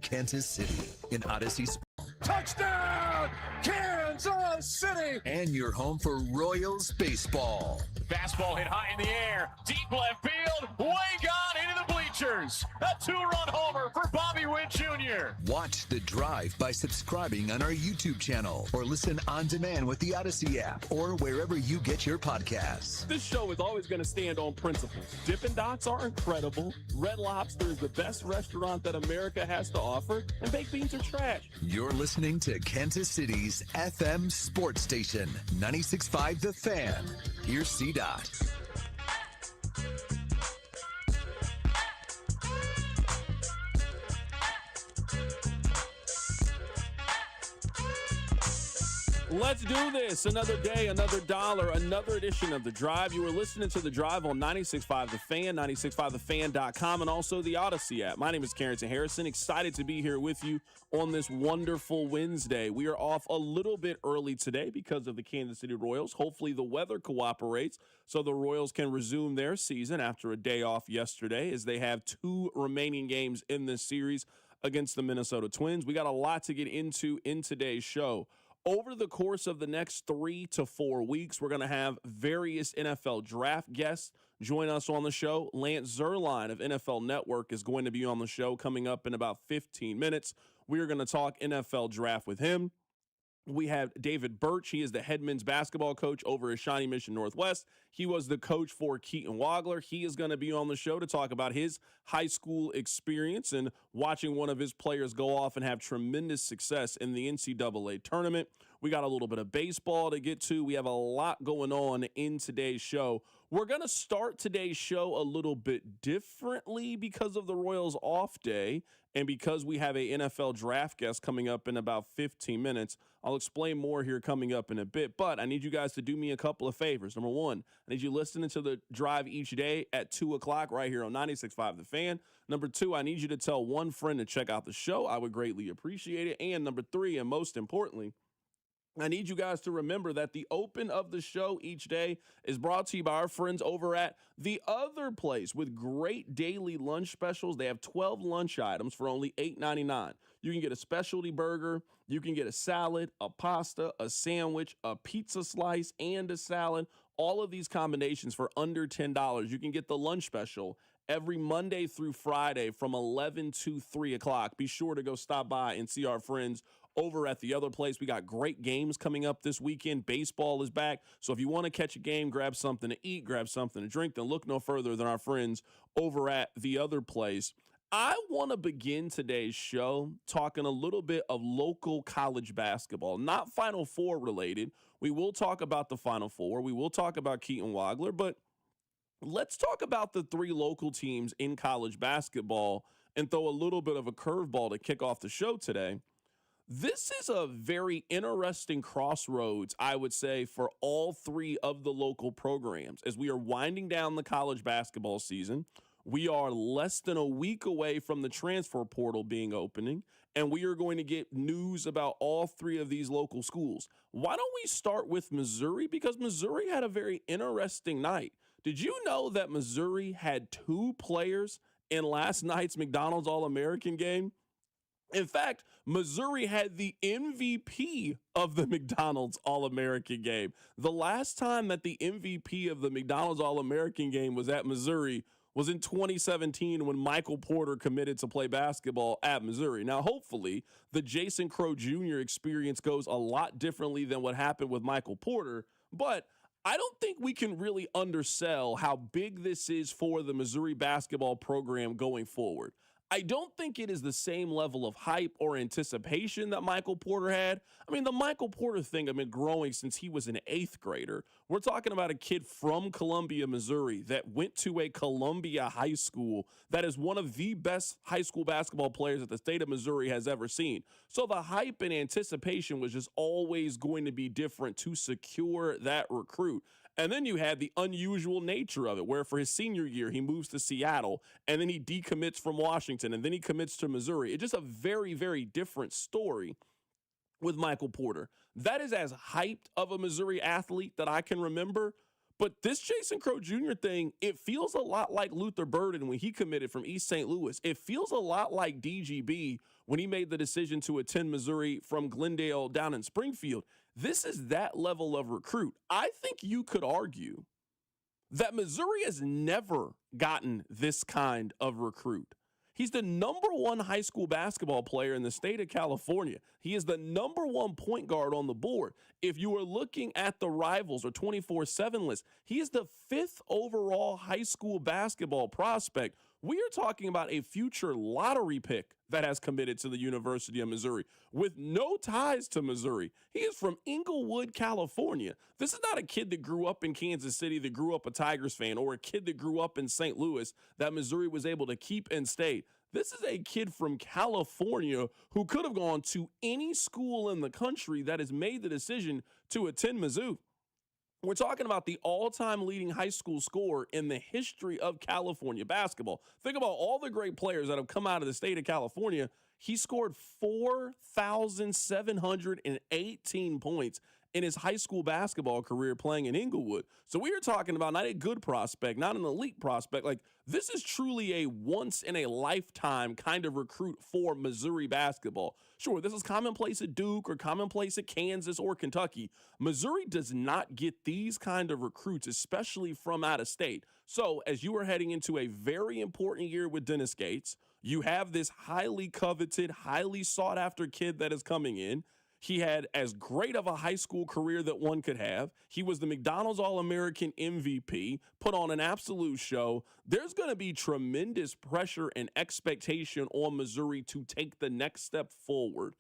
Kansas City in Odyssey Sports. Touchdown, Kansas City! And your home for Royals baseball. Fastball hit high in the air, deep left field, way gone into the bleachers. A two-run homer for Bobby Witt Jr. Watch The Drive by subscribing on our YouTube channel or listen on demand with the Odyssey app or wherever you get your podcasts. This show is always going to stand on principles. Dippin' Dots are incredible. Red Lobster is the best restaurant that America has to offer, and baked beans are trash. You're listening to Kansas City's FM sports station, 96.5 The Fan. Here's C-Dot. Let's do this. Another day, another dollar, another edition of The Drive. You were listening to The Drive on 96.5 The Fan, 96.5thefan.com, and also the Odyssey app. My name is Carrington Harrison. Excited to be here with you on this wonderful Wednesday. We are off a little bit early today because of the Kansas City Royals. Hopefully the weather cooperates so the Royals can resume their season after a day off yesterday, as they have 2 remaining games in this series against the Minnesota Twins. We got a lot to get into in today's show. Over the course of the next 3 to 4 weeks, we're going to have various NFL draft guests join us on the show. Lance Zierlein of NFL Network is going to be on the show coming up in about 15 minutes. We are going to talk NFL draft with him. We have David Birch. He is the head men's basketball coach over at Shawnee Mission Northwest. He was the coach for Keaton Wagler. He is going to be on the show to talk about his high school experience and watching one of his players go off and have tremendous success in the NCAA tournament. We got a little bit of baseball to get to. We have a lot going on in today's show. We're going to start today's show a little bit differently because of the Royals off day and because we have a NFL draft guest coming up in about 15 minutes. I'll explain more here coming up in a bit, but I need you guys to do me a couple of favors. Number one, I need you listening to The Drive each day at 2 o'clock right here on 96.5 The Fan. Number two, I need you to tell one friend to check out the show. I would greatly appreciate it. And number three, and most importantly, I need you guys to remember that the open of the show each day is brought to you by our friends over at The Other Place with great daily lunch specials. They have 12 lunch items for only $8.99. You can get a specialty burger, you can get a salad, a pasta, a sandwich, a pizza slice, and a salad. All of these combinations for under $10. You can get the lunch special every Monday through Friday from 11 to 3 o'clock. Be sure to go stop by and see our friends over at The Other Place. We got great games coming up this weekend. Baseball is back. So if you want to catch a game, grab something to eat, grab something to drink, then look no further than our friends over at The Other Place. I want to begin today's show talking a little bit of local college basketball, not Final Four related. We will talk about the Final Four. We will talk about Keaton Wagler, but let's talk about the 3 local teams in college basketball and throw a little bit of a curveball to kick off the show today. This is a very interesting crossroads, I would say, for all 3 of the local programs. As we are winding down the college basketball season, we are less than a week away from the transfer portal being opening, and we are going to get news about all 3 of these local schools. Why don't we start with Missouri? Because Missouri had a very interesting night. Did you know that Missouri had 2 players in last night's McDonald's All-American game? In fact, Missouri had the MVP of the McDonald's All-American game. The last time that the MVP of the McDonald's All-American game was at Missouri was in 2017 when Michael Porter committed to play basketball at Missouri. Now, hopefully, the Jason Crow Jr. experience goes a lot differently than what happened with Michael Porter, but I don't think we can really undersell how big this is for the Missouri basketball program going forward. I don't think it is the same level of hype or anticipation that Michael Porter had. I mean, the Michael Porter thing, I've been growing since he was an 8th grader. We're talking about a kid from Columbia, Missouri that went to a Columbia high school that is one of the best high school basketball players that the state of Missouri has ever seen. So the hype and anticipation was just always going to be different to secure that recruit. And then you had the unusual nature of it, where for his senior year, he moves to Seattle, and then he decommits from Washington, and then he commits to Missouri. It's just a very, very different story with Michael Porter. That is as hyped of a Missouri athlete that I can remember. But this Jason Crow Jr. thing, it feels a lot like Luther Burden when he committed from East St. Louis. It feels a lot like DGB when he made the decision to attend Missouri from Glendale down in Springfield. This is that level of recruit. I think you could argue that Missouri has never gotten this kind of recruit. He's the number one high school basketball player in the state of California. He is the number one point guard on the board. If you are looking at the Rivals or 24/7 list, he is the 5th overall high school basketball prospect. We are talking about a future lottery pick that has committed to the University of Missouri with no ties to Missouri. He is from Inglewood, California. This is not a kid that grew up in Kansas City, that grew up a Tigers fan, or a kid that grew up in St. Louis that Missouri was able to keep in state. This is a kid from California who could have gone to any school in the country that has made the decision to attend Mizzou. We're talking about the all-time leading high school scorer in the history of California basketball. Think about all the great players that have come out of the state of California. He scored 4,718 points in his high school basketball career playing in Inglewood. So we are talking about not a good prospect, not an elite prospect. Like, this is truly a once-in-a-lifetime kind of recruit for Missouri basketball. Sure, this is commonplace at Duke or commonplace at Kansas or Kentucky. Missouri does not get these kind of recruits, especially from out of state. So as you are heading into a very important year with Dennis Gates, you have this highly coveted, highly sought-after kid that is coming in. He had as great of a high school career that one could have. He was the McDonald's All-American MVP, put on an absolute show. There's going to be tremendous pressure and expectation on Missouri to take the next step forward.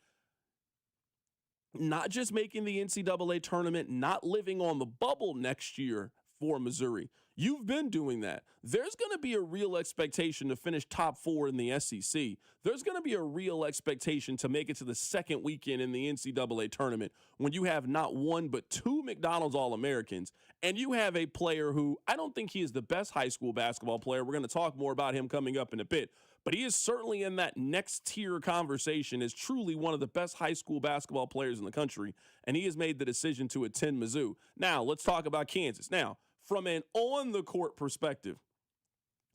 Not just making the NCAA tournament, not living on the bubble next year for Missouri. You've been doing that. There's going to be a real expectation to finish top 4 in the SEC. There's going to be a real expectation to make it to the second weekend in the NCAA tournament when you have not one but 2 McDonald's All-Americans, and you have a player who I don't think he is the best high school basketball player. We're going to talk more about him coming up in a bit, but he is certainly in that next tier conversation as truly one of the best high school basketball players in the country, and he has made the decision to attend Mizzou. Now, let's talk about Kansas. Now, from an on-the-court perspective,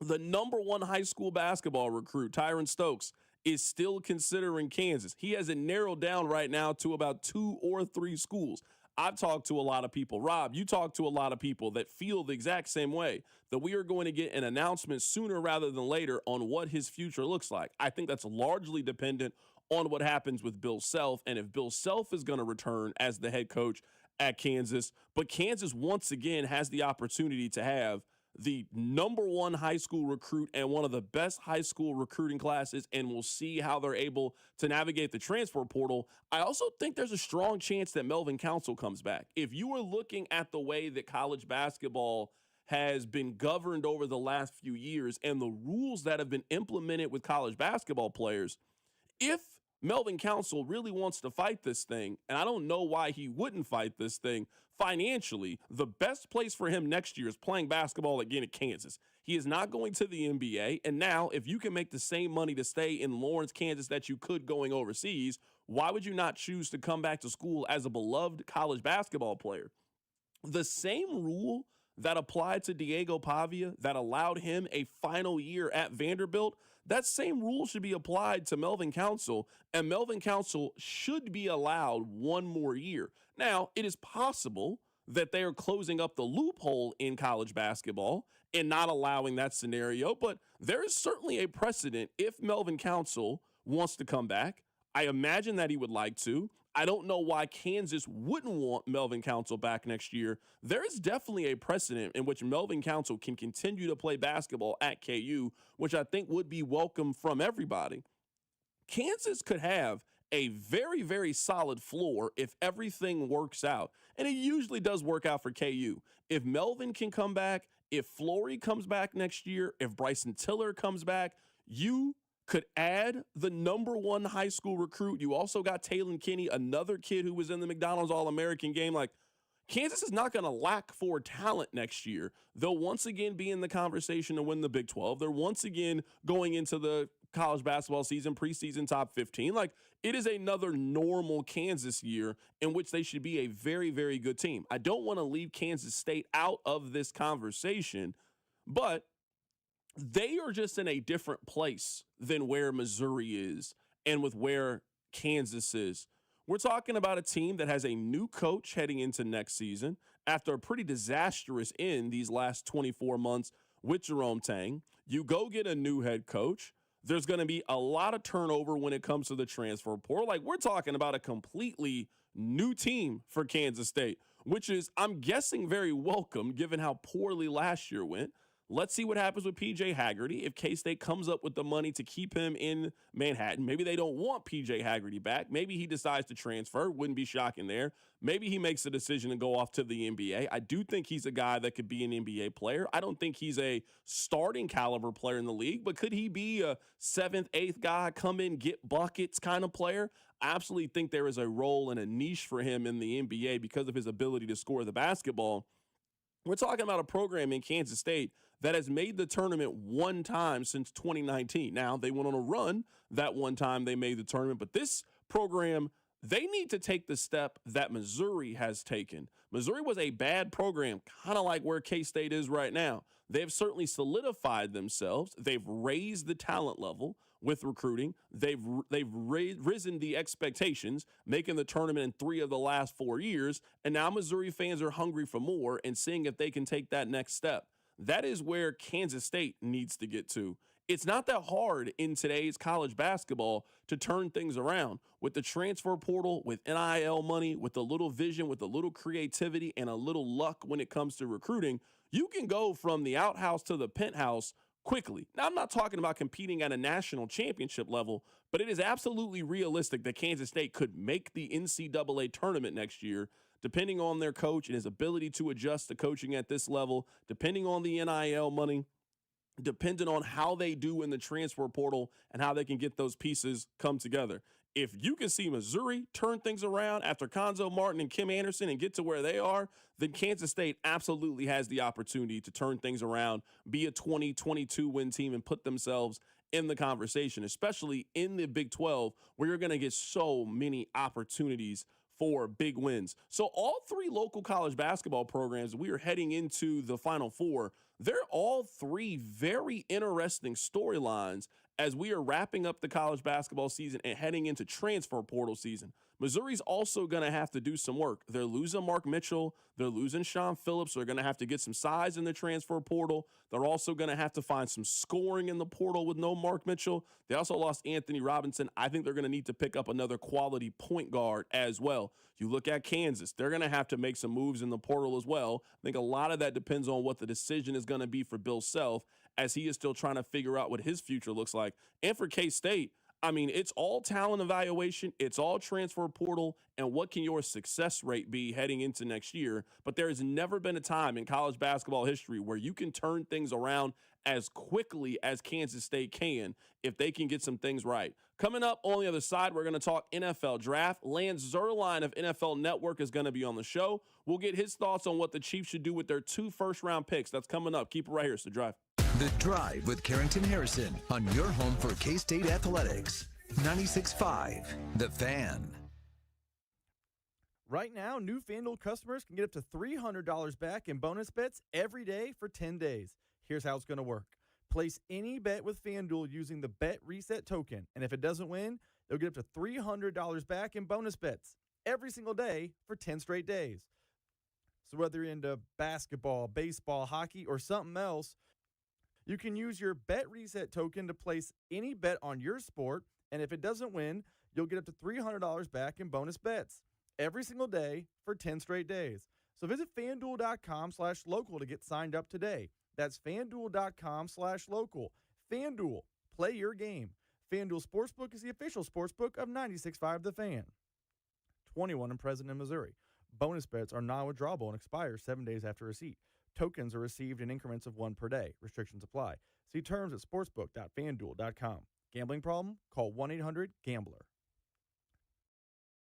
the number one high school basketball recruit, Tyron Stokes, is still considering Kansas. He has it narrowed down right now to about 2 or 3 schools. I've talked to a lot of people. Rob, you talk to a lot of people that feel the exact same way, that we are going to get an announcement sooner rather than later on what his future looks like. I think that's largely dependent on what happens with Bill Self, and if Bill Self is going to return as the head coach at Kansas. But Kansas once again has the opportunity to have the number one high school recruit and one of the best high school recruiting classes, and we'll see how they're able to navigate the transfer portal. I also think there's a strong chance that Melvin Council comes back. If you are looking at the way that college basketball has been governed over the last few years and the rules that have been implemented with college basketball players, if Melvin Council really wants to fight this thing, and I don't know why he wouldn't fight this thing financially, the best place for him next year is playing basketball again at Kansas. He is not going to the NBA, and now if you can make the same money to stay in Lawrence, Kansas that you could going overseas, why would you not choose to come back to school as a beloved college basketball player? The same rule that applied to Diego Pavia that allowed him a final year at Vanderbilt, that same rule should be applied to Melvin Council, and Melvin Council should be allowed one more year. Now, it is possible that they are closing up the loophole in college basketball and not allowing that scenario, but there is certainly a precedent if Melvin Council wants to come back. I imagine that he would like to. I don't know why Kansas wouldn't want Melvin Council back next year. There is definitely a precedent in which Melvin Council can continue to play basketball at KU, which I think would be welcome from everybody. Kansas could have a very, very solid floor if everything works out. And it usually does work out for KU. If Melvin can come back, if Flory comes back next year, if Bryson Tiller comes back, you could add the number one high school recruit. You also got Taylon Kinney, another kid who was in the McDonald's All-American game. Like, Kansas is not going to lack for talent next year. They'll once again be in the conversation to win the Big 12. They're once again going into the college basketball season, preseason top 15. Like, it is another normal Kansas year in which they should be a very, very good team. I don't want to leave Kansas State out of this conversation, but they are just in a different place than where Missouri is and with where Kansas is. We're talking about a team that has a new coach heading into next season after a pretty disastrous end these last 24 months with Jerome Tang. You go get a new head coach. There's going to be a lot of turnover when it comes to the transfer portal. Like, we're talking about a completely new team for Kansas State, which is, I'm guessing, very welcome given how poorly last year went. Let's see what happens with P.J. Haggerty. If K-State comes up with the money to keep him in Manhattan, maybe they don't want P.J. Haggerty back. Maybe he decides to transfer. Wouldn't be shocking there. Maybe he makes a decision to go off to the NBA. I do think he's a guy that could be an NBA player. I don't think he's a starting caliber player in the league, but could he be a 7th, 8th guy, come in, get buckets kind of player? I absolutely think there is a role and a niche for him in the NBA because of his ability to score the basketball. We're talking about a program in Kansas State that has made the tournament one time since 2019. Now, they went on a run that one time they made the tournament, but this program, they need to take the step that Missouri has taken. Missouri was a bad program, kind of like where K-State is right now. They've certainly solidified themselves. They've raised the talent level with recruiting. They've risen the expectations, making the tournament in 3 of the last 4 years. And now Missouri fans are hungry for more and seeing if they can take that next step. That is where Kansas State needs to get to. It's not that hard in today's college basketball to turn things around. With the transfer portal, with NIL money, with a little vision, with a little creativity, and a little luck when it comes to recruiting, you can go from the outhouse to the penthouse quickly. Now, I'm not talking about competing at a national championship level, but it is absolutely realistic that Kansas State could make the NCAA tournament next year, depending on their coach and his ability to adjust to coaching at this level, depending on the NIL money, depending on how they do in the transfer portal and how they can get those pieces come together. If you can see Missouri turn things around after Konzo Martin and Kim Anderson and get to where they are, then Kansas State absolutely has the opportunity to turn things around, be a 20, 22-win team, and put themselves in the conversation, especially in the Big 12, where you're going to get so many opportunities for big wins. So all 3 local college basketball programs, we are heading into the Final Four. They're all 3 very interesting storylines as we are wrapping up the college basketball season and heading into transfer portal season. Missouri's also going to have to do some work. They're losing Mark Mitchell. They're losing Sean Phillips. They're going to have to get some size in the transfer portal. They're also going to have to find some scoring in the portal with no Mark Mitchell. They also lost Anthony Robinson. I think they're going to need to pick up another quality point guard as well. You look at Kansas, they're going to have to make some moves in the portal as well. I think a lot of that depends on what the decision is going to be for Bill Self, as he is still trying to figure out what his future looks like. And for K-State, I mean, it's all talent evaluation, it's all transfer portal, and what can your success rate be heading into next year? But there has never been a time in college basketball history where you can turn things around as quickly as Kansas State can if they can get some things right. Coming up on the other side, we're going to talk NFL draft. Lance Zierlein of NFL Network is going to be on the show. We'll get his thoughts on what the Chiefs should do with their 2 first-round picks. That's coming up. Keep it right here. It's The Drive. The Drive with Carrington Harrison on your home for K-State Athletics. 96.5, The Fan. Right now, new FanDuel customers can get up to $300 back in bonus bets every day for 10 days. Here's how it's going to work. Place any bet with FanDuel using the Bet Reset token, and if it doesn't win, they'll get up to $300 back in bonus bets every single day for 10 straight days. So whether you're into basketball, baseball, hockey, or something else, you can use your Bet Reset token to place any bet on your sport, and if it doesn't win, you'll get up to $300 back in bonus bets every single day for 10 straight days. So visit FanDuel.com/local to get signed up today. That's FanDuel.com/local. FanDuel, play your game. FanDuel Sportsbook is the official sportsbook of 96.5 The Fan. 21 and present in Missouri. Bonus bets are non-withdrawable and expire 7 days after receipt. Tokens are received in increments of 1 per day. Restrictions apply. See terms at sportsbook.fanduel.com. Gambling problem? Call 1-800-GAMBLER.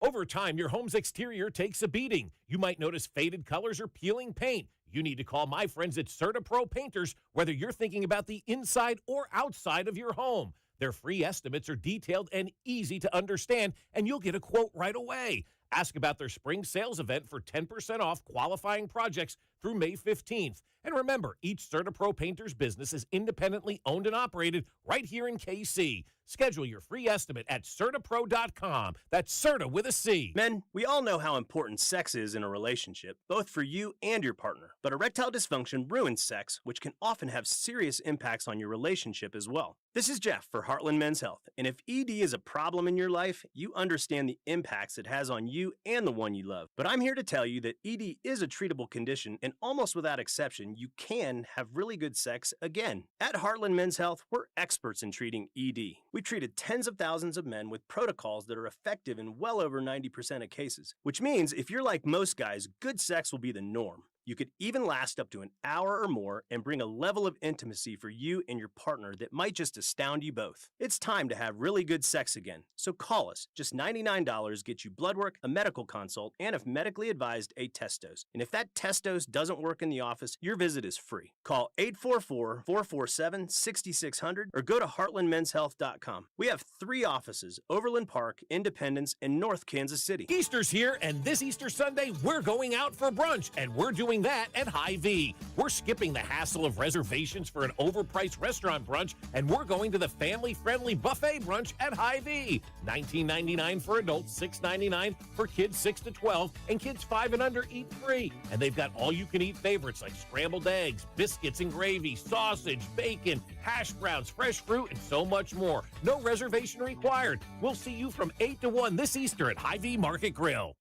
Over time, your home's exterior takes a beating. You might notice faded colors or peeling paint. You need to call my friends at CertaPro Painters, whether you're thinking about the inside or outside of your home. Their free estimates are detailed and easy to understand, and you'll get a quote right away. Ask about their spring sales event for 10% off qualifying projects through May 15th. And remember, each CertaPro painter's business is independently owned and operated right here in KC. Schedule your free estimate at CertaPro.com. That's Certa with a C. Men, we all know how important sex is in a relationship, both for you and your partner. But erectile dysfunction ruins sex, which can often have serious impacts on your relationship as well. This is Jeff for Heartland Men's Health, and if ED is a problem in your life, you understand the impacts it has on you and the one you love. But I'm here to tell you that ED is a treatable condition, and almost without exception, you can have really good sex again. At Heartland Men's Health, we're experts in treating ED. We've treated tens of thousands of men with protocols that are effective in well over 90% of cases, which means if you're like most guys, good sex will be the norm. You could even last up to an hour or more and bring a level of intimacy for you and your partner that might just astound you both. It's time to have really good sex again, so call us. Just $99 gets you blood work, a medical consult, and if medically advised, a test dose. And if that test dose doesn't work in the office, your visit is free. Call 844-447-6600 or go to heartlandmenshealth.com. We have 3 offices: Overland Park, Independence, and North Kansas City. Easter's here, and this Easter Sunday, we're going out for brunch, and we're doing that at Hy-Vee. We're skipping the hassle of reservations for an overpriced restaurant brunch, and we're going to the family-friendly buffet brunch at Hy-Vee. $19.99 for adults, $6.99 for kids 6 to 12, and kids 5 and under eat free. And they've got all-you-can-eat favorites like scrambled eggs, biscuits and gravy, sausage, bacon, hash browns, fresh fruit, and so much more. No reservation required. We'll see you from 8 to 1 this Easter at Hy-Vee Market Grill.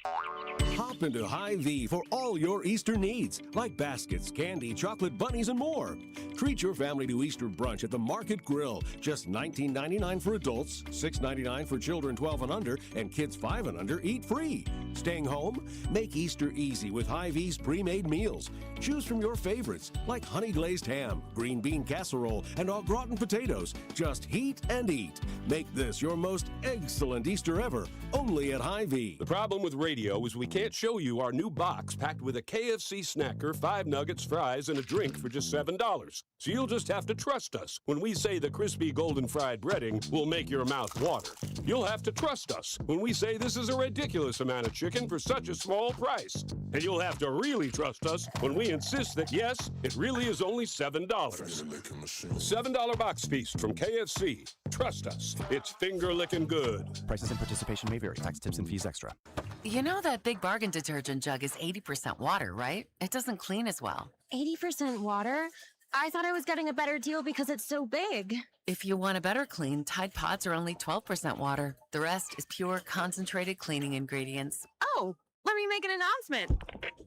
Hop into Hy-Vee for all your Easter needs, like baskets, candy, chocolate bunnies, and more. Treat your family to Easter brunch at the Market Grill. Just $19.99 for adults, $6.99 for children 12 and under, and kids 5 and under eat free. Staying home? Make Easter easy with Hy-Vee's pre-made meals. Choose from your favorites, like honey glazed ham, green bean casserole, and au gratin potatoes. Just heat and eat. Make this your most excellent Easter ever, only at Hy-Vee. The problem with radio is we can't show you our new box packed with a KFC snacker, 5 nuggets, fries, and a drink for just $7. So you'll just have to trust us when we say the crispy golden fried breading will make your mouth water. You'll have to trust us when we say this is a ridiculous amount of chicken for such a small price. And you'll have to really trust us when we insist that, yes, it really is only $7. $7 box feast from KFC. Trust us. It's finger-licking good. Prices and participation may vary. Tax, tips, and fees extra. You know that Big Bargain detergent jug is 80% water, right? It doesn't clean as well. 80% water? I thought I was getting a better deal because it's so big. If you want a better clean, Tide Pods are only 12% water. The rest is pure, concentrated cleaning ingredients. Oh, let me make an announcement.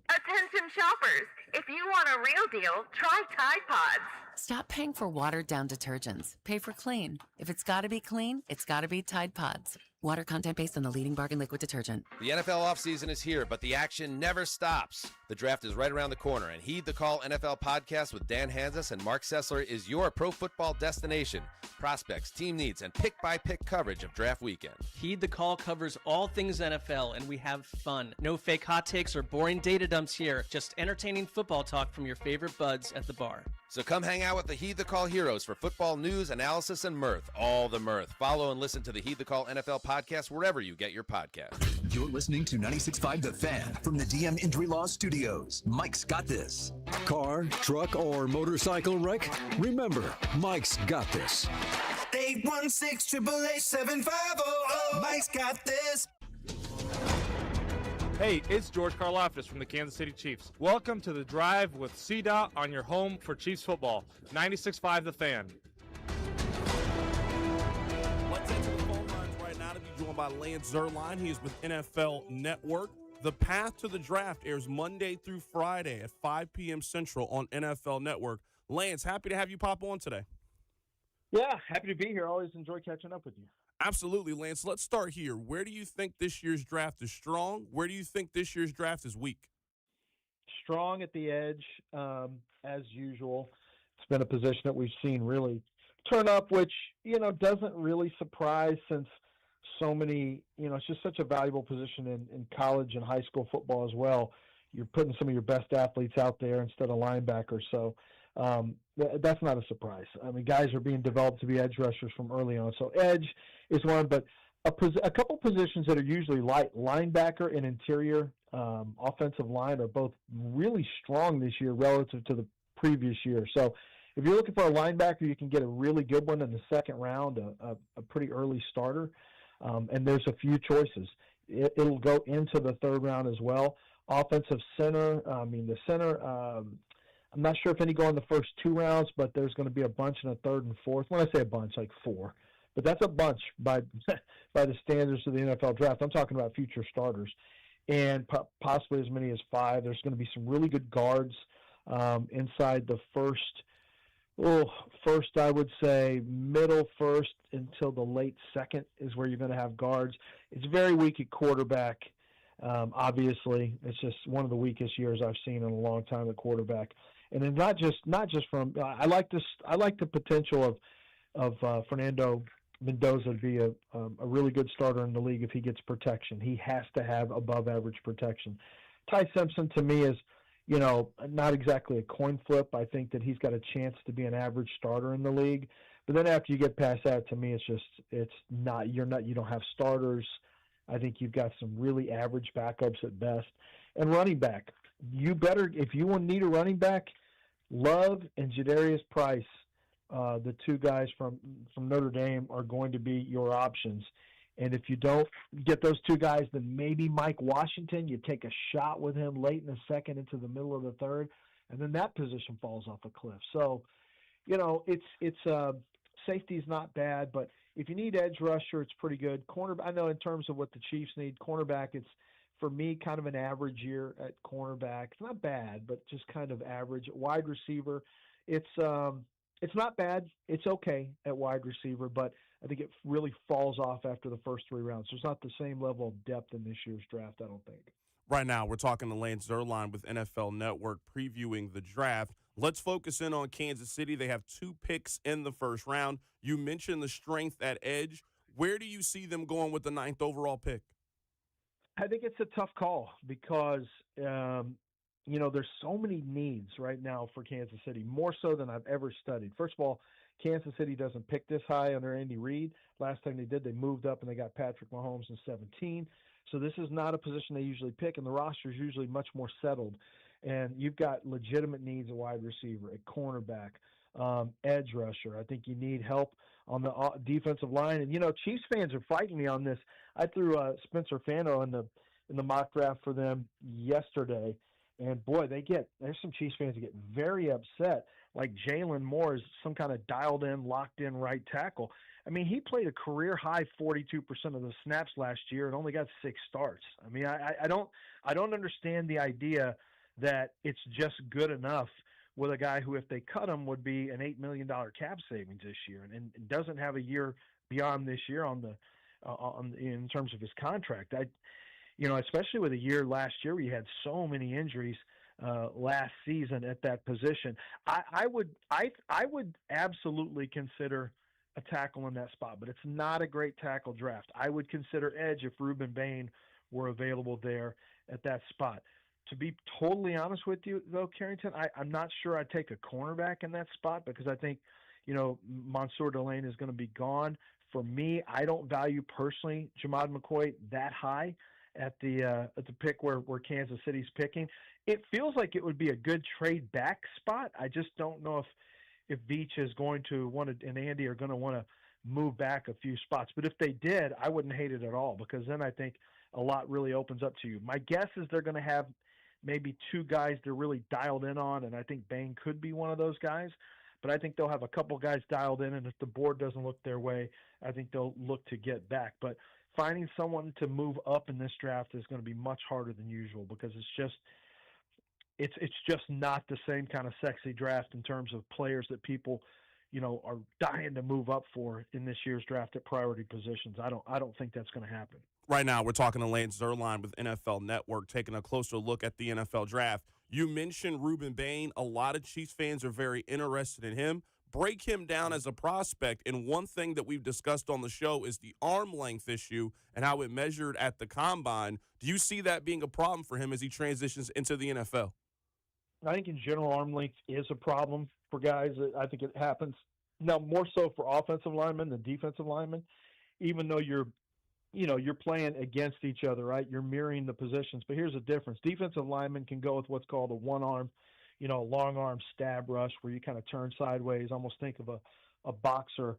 Attention shoppers, if you want a real deal, try Tide Pods. Stop paying for watered-down detergents. Pay for clean. If it's got to be clean, it's got to be Tide Pods. Water content based on the leading bargain liquid detergent. The NFL offseason is here, but the action never stops. The draft is right around the corner, and Heed the Call NFL podcast with Dan Hanzus and Mark Sessler is your pro football destination. Prospects, team needs, and pick-by-pick coverage of draft weekend. Heed the Call covers all things NFL, and we have fun. No fake hot takes or boring data dumps here. Just entertaining football talk from your favorite buds at the bar. So come hang out with the Heed the Call heroes for football news, analysis, and mirth. All the mirth. Follow and listen to the Heed the Call NFL podcast wherever you get your podcast. You're listening to 96.5 The Fan from the DM Injury Law Studios. Mike's got this. Car, truck, or motorcycle wreck? Remember, Mike's got this. 816-888-7500. Mike's got this. Hey, it's George Karlaftis from the Kansas City Chiefs. Welcome to The Drive with CDOT on your home for Chiefs football. 96.5 The Fan. Let's enter the phone lines right now to be joined by Lance Zierlein. He is with NFL Network. The Path to the Draft airs Monday through Friday at 5 p.m. Central on NFL Network. Lance, happy to have you pop on today. Yeah, happy to be here. Always enjoy catching up with you. Absolutely, Lance. Let's start here. Where do you think this year's draft is strong? Where do you think this year's draft is weak? Strong at the edge, as usual. It's been a position that we've seen really turn up, which, doesn't really surprise since so many, it's just such a valuable position in college and high school football as well. You're putting some of your best athletes out there instead of linebackers. So that's not a surprise. I mean, guys are being developed to be edge rushers from early on. So edge is one, but a couple positions that are usually light. Linebacker and interior offensive line are both really strong this year relative to the previous year. So if you're looking for a linebacker, you can get a really good one in the second round, a pretty early starter. And there's a few choices. It'll go into the third round as well. Offensive center, the center, I'm not sure if any go in the first 2 rounds, but there's going to be a bunch in the third and fourth. When I say a bunch, like 4. But that's a bunch by the standards of the NFL draft. I'm talking about future starters. And possibly as many as 5. There's going to be some really good guards inside the first, I would say middle first until the late second is where you're going to have guards. It's very weak at quarterback. Obviously, it's just one of the weakest years I've seen in a long time at quarterback. And then not just from I like the potential of Fernando Mendoza to be a really good starter in the league if he gets protection. He has to have above average protection. Ty Simpson to me is, not exactly a coin flip. I think that he's got a chance to be an average starter in the league. But then after you get past that, to me, you don't have starters. I think you've got some really average backups at best. And running back, if you need a running back, Love and Jadarius Price, the 2 guys from Notre Dame, are going to be your options. And if you don't get those 2 guys, then maybe Mike Washington, you take a shot with him late in the second into the middle of the third, and then that position falls off a cliff. So, safety's not bad, but if you need edge rusher, it's pretty good. I know in terms of what the Chiefs need, cornerback, it's, for me, kind of an average year at cornerback. It's not bad, but just kind of average. Wide receiver, it's not bad. It's okay at wide receiver, but I think it really falls off after the first 3 rounds. There's not the same level of depth in this year's draft, I don't think. Right now, we're talking to Lance Zierlein with NFL Network previewing the draft. Let's focus in on Kansas City. They have 2 picks in the first round. You mentioned the strength at edge. Where do you see them going with the 9th overall pick? I think it's a tough call because, there's so many needs right now for Kansas City, more so than I've ever studied. First of all, Kansas City doesn't pick this high under Andy Reid. Last time they did, they moved up and they got Patrick Mahomes in 17. So this is not a position they usually pick, and the roster is usually much more settled. And you've got legitimate needs at wide receiver, at cornerback, edge rusher. I think you need help on the defensive line. And, Chiefs fans are fighting me on this. I threw Spencer Fano in the mock draft for them yesterday. And, boy, there's some Chiefs fans that get very upset, like Jalen Moore is some kind of dialed-in, locked-in right tackle. I mean, he played a career-high 42% of the snaps last year and only got 6 starts. I mean, I don't understand the idea that it's just good enough with a guy who, if they cut him, would be an $8 million cap savings this year and doesn't have a year beyond this year in terms of his contract. Especially with a year last year where you had so many injuries last season at that position, I would absolutely consider a tackle in that spot, but it's not a great tackle draft. I would consider edge if Reuben Bain were available there at that spot. To be totally honest with you, though, Carrington, I'm not sure I'd take a cornerback in that spot because I think, Mansour Delane is going to be gone. For me, I don't value personally Jamad McCoy that high at the pick where Kansas City's picking. It feels like it would be a good trade back spot. I just don't know if Veach is going to want to, and Andy are going to want to move back a few spots. But if they did, I wouldn't hate it at all because then I think a lot really opens up to you. My guess is they're going to have maybe 2 guys they're really dialed in on, and I think Bain could be one of those guys. But I think they'll have a couple guys dialed in, and if the board doesn't look their way, I think they'll look to get back. But finding someone to move up in this draft is going to be much harder than usual because it's just not the same kind of sexy draft in terms of players that people, are dying to move up for in this year's draft at priority positions. I don't think that's going to happen. Right now, we're talking to Lance Zierlein with NFL Network, taking a closer look at the NFL draft. You mentioned Reuben Bain. A lot of Chiefs fans are very interested in him. Break him down as a prospect, and one thing that we've discussed on the show is the arm length issue and how it measured at the combine. Do you see that being a problem for him as he transitions into the NFL? I think in general arm length is a problem for guys. I think it happens now more so for offensive linemen than defensive linemen, even though you're you're playing against each other, right? You're mirroring the positions. But here's the difference. Defensive linemen can go with what's called a one-arm, long arm stab rush, where you kind of turn sideways, almost think of a boxer,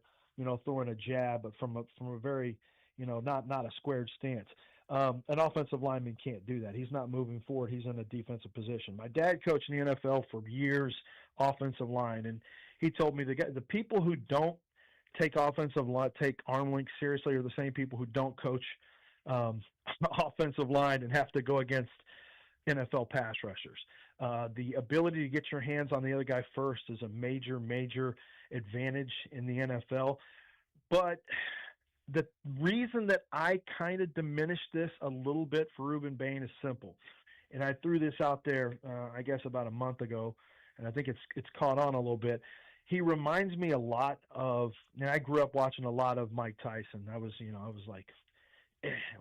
throwing a jab, but from a very, not a squared stance. An offensive lineman can't do that. He's not moving forward. He's in a defensive position. My dad coached in the NFL for years, offensive line, and he told me the people who don't take take arm length seriously are the same people who don't coach offensive line and have to go against NFL pass rushers. The ability to get your hands on the other guy first is a major, major advantage in the NFL. But the reason that I kind of diminished this a little bit for Rueben Bain is simple. And I threw this out there, I guess, about a month ago, and I think it's caught on a little bit. He reminds me a lot of, and I grew up watching a lot of Mike Tyson. I was like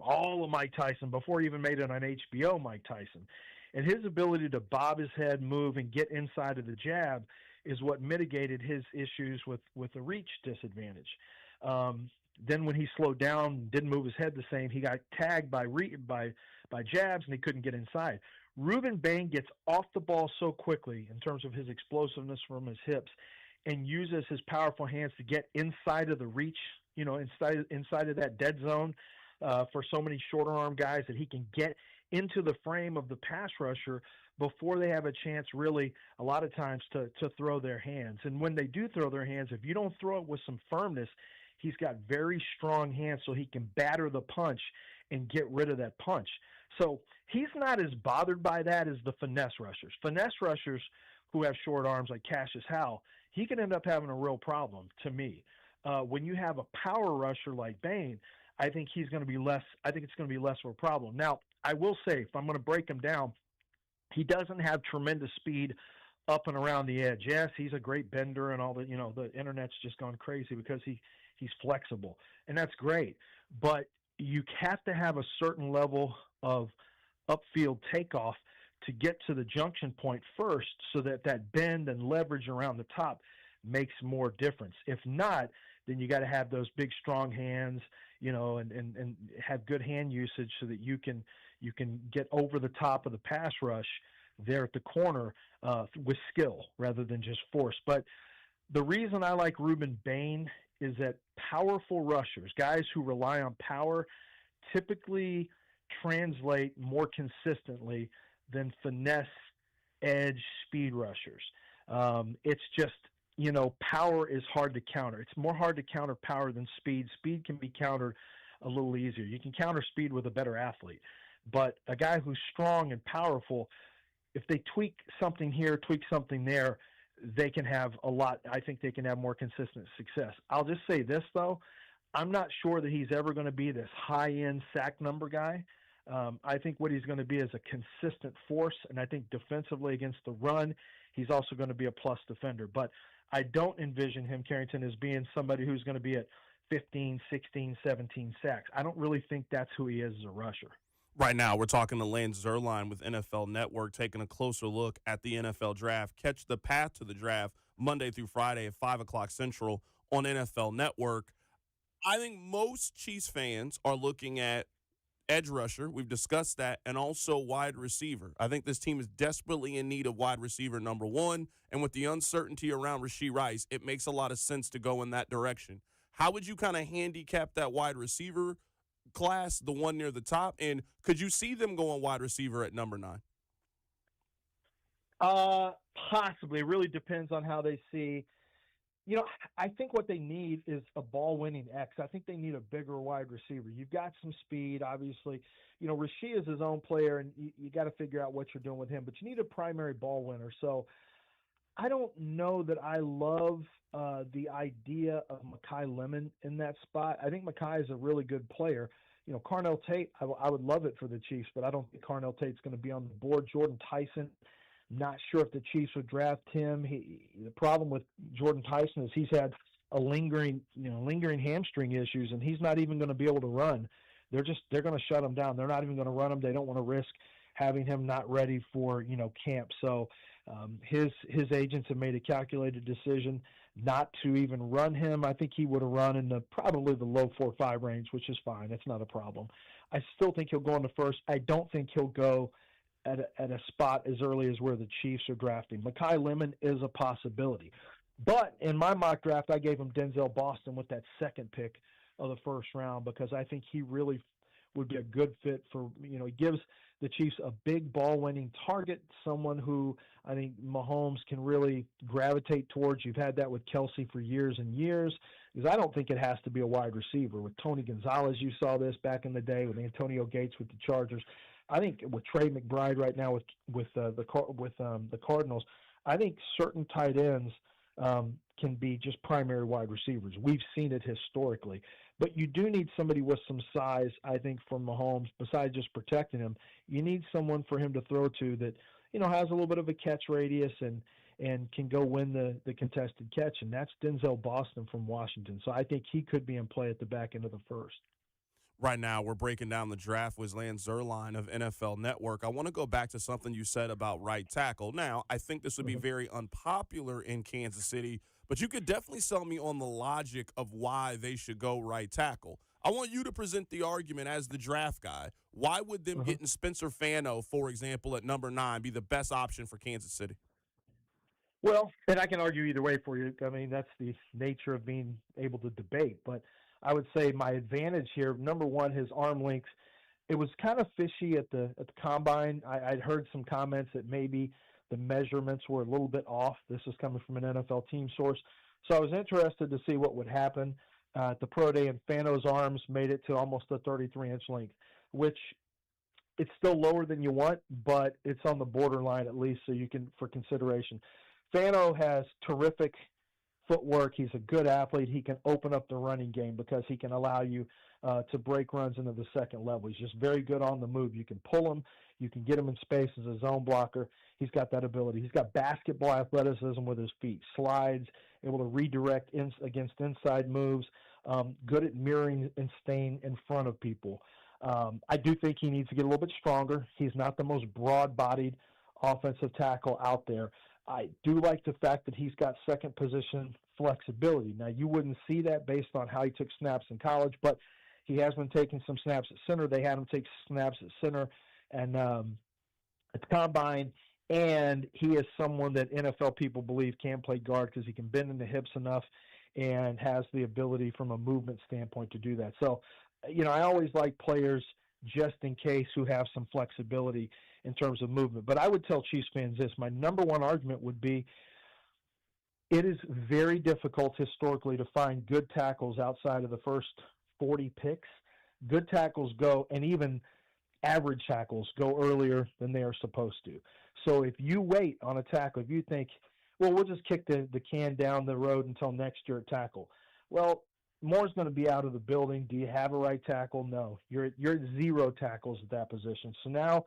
all of Mike Tyson before he even made it on HBO, Mike Tyson. And his ability to bob his head, move, and get inside of the jab is what mitigated his issues with the reach disadvantage. Then when he slowed down, didn't move his head the same, he got tagged by jabs, and he couldn't get inside. Rueben Bain gets off the ball so quickly in terms of his explosiveness from his hips, and uses his powerful hands to get inside of the reach, inside of that dead zone for so many shorter arm guys, that he can get into the frame of the pass rusher before they have a chance, really, a lot of times, to throw their hands. And when they do throw their hands, if you don't throw it with some firmness, he's got very strong hands, so he can batter the punch and get rid of that punch. So he's not as bothered by that as the finesse rushers. Finesse rushers who have short arms like Cassius Howell, he can end up having a real problem, to me. When you have a power rusher like Bain, I think it's going to be less of a problem. Now, I will say, if I'm going to break him down, he doesn't have tremendous speed up and around the edge. Yes, he's a great bender, and all the the internet's just gone crazy because he's flexible, and that's great. But you have to have a certain level of upfield takeoff to get to the junction point first, so that bend and leverage around the top makes more difference. If not, then you got to have those big, strong hands, and have good hand usage so that you can get over the top of the pass rush there at the corner with skill rather than just force. But the reason I like Rueben Bain is that powerful rushers, guys who rely on power, typically translate more consistently than finesse, edge, speed rushers. It's just, power is hard to counter. It's more hard to counter power than speed. Speed can be countered a little easier. You can counter speed with a better athlete. But a guy who's strong and powerful, if they tweak something here, tweak something there, they can have I think they can have more consistent success. I'll just say this, though. I'm not sure that he's ever going to be this high-end sack number guy. I think what he's going to be is a consistent force, and I think defensively against the run, he's also going to be a plus defender. But I don't envision him, Carrington, as being somebody who's going to be at 15, 16, 17 sacks. I don't really think that's who he is as a rusher. Right now, we're talking to Lance Zierlein with NFL Network, taking a closer look at the NFL Draft. Catch the path to the draft Monday through Friday at 5 o'clock Central on NFL Network. I think most Chiefs fans are looking at edge rusher. We've discussed that, and also wide receiver. I think this team is desperately in need of wide receiver number one, and with the uncertainty around Rashee Rice, it makes a lot of sense to go in that direction. How would you kind of handicap that wide receiver class, the one near the top, and could you see them going wide receiver at number 9? Possibly. It really depends on how they see. I think what they need is a ball-winning X. I think they need a bigger wide receiver. You've got some speed, obviously. Rashee is his own player, and you got to figure out what you're doing with him. But you need a primary ball winner. So I don't know that I love the idea of Mekhi Lemon in that spot. I think Mekhi is a really good player. Carnell Tate, I would love it for the Chiefs, but I don't think Carnell Tate's going to be on the board. Jordan Tyson, not sure if the Chiefs would draft him. The problem with Jordan Tyson is he's had a lingering hamstring issues, and he's not even going to be able to run. They're going to shut him down. They're not even going to run him. They don't want to risk having him not ready for camp. So his agents have made a calculated decision not to even run him. I think he would have run in probably the low 4-5 range, which is fine. It's not a problem. I still think he'll go in the first. I don't think he'll go at a spot as early as where the Chiefs are drafting. Mekhi Lemon is a possibility. But in my mock draft, I gave him Denzel Boston with that second pick of the first round because I think he really would be a good fit for, he gives the Chiefs a big ball-winning target, someone who I think Mahomes can really gravitate towards. You've had that with Kelsey for years and years, because I don't think it has to be a wide receiver. With Tony Gonzalez, you saw this back in the day, with Antonio Gates with the Chargers. I think with Trey McBride right now with the Cardinals, I think certain tight ends can be just primary wide receivers. We've seen it historically. But you do need somebody with some size, I think, for Mahomes, besides just protecting him. You need someone for him to throw to that, has a little bit of a catch radius and can go win the contested catch, and that's Denzel Boston from Washington. So I think he could be in play at the back end of the first. Right now, we're breaking down the draft with Lance Zierlein of NFL Network. I want to go back to something you said about right tackle. Now, I think this would be very unpopular in Kansas City, but you could definitely sell me on the logic of why they should go right tackle. I want you to present the argument as the draft guy. Why would them getting Spencer Fano, for example, at number 9 be the best option for Kansas City? Well, and I can argue either way for you. I mean, that's the nature of being able to debate. But I would say my advantage here, number one, his arm length. It was kind of fishy at the combine. I'd heard some comments that maybe the measurements were a little bit off. This is coming from an NFL team source. So I was interested to see what would happen at the pro day, and Fano's arms made it to almost a 33-inch length, which it's still lower than you want, but it's on the borderline at least, so you can, for consideration. Fano has terrific footwork. He's a good athlete. He can open up the running game because he can allow you to break runs into the second level. He's just very good on the move. You can pull him. You can get him in space as a zone blocker. He's got that ability. He's got basketball athleticism with his feet, slides, able to redirect against inside moves, good at mirroring and staying in front of people. I do think he needs to get a little bit stronger. He's not the most broad-bodied offensive tackle out there. I do like the fact that he's got second position flexibility. Now, you wouldn't see that based on how he took snaps in college, but he has been taking some snaps at center. They had him take snaps at center and at the combine, and he is someone that NFL people believe can play guard because he can bend in the hips enough and has the ability from a movement standpoint to do that. So, I always like players just in case who have some flexibility in terms of movement. But I would tell Chiefs fans this. My number one argument would be it is very difficult historically to find good tackles outside of the first 40 picks. Good tackles go, and even average tackles go earlier than they are supposed to. So if you wait on a tackle, if you think, well, we'll just kick the can down the road until next year at tackle. Well, Moore's going to be out of the building. Do you have a right tackle? No. You're at 0 tackles at that position. So now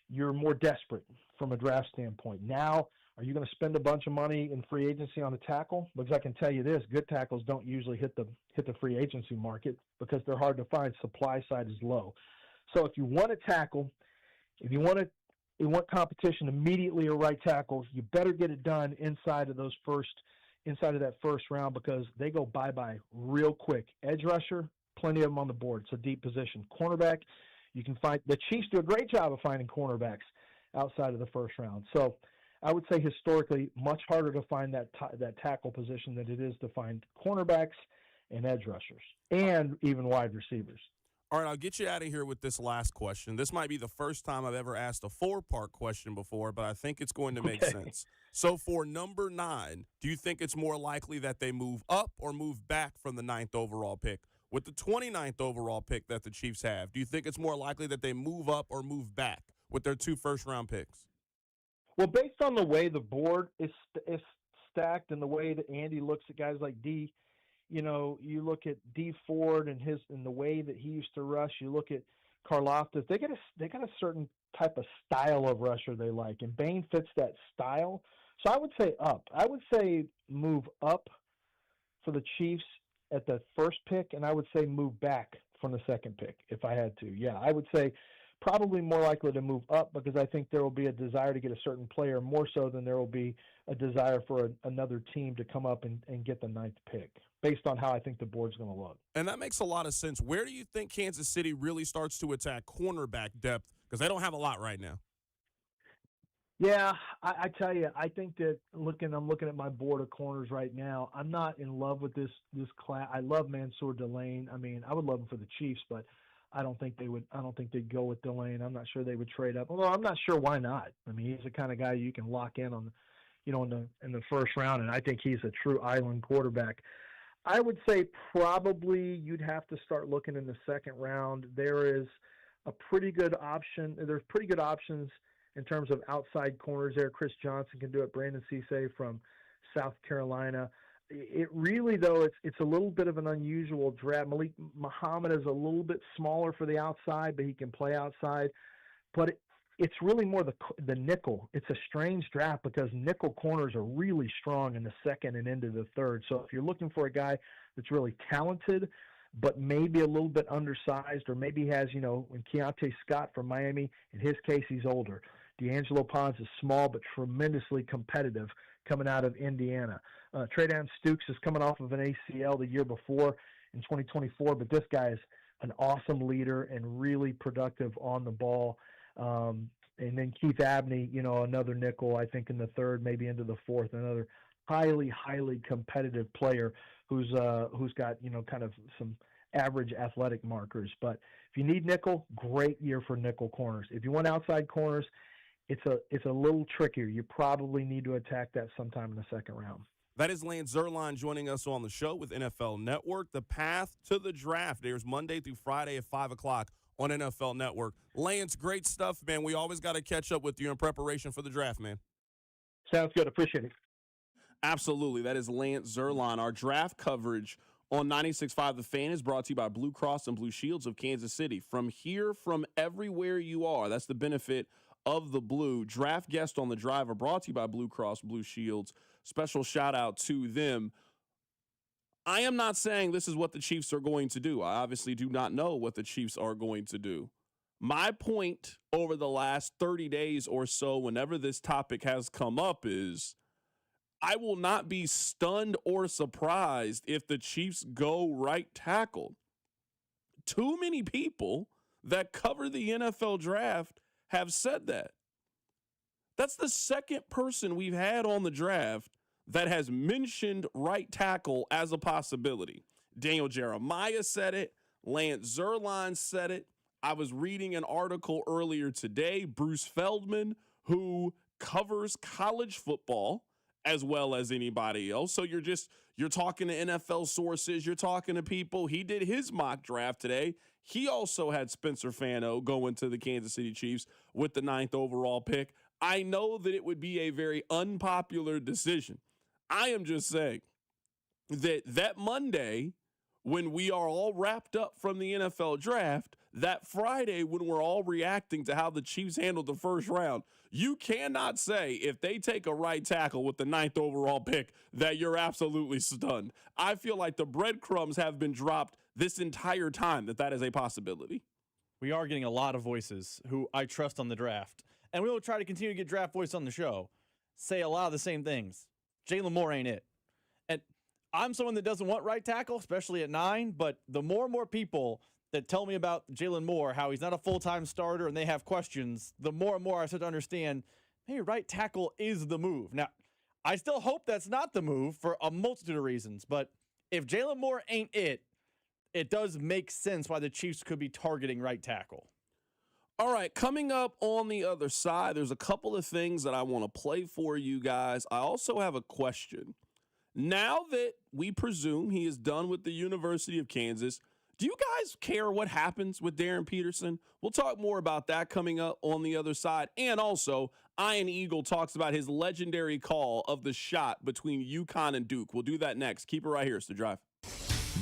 you're more desperate from a draft standpoint. Now, are you going to spend a bunch of money in free agency on a tackle? Because I can tell you this, good tackles don't usually hit the free agency market because they're hard to find. Supply side is low. So if you want a tackle, if you want competition immediately, a right tackle, you better get it done inside of that first round because they go bye-bye real quick. Edge rusher, plenty of them on the board. It's a deep position. Cornerback, you can find – the Chiefs do a great job of finding cornerbacks outside of the first round. So I would say historically much harder to find that tackle position than it is to find cornerbacks and edge rushers and even wide receivers. All right, I'll get you out of here with this last question. This might be the first time I've ever asked a 4-part question before, but I think it's going to make sense. So for number 9, do you think it's more likely that they move up or move back from the 9th overall pick? With the 29th overall pick that the Chiefs have, do you think it's more likely that they move up or move back with their 2 first-round picks? Well, based on the way the board is stacked and the way that Andy looks at guys like D, you look at D Ford and the way that he used to rush. You look at Karlaftis. They got a certain type of style of rusher they like, and Bain fits that style. So I would say up. I would say move up for the Chiefs at the first pick, and I would say move back from the second pick if I had to. Yeah, I would say probably more likely to move up because I think there will be a desire to get a certain player more so than there will be a desire for another team to come up and get the 9th pick based on how I think the board's going to look. And that makes a lot of sense. Where do you think Kansas City really starts to attack cornerback depth? Because they don't have a lot right now. Yeah, I tell you, I think that I'm looking at my board of corners right now. I'm not in love with this class. I love Mansour Delane. I mean, I would love him for the Chiefs, but I don't think they'd go with Delane. I'm not sure they would trade up. Although I'm not sure why not. I mean, he's the kind of guy you can lock in on, in the first round, and I think he's a true island quarterback. I would say probably you'd have to start looking in the second round. There is a pretty good option. There's pretty good options in terms of outside corners there. Chris Johnson can do it. Brandon Cisse from South Carolina. It really, though, it's a little bit of an unusual draft. Malik Muhammad is a little bit smaller for the outside, but he can play outside. But it's really more the nickel. It's a strange draft because nickel corners are really strong in the second and into the third. So if you're looking for a guy that's really talented but maybe a little bit undersized, or maybe has, when Keontae Scott from Miami, in his case, he's older. D'Angelo Pons is small but tremendously competitive coming out of Indiana. Tre'Davious Stukes is coming off of an ACL the year before in 2024, but this guy is an awesome leader and really productive on the ball. And then Keith Abney, another nickel, I think in the third, maybe into the fourth, another highly, highly competitive player who's got, kind of some average athletic markers. But if you need nickel, great year for nickel corners. If you want outside corners, it's a little trickier. You probably need to attack that sometime in the second round. That is Lance Zierlein joining us on the show with NFL Network. The Path to the Draft airs Monday through Friday at 5 o'clock on NFL Network. Lance, great stuff, man. We always got to catch up with you in preparation for the draft, man. Sounds good. Appreciate it. Absolutely. That is Lance Zierlein. Our draft coverage on 96.5 The Fan is brought to you by Blue Cross and Blue Shields of Kansas City. From here, from everywhere you are, that's the benefit of the Blue. Draft guests on the drive are brought to you by Blue Cross Blue Shields. Special shout out to them. I am not saying this is what the Chiefs are going to do. I obviously do not know what the Chiefs are going to do. My point over the last 30 days or so, whenever this topic has come up, is I will not be stunned or surprised if the Chiefs go right tackle. Too many people that cover the NFL draft have said that. That's the second person we've had on the draft that has mentioned right tackle as a possibility. Daniel Jeremiah said it. Lance Zierlein said it. I was reading an article earlier today. Bruce Feldman, who covers college football as well as anybody else. So you're talking to NFL sources. You're talking to people. He did his mock draft today. He also had Spencer Fano going to the Kansas City Chiefs with the 9th overall pick. I know that it would be a very unpopular decision. I am just saying that Monday, when we are all wrapped up from the NFL draft, that Friday when we're all reacting to how the Chiefs handled the first round, you cannot say if they take a right tackle with the 9th overall pick that you're absolutely stunned. I feel like the breadcrumbs have been dropped this entire time that is a possibility. We are getting a lot of voices who I trust on the draft, and we will try to continue to get draft voice on the show, say a lot of the same things. Jalen Moore ain't it. And I'm someone that doesn't want right tackle, especially at 9, but the more and more people that tell me about Jalen Moore, how he's not a full-time starter and they have questions, the more and more I start to understand, hey, right tackle is the move. Now, I still hope that's not the move for a multitude of reasons, but if Jalen Moore ain't it, it does make sense why the Chiefs could be targeting right tackle. All right, coming up on the other side, there's a couple of things that I want to play for you guys. I also have a question. Now that we presume he is done with the University of Kansas, do you guys care what happens with Darren Peterson? We'll talk more about that coming up on the other side. And also, Ian Eagle talks about his legendary call of the shot between UConn and Duke. We'll do that next. Keep it right here. It's The Drive.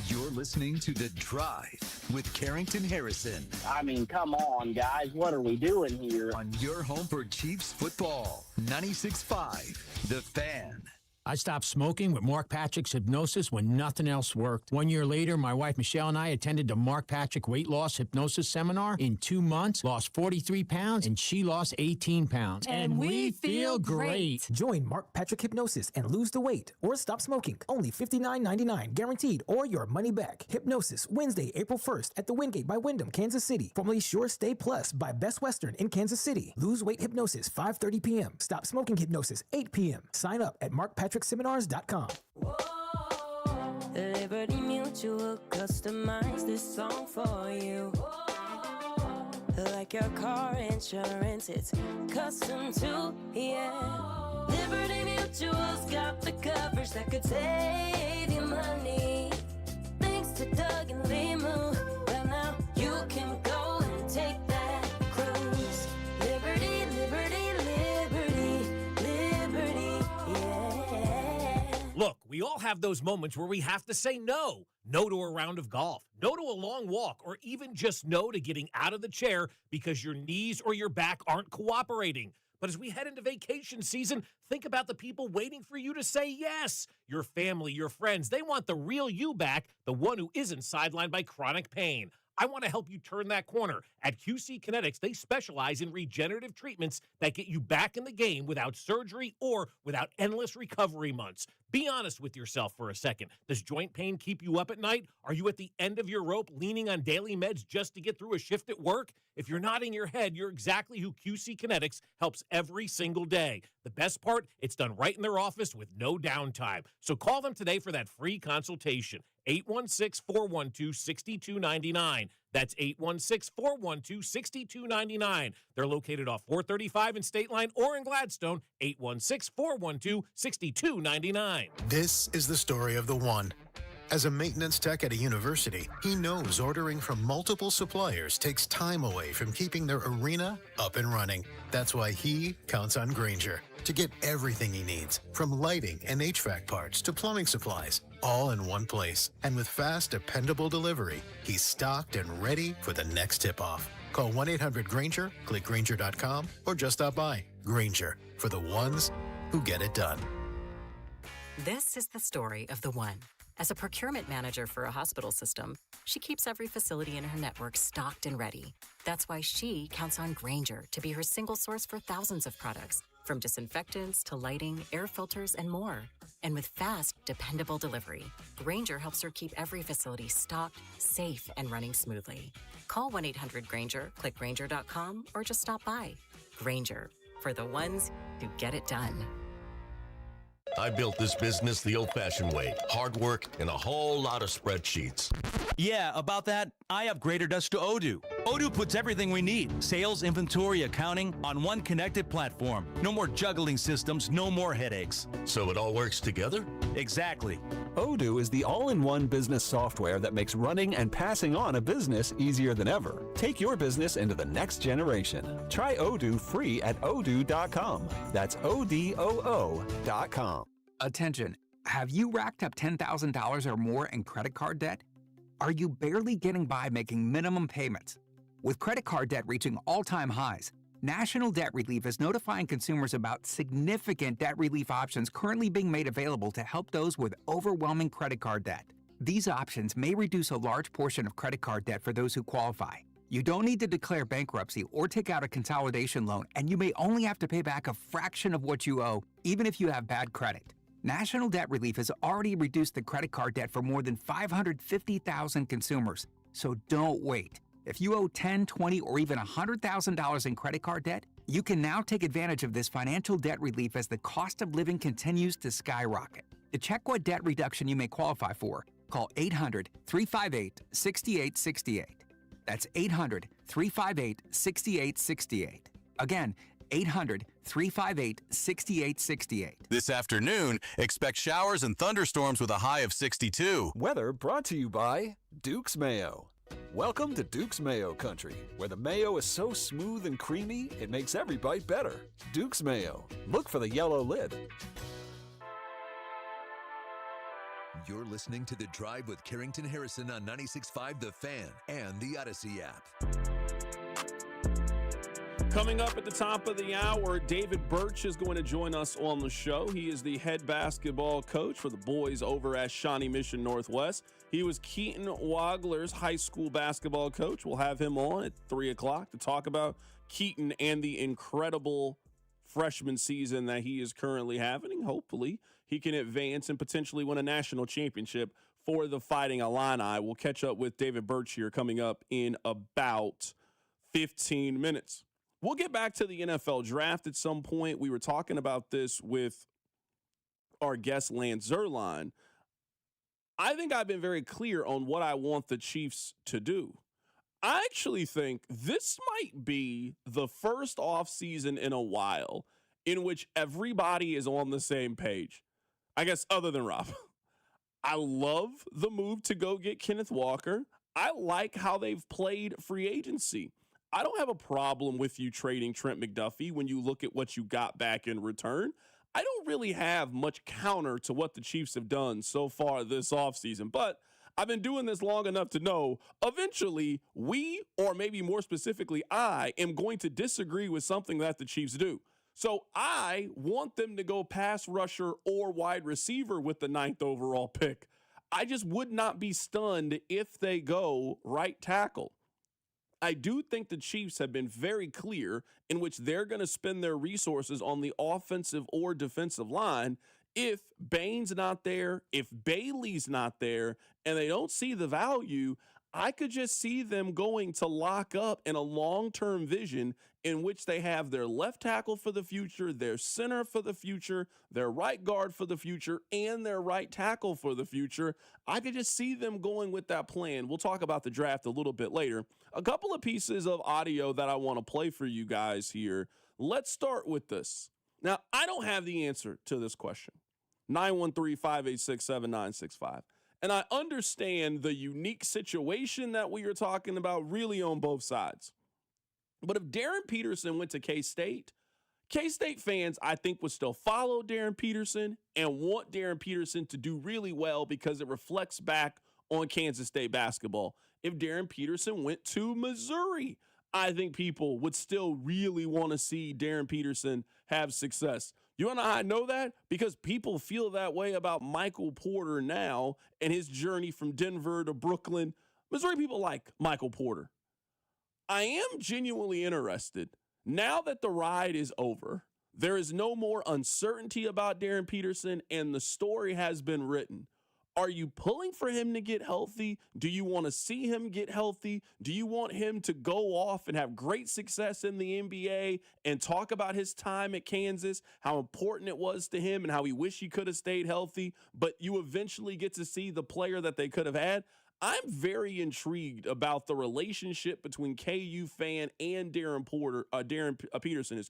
You're listening to The Drive with Carrington Harrison. I mean, come on, guys. What are we doing here? On your home for Chiefs football, 96.5 The Fan. I stopped smoking with Mark Patrick's hypnosis when nothing else worked. 1 year later, my wife Michelle and I attended the Mark Patrick Weight Loss Hypnosis Seminar. In 2 months, lost 43 pounds, and she lost 18 pounds. And we feel great. Join Mark Patrick Hypnosis and lose the weight or stop smoking. Only $59.99 guaranteed or your money back. Hypnosis, Wednesday, April 1st at the Wingate by Wyndham, Kansas City. Formerly Sure Stay Plus by Best Western in Kansas City. Lose weight hypnosis, 5:30 p.m. Stop smoking hypnosis, 8 p.m. Sign up at markpatrickseminars.com. Liberty Mutual customize this song for you. Like your car insurance, it's custom too, yeah. Liberty Mutual's got the coverage that could save you money. Thanks to Doug and Limu, well now you can go and take that cruise. Liberty, liberty, liberty, liberty, yeah. Look, we all have those moments where we have to say no. No to a round of golf, no to a long walk, or even just no to getting out of the chair because your knees or your back aren't cooperating. But as we head into vacation season, think about the people waiting for you to say yes. Your family, your friends, they want the real you back, the one who isn't sidelined by chronic pain. I want to help you turn that corner. At QC Kinetics, they specialize in regenerative treatments that get you back in the game without surgery or without endless recovery months. Be honest with yourself for a second. Does joint pain keep you up at night? Are you at the end of your rope leaning on daily meds just to get through a shift at work? If you're nodding your head, you're exactly who QC Kinetics helps every single day. The best part, it's done right in their office with no downtime. So call them today for that free consultation. 816-412-6299. That's 816-412-6299. They're located off 435 in State Line or in Gladstone. 816-412-6299. This is the story of the one. As a maintenance tech at a university, he knows ordering from multiple suppliers takes time away from keeping their arena up and running. That's why he counts on Grainger to get everything he needs, from lighting and HVAC parts to plumbing supplies, all in one place. And with fast, dependable delivery, he's stocked and ready for the next tip-off. Call 1-800-GRAINGER, click Grainger.com, or just stop by. Grainger, for the ones who get it done. This is the story of the one. As a procurement manager for a hospital system, she keeps every facility in her network stocked and ready. That's why she counts on Grainger to be her single source for thousands of products, from disinfectants to lighting, air filters, and more. And with fast, dependable delivery, Grainger helps her keep every facility stocked, safe, and running smoothly. Call 1-800-GRAINGER, click Grainger.com, or just stop by. Grainger, for the ones who get it done. I built this business the old-fashioned way. Hard work and a whole lot of spreadsheets. Yeah, about that, I upgraded us to Odoo. Odoo puts everything we need, sales, inventory, accounting, on one connected platform. No more juggling systems, no more headaches. So it all works together? Exactly. Odoo is the all-in-one business software that makes running and passing on a business easier than ever. Take your business into the next generation. Try Odoo free at odoo.com. That's ODOO.com. Attention, have you racked up $10,000 or more in credit card debt? Are you barely getting by making minimum payments? With credit card debt reaching all-time highs, National Debt Relief is notifying consumers about significant debt relief options currently being made available to help those with overwhelming credit card debt. These options may reduce a large portion of credit card debt for those who qualify. You don't need to declare bankruptcy or take out a consolidation loan, and you may only have to pay back a fraction of what you owe, even if you have bad credit. National Debt Relief has already reduced the credit card debt for more than 550,000 consumers, so don't wait. If you owe $10,000, $20,000, or even $100,000 in credit card debt, you can now take advantage of this financial debt relief as the cost of living continues to skyrocket. To check what debt reduction you may qualify for, call 800-358-6868. That's 800-358-6868. Again, 800-358-6868. This afternoon, expect showers and thunderstorms with a high of 62. Weather brought to you by Duke's Mayo. Welcome to Duke's Mayo Country, where the mayo is so smooth and creamy, it makes every bite better. Duke's Mayo. Look for the yellow lid. You're listening to The Drive with Carrington Harrison on 96.5 The Fan and the Odyssey app. Coming up at the top of the hour, David Birch is going to join us on the show. He is the head basketball coach for the boys over at Shawnee Mission Northwest. He was Keaton Wagler's high school basketball coach. We'll have him on at 3 o'clock to talk about Keaton and the incredible freshman season that he is currently having. Hopefully, he can advance and potentially win a national championship for the Fighting Illini. We'll catch up with David Birch here coming up in about 15 minutes. We'll get back to the NFL draft at some point. We were talking about this with our guest, Lance Zerline. I think I've been very clear on what I want the Chiefs to do. I actually think this might be the first offseason in a while in which everybody is on the same page. I guess other than Rob. I love the move to go get Kenneth Walker. I like how they've played free agency. I don't have a problem with you trading Trent McDuffie when you look at what you got back in return. I don't really have much counter to what the Chiefs have done so far this offseason, but I've been doing this long enough to know eventually we, or maybe more specifically I, am going to disagree with something that the Chiefs do. So I want them to go pass rusher or wide receiver with the 9th overall pick. I just would not be stunned if they go right tackle. I do think the Chiefs have been very clear in which they're going to spend their resources on the offensive or defensive line. If Bain's not there, if Bailey's not there, and they don't see the value, I could just see them going to lock up in a long-term vision in which they have their left tackle for the future, their center for the future, their right guard for the future, and their right tackle for the future. I could just see them going with that plan. We'll talk about the draft a little bit later. A couple of pieces of audio that I want to play for you guys here. Let's start with this. Now, I don't have the answer to this question. 913-586-7965. And I understand the unique situation that we are talking about really on both sides. But if Darren Peterson went to K-State fans, I think, would still follow Darren Peterson and want Darren Peterson to do really well because it reflects back on Kansas State basketball. If Darren Peterson went to Missouri, I think people would still really want to see Darren Peterson have success. You want to know how I know that? Because people feel that way about Michael Porter now and his journey from Denver to Brooklyn. Missouri people like Michael Porter. I am genuinely interested. Now that the ride is over, there is no more uncertainty about Darren Peterson, and the story has been written. Are you pulling for him to get healthy? Do you want to see him get healthy? Do you want him to go off and have great success in the NBA and talk about his time at Kansas, how important it was to him and how he wished he could have stayed healthy, but you eventually get to see the player that they could have had? I'm very intrigued about the relationship between KU fan and Darren Peterson,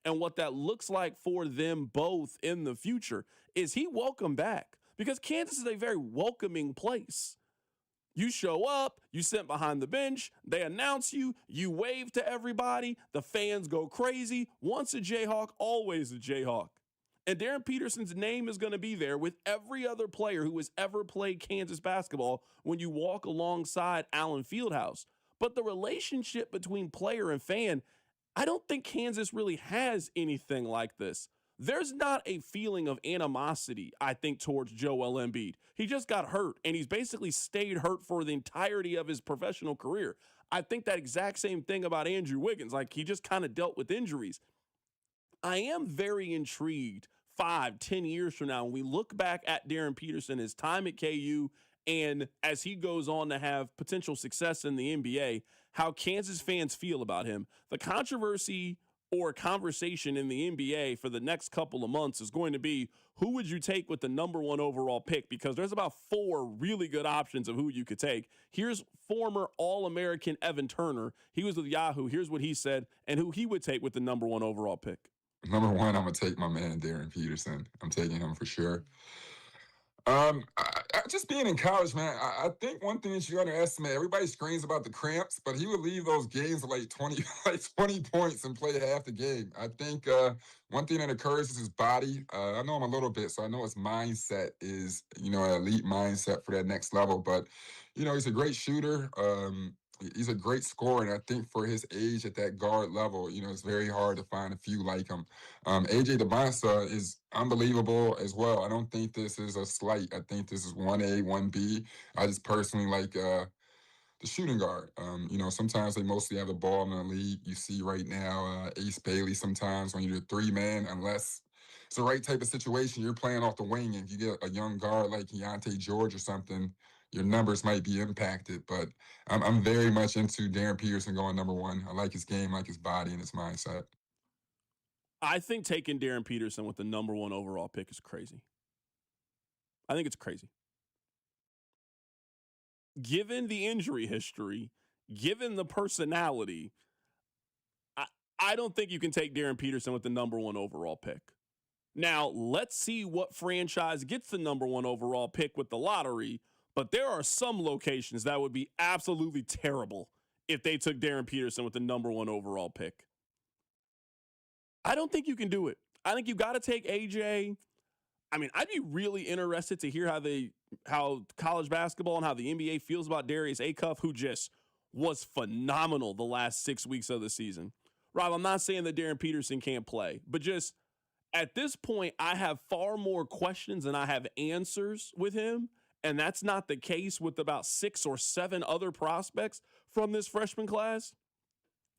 and what that looks like for them both in the future. Is he welcome back? Because Kansas is a very welcoming place. You show up, you sit behind the bench, they announce you, you wave to everybody, the fans go crazy. Once a Jayhawk, always a Jayhawk. And Darren Peterson's name is going to be there with every other player who has ever played Kansas basketball when you walk alongside Allen Fieldhouse. But the relationship between player and fan, I don't think Kansas really has anything like this. There's not a feeling of animosity, I think, towards Joel Embiid. He just got hurt, and he's basically stayed hurt for the entirety of his professional career. I think that exact same thing about Andrew Wiggins. Like, he just kind of dealt with injuries. I am very intrigued 5-10 years from now when we look back at Darren Peterson, his time at KU, and as he goes on to have potential success in the NBA, how Kansas fans feel about him. The controversy or conversation in the NBA for the next couple of months is going to be, who would you take with the number 1 overall pick? Because there's about 4 really good options of who you could take. Here's former All-American Evan Turner. He was with Yahoo. Here's what he said and who he would take with the number 1 overall pick. Number 1, I'm going to take my man, Darren Peterson. I'm taking him for sure. Just being in college, man, I think one thing that you underestimate, everybody screams about the cramps, but he would leave those games with like 20 points and play half the game. I think one thing that occurs is his body. I know him a little bit, so I know his mindset is, an elite mindset for that next level. But, he's a great shooter. He's a great scorer, and I think for his age at that guard level, it's very hard to find a few like him. AJ DeBonsa is unbelievable as well. I don't think this is a slight. I think this is 1A, 1B. I just personally like the shooting guard. Sometimes they mostly have the ball in the league. You see right now, Ace Bailey sometimes when you're the 3-man, unless it's the right type of situation, you're playing off the wing, and you get a young guard like Keontae George or something, your numbers might be impacted. But I'm very much into Darren Peterson going number one. I like his game, like his body and his mindset. I think taking Darren Peterson with the number 1 overall pick is crazy. I think it's crazy. Given the injury history, given the personality, I don't think you can take Darren Peterson with the number 1 overall pick. Now, let's see what franchise gets the number 1 overall pick with the lottery, but there are some locations that would be absolutely terrible if they took Darren Peterson with the number 1 overall pick. I don't think you can do it. I think you got to take AJ. I mean, I'd be really interested to hear how college basketball and how the NBA feels about Darius Acuff, who just was phenomenal the last 6 weeks of the season. Rob, I'm not saying that Darren Peterson can't play, but just at this point, I have far more questions than I have answers with him, and that's not the case with about 6 or 7 other prospects from this freshman class.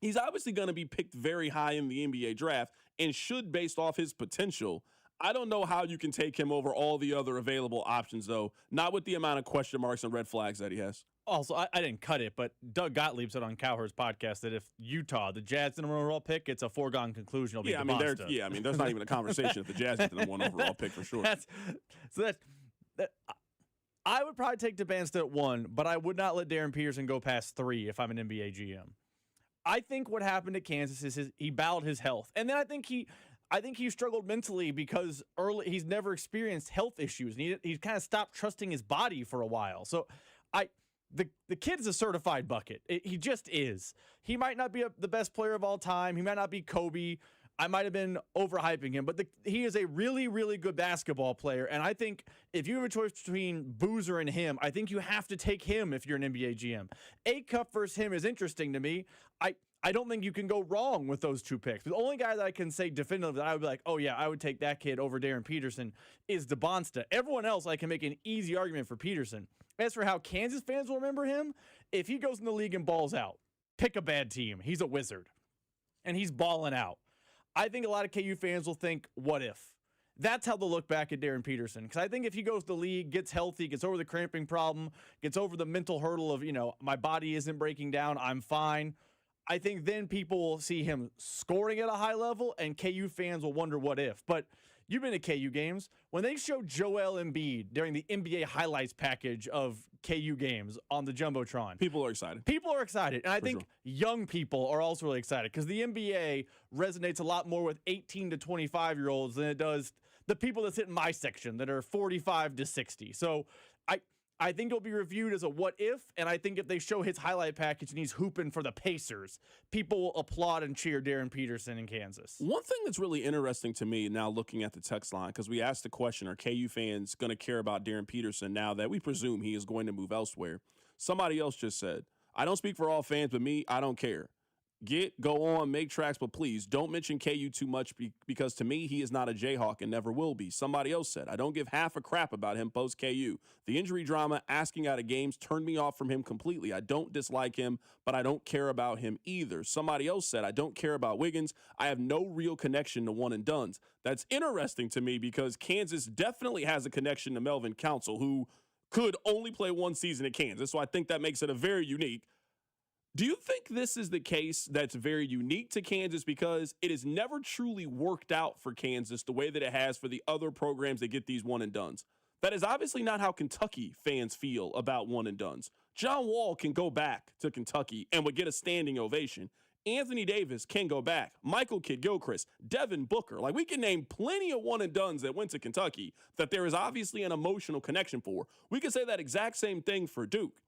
He's obviously going to be picked very high in the NBA draft and should based off his potential. I don't know how you can take him over all the other available options, though, not with the amount of question marks and red flags that he has. Also, I didn't cut it, but Doug Gottlieb said on Cowherd's podcast that if Utah, the Jazz, the number 1 overall pick, it's a foregone conclusion. There's not even a conversation if the Jazz get the number 1 overall pick for sure. I would probably take DeBansta at 1, but I would not let Darren Peterson go past 3 if I'm an NBA GM. I think what happened at Kansas is he battled his health, and then I think he struggled mentally because he's never experienced health issues, and he kind of stopped trusting his body for a while. So the kid is a certified bucket. He just is. He might not be the best player of all time. He might not be Kobe. I might have been overhyping him, but he is a really, really good basketball player. And I think if you have a choice between Boozer and him, I think you have to take him if you're an NBA GM. Acuff versus him is interesting to me. I don't think you can go wrong with those 2 picks. The only guy that I can say definitively that I would be like, oh yeah, I would take that kid over Darren Peterson is DeBonsta. Everyone else, I can make an easy argument for Peterson. As for how Kansas fans will remember him, if he goes in the league and balls out, pick a bad team. He's a wizard. And he's balling out. I think a lot of KU fans will think, what if? That's how they'll look back at Darren Peterson. Because I think if he goes to the league, gets healthy, gets over the cramping problem, gets over the mental hurdle of, my body isn't breaking down, I'm fine. I think then people will see him scoring at a high level, and KU fans will wonder what if. But you've been to KU games. When they show Joel Embiid during the NBA highlights package of KU games on the Jumbotron, people are excited. And I think young people are also really excited because the NBA resonates a lot more with 18 to 25-year-olds than it does the people that sit in my section that are 45 to 60. So I think it'll be reviewed as a what if, and I think if they show his highlight package and he's hooping for the Pacers, people will applaud and cheer Darren Peterson in Kansas. One thing that's really interesting to me now looking at the text line, because we asked the question, are KU fans going to care about Darren Peterson now that we presume he is going to move elsewhere? Somebody else just said, I don't speak for all fans, but me, I don't care. Go on, make tracks, but please don't mention KU too much because to me, he is not a Jayhawk and never will be. Somebody else said, I don't give half a crap about him post-KU. The injury drama, asking out of games, turned me off from him completely. I don't dislike him, but I don't care about him either. Somebody else said, I don't care about Wiggins. I have no real connection to one and dones. That's interesting to me because Kansas definitely has a connection to Melvin Counsell, who could only play 1 season at Kansas, so I think that makes it a very unique. Do you think this is the case that's very unique to Kansas because it has never truly worked out for Kansas the way that it has for the other programs that get these one and dones? That is obviously not how Kentucky fans feel about one and dones. John Wall can go back to Kentucky and would get a standing ovation. Anthony Davis can go back. Michael Kidd-Gilchrist, Devin Booker. Like, we can name plenty of one and dones that went to Kentucky that there is obviously an emotional connection for. We could say that exact same thing for Duke.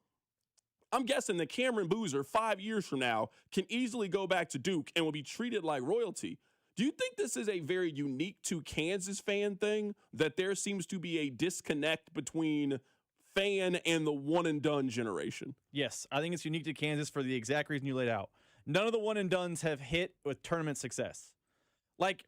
I'm guessing that Cameron Boozer 5 years from now can easily go back to Duke and will be treated like royalty. Do you think this is a very unique to Kansas fan thing, that there seems to be a disconnect between fan and the one-and-done generation. Yes, I think it's unique to Kansas for the exact reason you laid out. None of the one-and-dones have hit with tournament success. Like,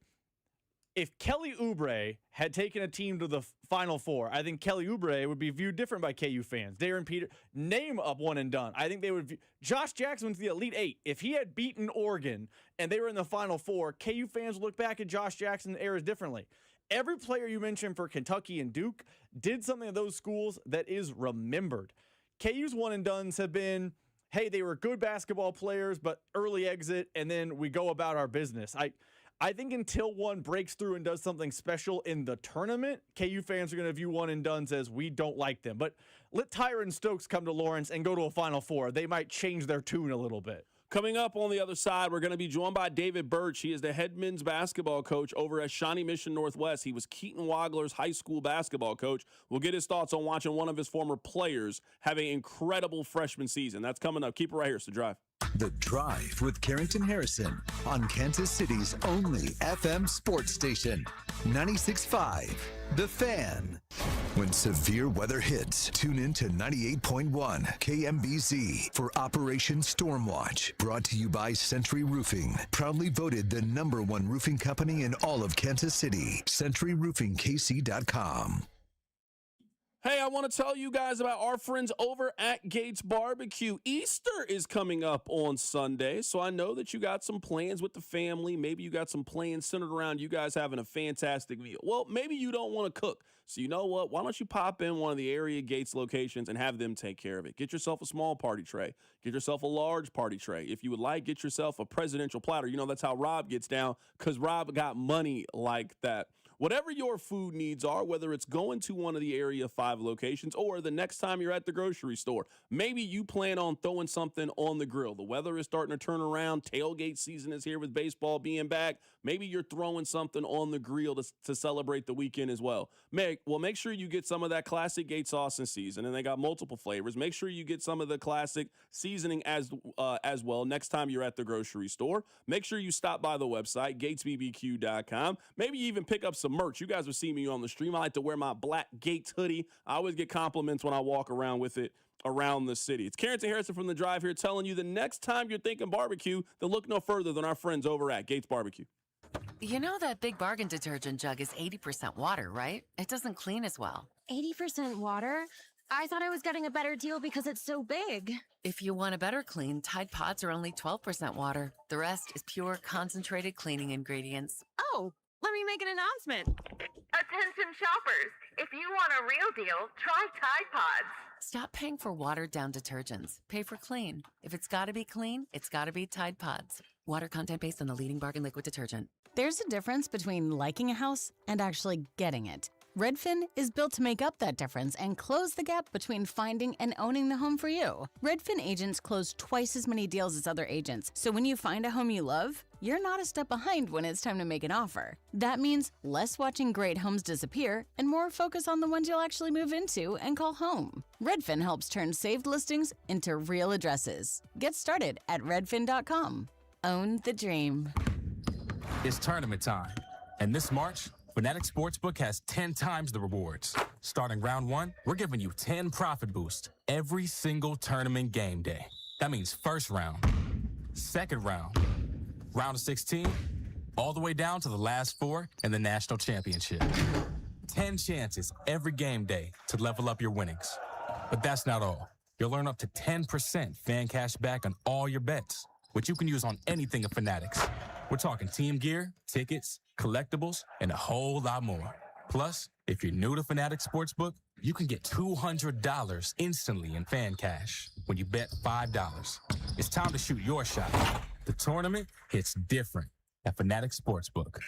if Kelly Oubre had taken a team to the Final Four, I think Kelly Oubre would be viewed different by KU fans. Darren Peter, name up one and done. I think they would view Josh Jackson went to the Elite Eight. If he had beaten Oregon and they were in the Final Four, KU fans would look back at Josh Jackson's eras differently. Every player you mentioned for Kentucky and Duke did something at those schools that is remembered. KU's one and dones have been, hey, they were good basketball players, but early exit, and then we go about our business. I think until one breaks through and does something special in the tournament, KU fans are going to view one and dones as we don't like them. But let Tyron Stokes come to Lawrence and go to a Final Four. They might change their tune a little bit. Coming up on the other side, we're going to be joined by David Birch. He is the head men's basketball coach over at Shawnee Mission Northwest. He was Keaton Wagler's high school basketball coach. We'll get his thoughts on watching one of his former players have an incredible freshman season. That's coming up. Keep it right here. It's The Drive. The Drive with Carrington Harrison on Kansas City's only FM sports station, 96.5, The Fan. When severe weather hits, tune in to 98.1 KMBZ for Operation Stormwatch. Brought to you by Century Roofing, proudly voted the #1 roofing company in all of Kansas City. CenturyRoofingKC.com. Hey, I want to tell you guys about our friends over at Gates Barbecue. Easter is coming up on Sunday, so I know that you got some plans with the family. Maybe you got some plans centered around you guys having a fantastic meal. Well, maybe you don't want to cook. So you know what? Why don't you pop in one of the area Gates locations and have them take care of it? Get yourself a small party tray. Get yourself a large party tray. If you would like, get yourself a presidential platter. You know, that's how Rob gets down because Rob got money like that. Whatever your food needs are, whether it's going to one of the Area 5 locations or the next time you're at the grocery store, maybe you plan on throwing something on the grill. The weather is starting to turn around. Tailgate season is here with baseball being back. Maybe you're throwing something on the grill to celebrate the weekend as well. Make sure you get some of that classic Gates sauce and season, and they got multiple flavors. Make sure you get some of the classic seasoning as well next time you're at the grocery store. Make sure you stop by the website, gatesbbq.com. Maybe you even pick up some merch. You guys will see me on the stream. I like to wear my black Gates hoodie. I always get compliments when I walk around with it around the city. It's Carrington Harrison from The Drive here telling you the next time you're thinking barbecue, then look no further than our friends over at Gates Barbecue. You know that Big Bargain detergent jug is 80% water, right? It doesn't clean as well. 80% water? I thought I was getting a better deal because it's so big. If you want a better clean, Tide Pods are only 12% water. The rest is pure, concentrated cleaning ingredients. Oh, let me make an announcement. Attention shoppers, if you want a real deal, try Tide Pods. Stop paying for watered-down detergents. Pay for clean. If it's got to be clean, it's got to be Tide Pods. Water content based on the leading bargain liquid detergent. There's a difference between liking a house and actually getting it. Redfin is built to make up that difference and close the gap between finding and owning the home for you. Redfin agents close twice as many deals as other agents, so when you find a home you love, you're not a step behind when it's time to make an offer. That means less watching great homes disappear and more focus on the ones you'll actually move into and call home. Redfin helps turn saved listings into real addresses. Get started at redfin.com. Own the dream. It's tournament time, and this March, Fanatic Sportsbook has 10 times the rewards. Starting round 1, we're giving you 10 profit boosts every single tournament game day. That means first round, second round, round of 16, all the way down to the last 4 in the national championship. 10 chances every game day to level up your winnings. But that's not all. You'll earn up to 10% fan cash back on all your bets, which you can use on anything at Fanatics. We're talking team gear, tickets, collectibles, and a whole lot more. Plus, if you're new to Fanatic Sportsbook, you can get $200 instantly in fan cash when you bet $5. It's time to shoot your shot. The tournament hits different at Fanatic Sportsbook.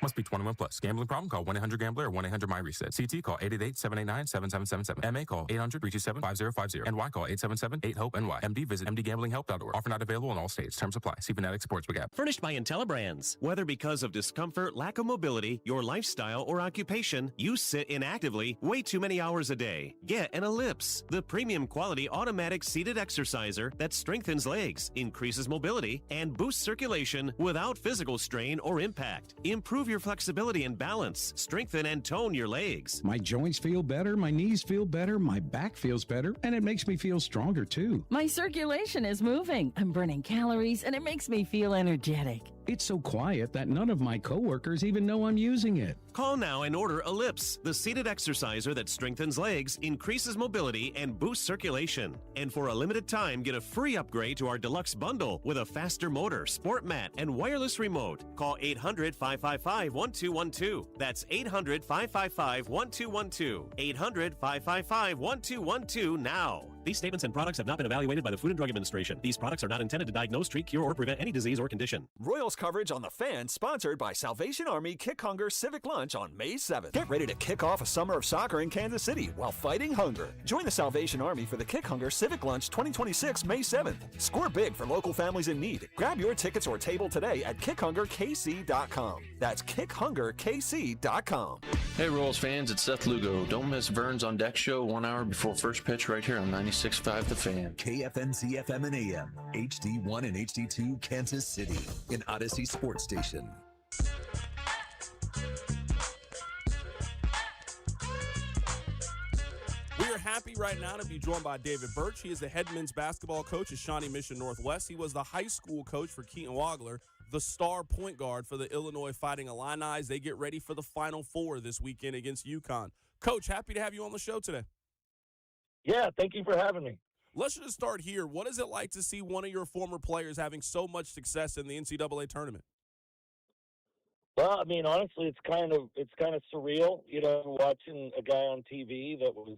Must be 21 plus. Gambling problem? Call 1-800-GAMBLER or 1-800-MY-RESET. CT call 888-789-7777. MA call 800-327-5050. NY call 877-8-HOPE-NY. MD visit mdgamblinghelp.org. Offer not available in all states. Terms apply. See Fanatic Sportsbook app. Furnished by IntelliBrands. Whether because of discomfort, lack of mobility, your lifestyle, or occupation, you sit inactively way too many hours a day. Get an Ellipse, the premium quality automatic seated exerciser that strengthens legs, increases mobility, and boosts circulation without physical strain or impact. Improve improve your flexibility and balance, strengthen and tone your legs. My joints feel better, my knees feel better, my back feels better, and it makes me feel stronger too. My circulation is moving. I'm burning calories, and it makes me feel energetic. It's so quiet that none of my coworkers even know I'm using it. Call now and order Ellipse, the seated exerciser that strengthens legs, increases mobility, and boosts circulation. And for a limited time, get a free upgrade to our deluxe bundle with a faster motor, sport mat, and wireless remote. Call 800-555-1212. That's 800-555-1212. 800-555-1212 now. These statements and products have not been evaluated by the Food and Drug Administration. These products are not intended to diagnose, treat, cure, or prevent any disease or condition. Royals coverage on The Fan, sponsored by Salvation Army Kick Hunger Civic Lunch on May 7th. Get ready to kick off a summer of soccer in Kansas City while fighting hunger. Join the Salvation Army for the Kick Hunger Civic Lunch 2026 May 7th. Score big for local families in need. Grab your tickets or table today at kickhungerkc.com. That's kickhungerkc.com. Hey Royals fans, it's Seth Lugo. Don't miss Vern's on Deck show 1 hour before first pitch right here on 96.5 The Fan. KFNC FM and AM, HD1 and HD2 Kansas City, an Odyssey sports station. We are happy right now to be joined by David Birch. He is the head men's basketball coach at Shawnee Mission Northwest. He was the high school coach for Keaton Wagler, the star point guard for the Illinois Fighting Illini. They get ready for the Final Four this weekend against UConn. Coach, happy to have you on the show today. Yeah, thank you for having me. Let's just start here. What is it like to see one of your former players having so much success in the NCAA tournament? Well, I mean, honestly, it's kind of surreal, you know, watching a guy on TV that was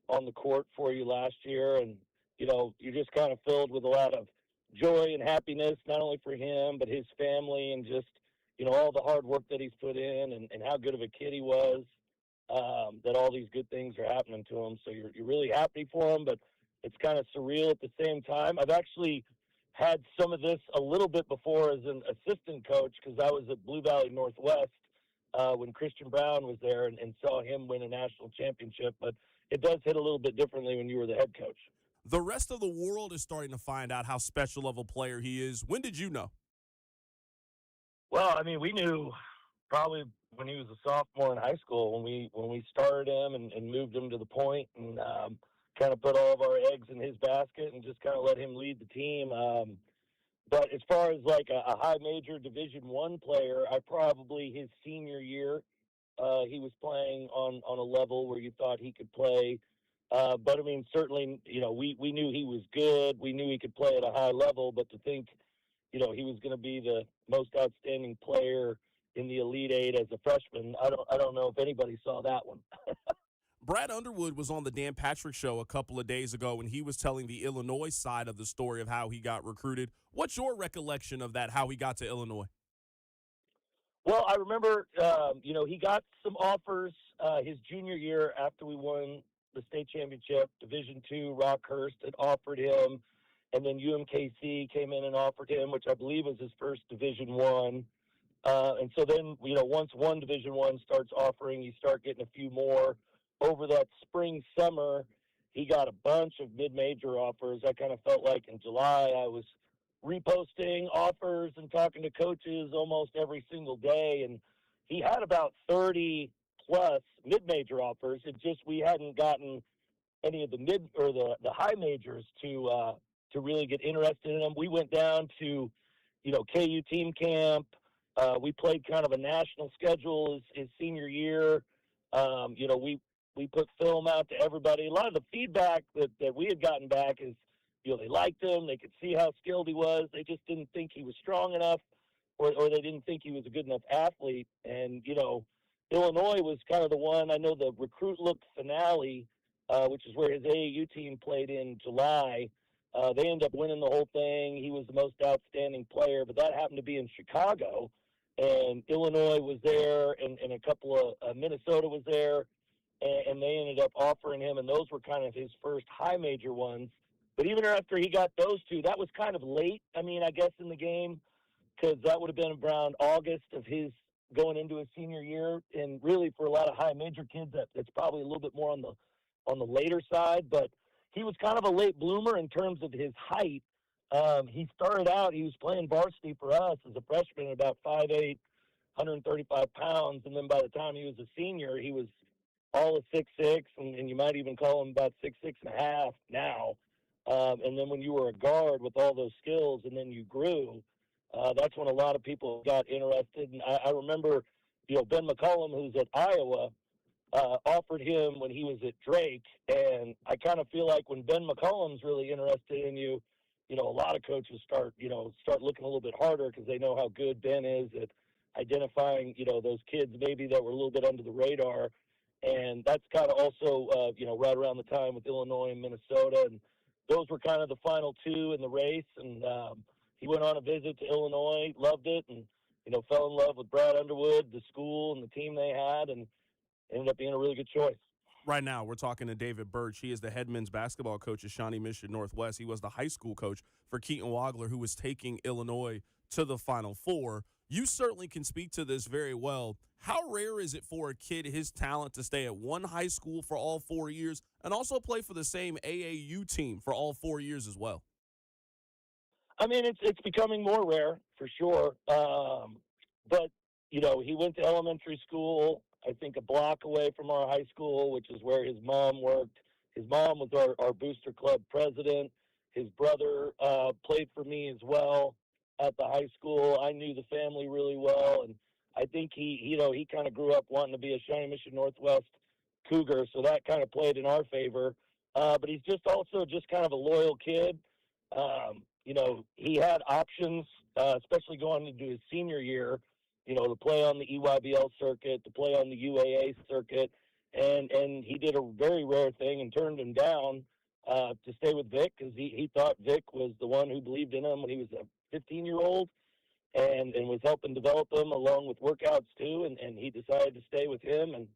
on the court for you last year, and you know, you're just kind of filled with a lot of joy and happiness, not only for him but his family, and just, you know, all the hard work that he's put in, and how good of a kid he was. That all these good things are happening to him, so you're really happy for him, but it's kind of surreal at the same time. I've actually had some of this a little bit before as an assistant coach, because I was at Blue Valley Northwest when Christian Brown was there, and saw him win a national championship. But it does hit a little bit differently when you were the head coach. The rest of the world is starting to find out how special of a player he is. When did you know? Well, I mean, we knew probably when he was a sophomore in high school, when we started him and moved him to the point, and kind of put all of our eggs in his basket and just kind of let him lead the team. But as far as like a high major Division I player, I probably his senior year, he was playing on a level where you thought he could play. But I mean, certainly, you know, we knew he was good. We knew he could play at a high level, but to think, you know, he was going to be the most outstanding player in the Elite Eight as a freshman, I don't know if anybody saw that one. Brad Underwood was on the Dan Patrick Show a couple of days ago, and he was telling the Illinois side of the story of how he got recruited. What's your recollection of that, how he got to Illinois? Well, I remember, you know, he got some offers his junior year after we won the state championship. Division II, Rockhurst had offered him, and then UMKC came in and offered him, which I believe was his first Division I. And so then, you know, once one Division I starts offering, you start getting a few more. Over that spring, summer, he got a bunch of mid-major offers. I kind of felt like in July I was reposting offers and talking to coaches almost every single day. And he had about 30-plus mid-major offers. It just we hadn't gotten any of the mid or the high majors to really get interested in him. We went down to, you know, KU team camp. We played kind of a national schedule his senior year. You know, we put film out to everybody. A lot of the feedback that we had gotten back is, you know, they liked him. They could see how skilled he was. They just didn't think he was strong enough, or they didn't think he was a good enough athlete. And, you know, Illinois was kind of the one. I know the Recruit Look finale, which is where his AAU team played in July. They ended up winning the whole thing. He was the most outstanding player, but that happened to be in Chicago. And Illinois was there, and a couple of Minnesota was there. And they ended up offering him, and those were kind of his first high major ones. But even after he got those two, that was kind of late, I mean, I guess, in the game, because that would have been around August of his going into his senior year. And really, for a lot of high major kids, that's probably a little bit more on the later side. But he was kind of a late bloomer in terms of his height. He started out, he was playing varsity for us as a freshman at about 5'8", 135 pounds, and then by the time he was a senior, he was all of 6'6", and you might even call him about 6'6.5" now. And then when you were a guard with all those skills, and then you grew, that's when a lot of people got interested. And I remember, Ben McCollum, who's at Iowa, offered him when he was at Drake, and I kind of feel like when Ben McCollum's really interested in you, a lot of coaches start looking a little bit harder because they know how good Ben is at identifying, those kids maybe that were a little bit under the radar. And that's kind of also, right around the time with Illinois and Minnesota. And those were kind of the final two in the race. And he went on a visit to Illinois, loved it, and, fell in love with Brad Underwood, the school, and the team they had, and ended up being a really good choice. Right now, we're talking to David Birch. He is the head men's basketball coach at Shawnee Mission Northwest. He was the high school coach for Keaton Wagler, who was taking Illinois to the Final Four. You certainly can speak to this very well. How rare is it for a kid his talent to stay at one high school for all 4 years and also play for the same AAU team for all 4 years as well? I mean, it's becoming more rare for sure. But, he went to elementary school, I think a block away from our high school, which is where his mom worked. His mom was our booster club president. His brother played for me as well at the high school. I knew the family really well, and I think he kind of grew up wanting to be a Shawnee Mission Northwest Cougar, so that kind of played in our favor. But he's also kind of a loyal kid. He had options, especially going into his senior year, to play on the EYBL circuit, to play on the UAA circuit, and he did a very rare thing and turned him down to stay with Vic because he thought Vic was the one who believed in him when he was a 15-year-old and was helping develop him along with workouts too, and he decided to stay with him and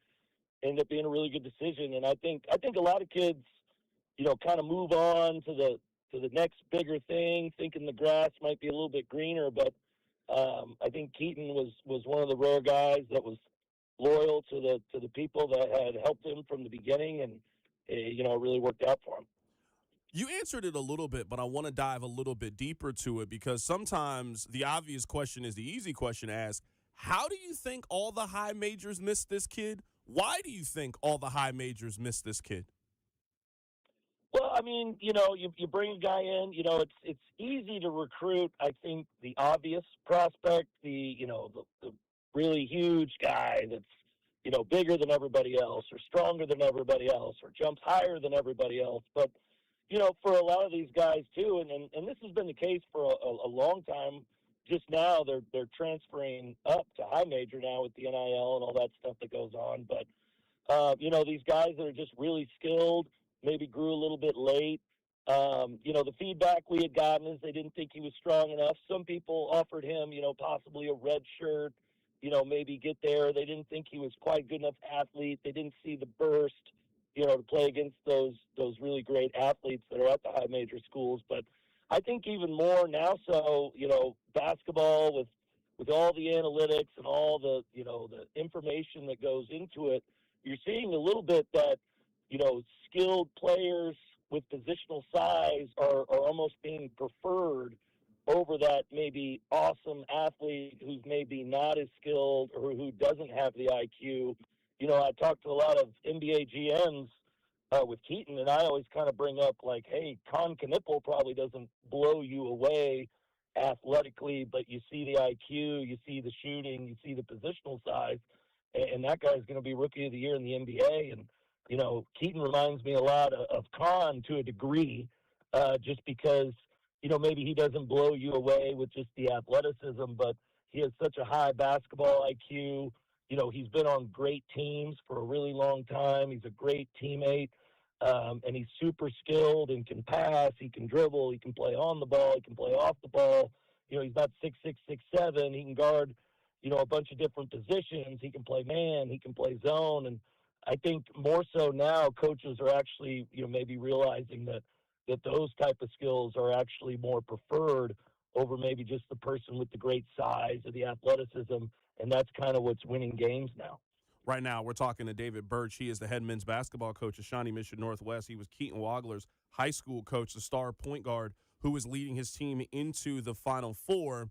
ended up being a really good decision. And I think a lot of kids, kind of move on to the next bigger thing, thinking the grass might be a little bit greener, but I think Keaton was one of the rare guys that was loyal to the people that had helped him from the beginning, and it really worked out for him. You answered it a little bit, but I want to dive a little bit deeper to it because sometimes the obvious question is the easy question to ask. How do you think all the high majors missed this kid? Why do you think all the high majors missed this kid? Well, I mean, you bring a guy in, it's easy to recruit, I think, the obvious prospect, the really huge guy that's, bigger than everybody else or stronger than everybody else or jumps higher than everybody else. But, for a lot of these guys too, and this has been the case for a long time, just now they're transferring up to high major now with the NIL and all that stuff that goes on. But, these guys that are just really skilled, maybe grew a little bit late. The feedback we had gotten is they didn't think he was strong enough. Some people offered him, possibly a red shirt, maybe get there. They didn't think he was quite good enough athlete. They didn't see the burst, to play against those really great athletes that are at the high major schools. But I think even more now so, basketball with all the analytics and all the, the information that goes into it, you're seeing a little bit that, skilled players with positional size are almost being preferred over that maybe awesome athlete who's maybe not as skilled or who doesn't have the IQ. I talked to a lot of NBA GMs with Keaton, and I always kind of bring up like, hey, Con Knipple probably doesn't blow you away athletically, but you see the IQ, you see the shooting, you see the positional size, and that guy's going to be Rookie of the Year in the NBA. And Keaton reminds me a lot of Con to a degree, just because, maybe he doesn't blow you away with just the athleticism, but he has such a high basketball IQ. He's been on great teams for a really long time. He's a great teammate, and he's super skilled and can pass. He can dribble. He can play on the ball. He can play off the ball. He's not 6'6", 6'7". He can guard, a bunch of different positions. He can play man. He can play zone. And I think more so now coaches are actually, maybe realizing that those type of skills are actually more preferred over maybe just the person with the great size or the athleticism, and that's kind of what's winning games now. Right now, we're talking to David Birch. He is the head men's basketball coach at Shawnee Mission Northwest. He was Keaton Wagler's high school coach, the star point guard who was leading his team into the Final Four.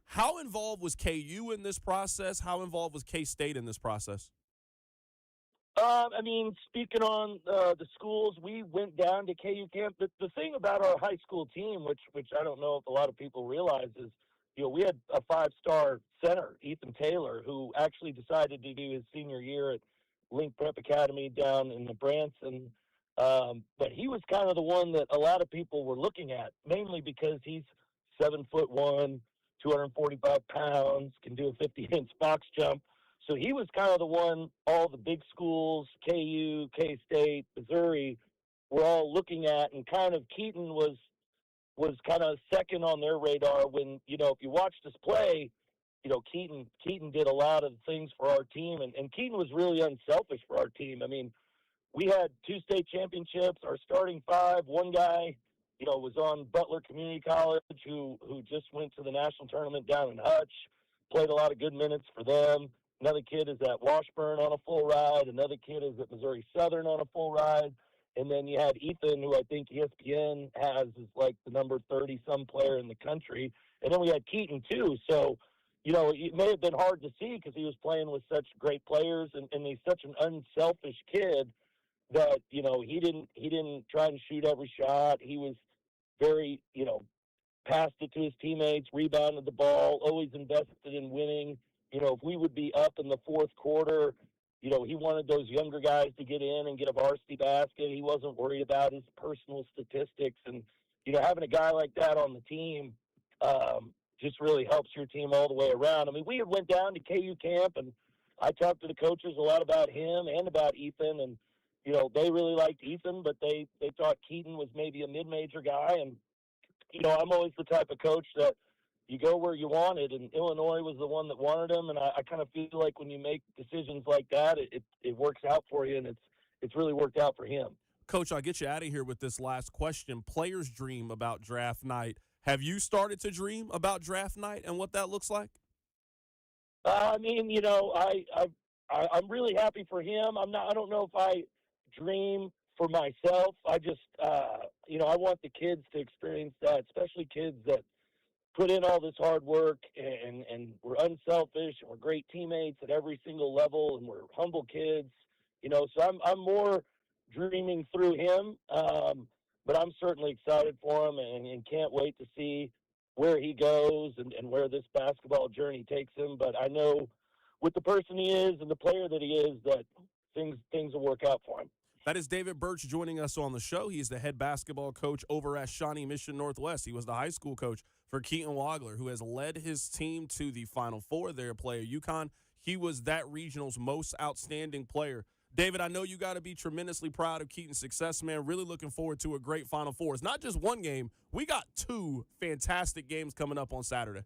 How involved was KU in this process? How involved was K-State in this process? I mean, speaking on the schools, we went down to KU camp. The thing about our high school team, which I don't know if a lot of people realize, is we had a 5-star center, Ethan Taylor, who actually decided to do his senior year at Link Prep Academy down in the Branson. But he was kind of the one that a lot of people were looking at, mainly because he's 7'1", 245 pounds, can do a 50-inch box jump. So he was kind of the one all the big schools, KU, K-State, Missouri, were all looking at, and kind of Keaton was kind of second on their radar when, if you watched us play, Keaton did a lot of things for our team, and Keaton was really unselfish for our team. I mean, we had 2 state championships, our starting 5, one guy, was on Butler Community College who just went to the national tournament down in Hutch, played a lot of good minutes for them. Another kid is at Washburn on a full ride. Another kid is at Missouri Southern on a full ride. And then you had Ethan, who I think ESPN has is like the number 30-some player in the country. And then we had Keaton, too. So, it may have been hard to see because he was playing with such great players, and he's such an unselfish kid that, he didn't try and shoot every shot. He was very, passed it to his teammates, rebounded the ball, always invested in winning. If we would be up in the fourth quarter, he wanted those younger guys to get in and get a varsity basket. He wasn't worried about his personal statistics. And, having a guy like that on the team just really helps your team all the way around. I mean, we had went down to KU camp, and I talked to the coaches a lot about him and about Ethan. And, they really liked Ethan, but they thought Keaton was maybe a mid-major guy. And, I'm always the type of coach that you go where you want it, and Illinois was the one that wanted him. And I kind of feel like when you make decisions like that, it works out for you, and it's really worked out for him. Coach, I'll get you out of here with this last question. Players dream about draft night. Have you started to dream about draft night and what that looks like? I mean, I'm really happy for him. I don't know if I dream for myself. I just, I want the kids to experience that, especially kids that put in all this hard work and we're unselfish and we're great teammates at every single level and we're humble kids, so I'm more dreaming through him. But I'm certainly excited for him and can't wait to see where he goes and where this basketball journey takes him. But I know with the person he is and the player that he is that things will work out for him. That is David Birch joining us on the show. He's the head basketball coach over at Shawnee Mission Northwest. He was the high school coach for Keaton Wagler, who has led his team to the Final Four. Their player, UConn. He was that regional's most outstanding player. David, I know you got to be tremendously proud of Keaton's success, man. Really looking forward to a great Final Four. It's not just one game. We got 2 fantastic games coming up on Saturday.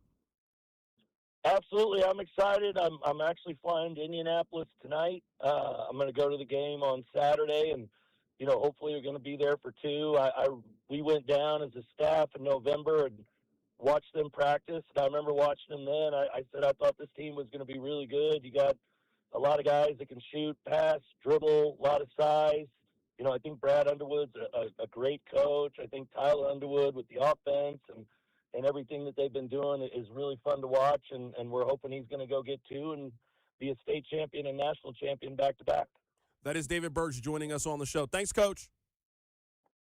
Absolutely. I'm excited. I'm actually flying to Indianapolis tonight. I'm going to go to the game on Saturday, and, hopefully we're going to be there for 2. We went down as a staff in November and watched them practice. And I remember watching them then. I said I thought this team was going to be really good. You got a lot of guys that can shoot, pass, dribble, a lot of size. I think Brad Underwood's a great coach. I think Tyler Underwood with the offense and everything that they've been doing is really fun to watch, and we're hoping he's going to go get 2 and be a state champion and national champion back-to-back. That is David Birch joining us on the show. Thanks, Coach.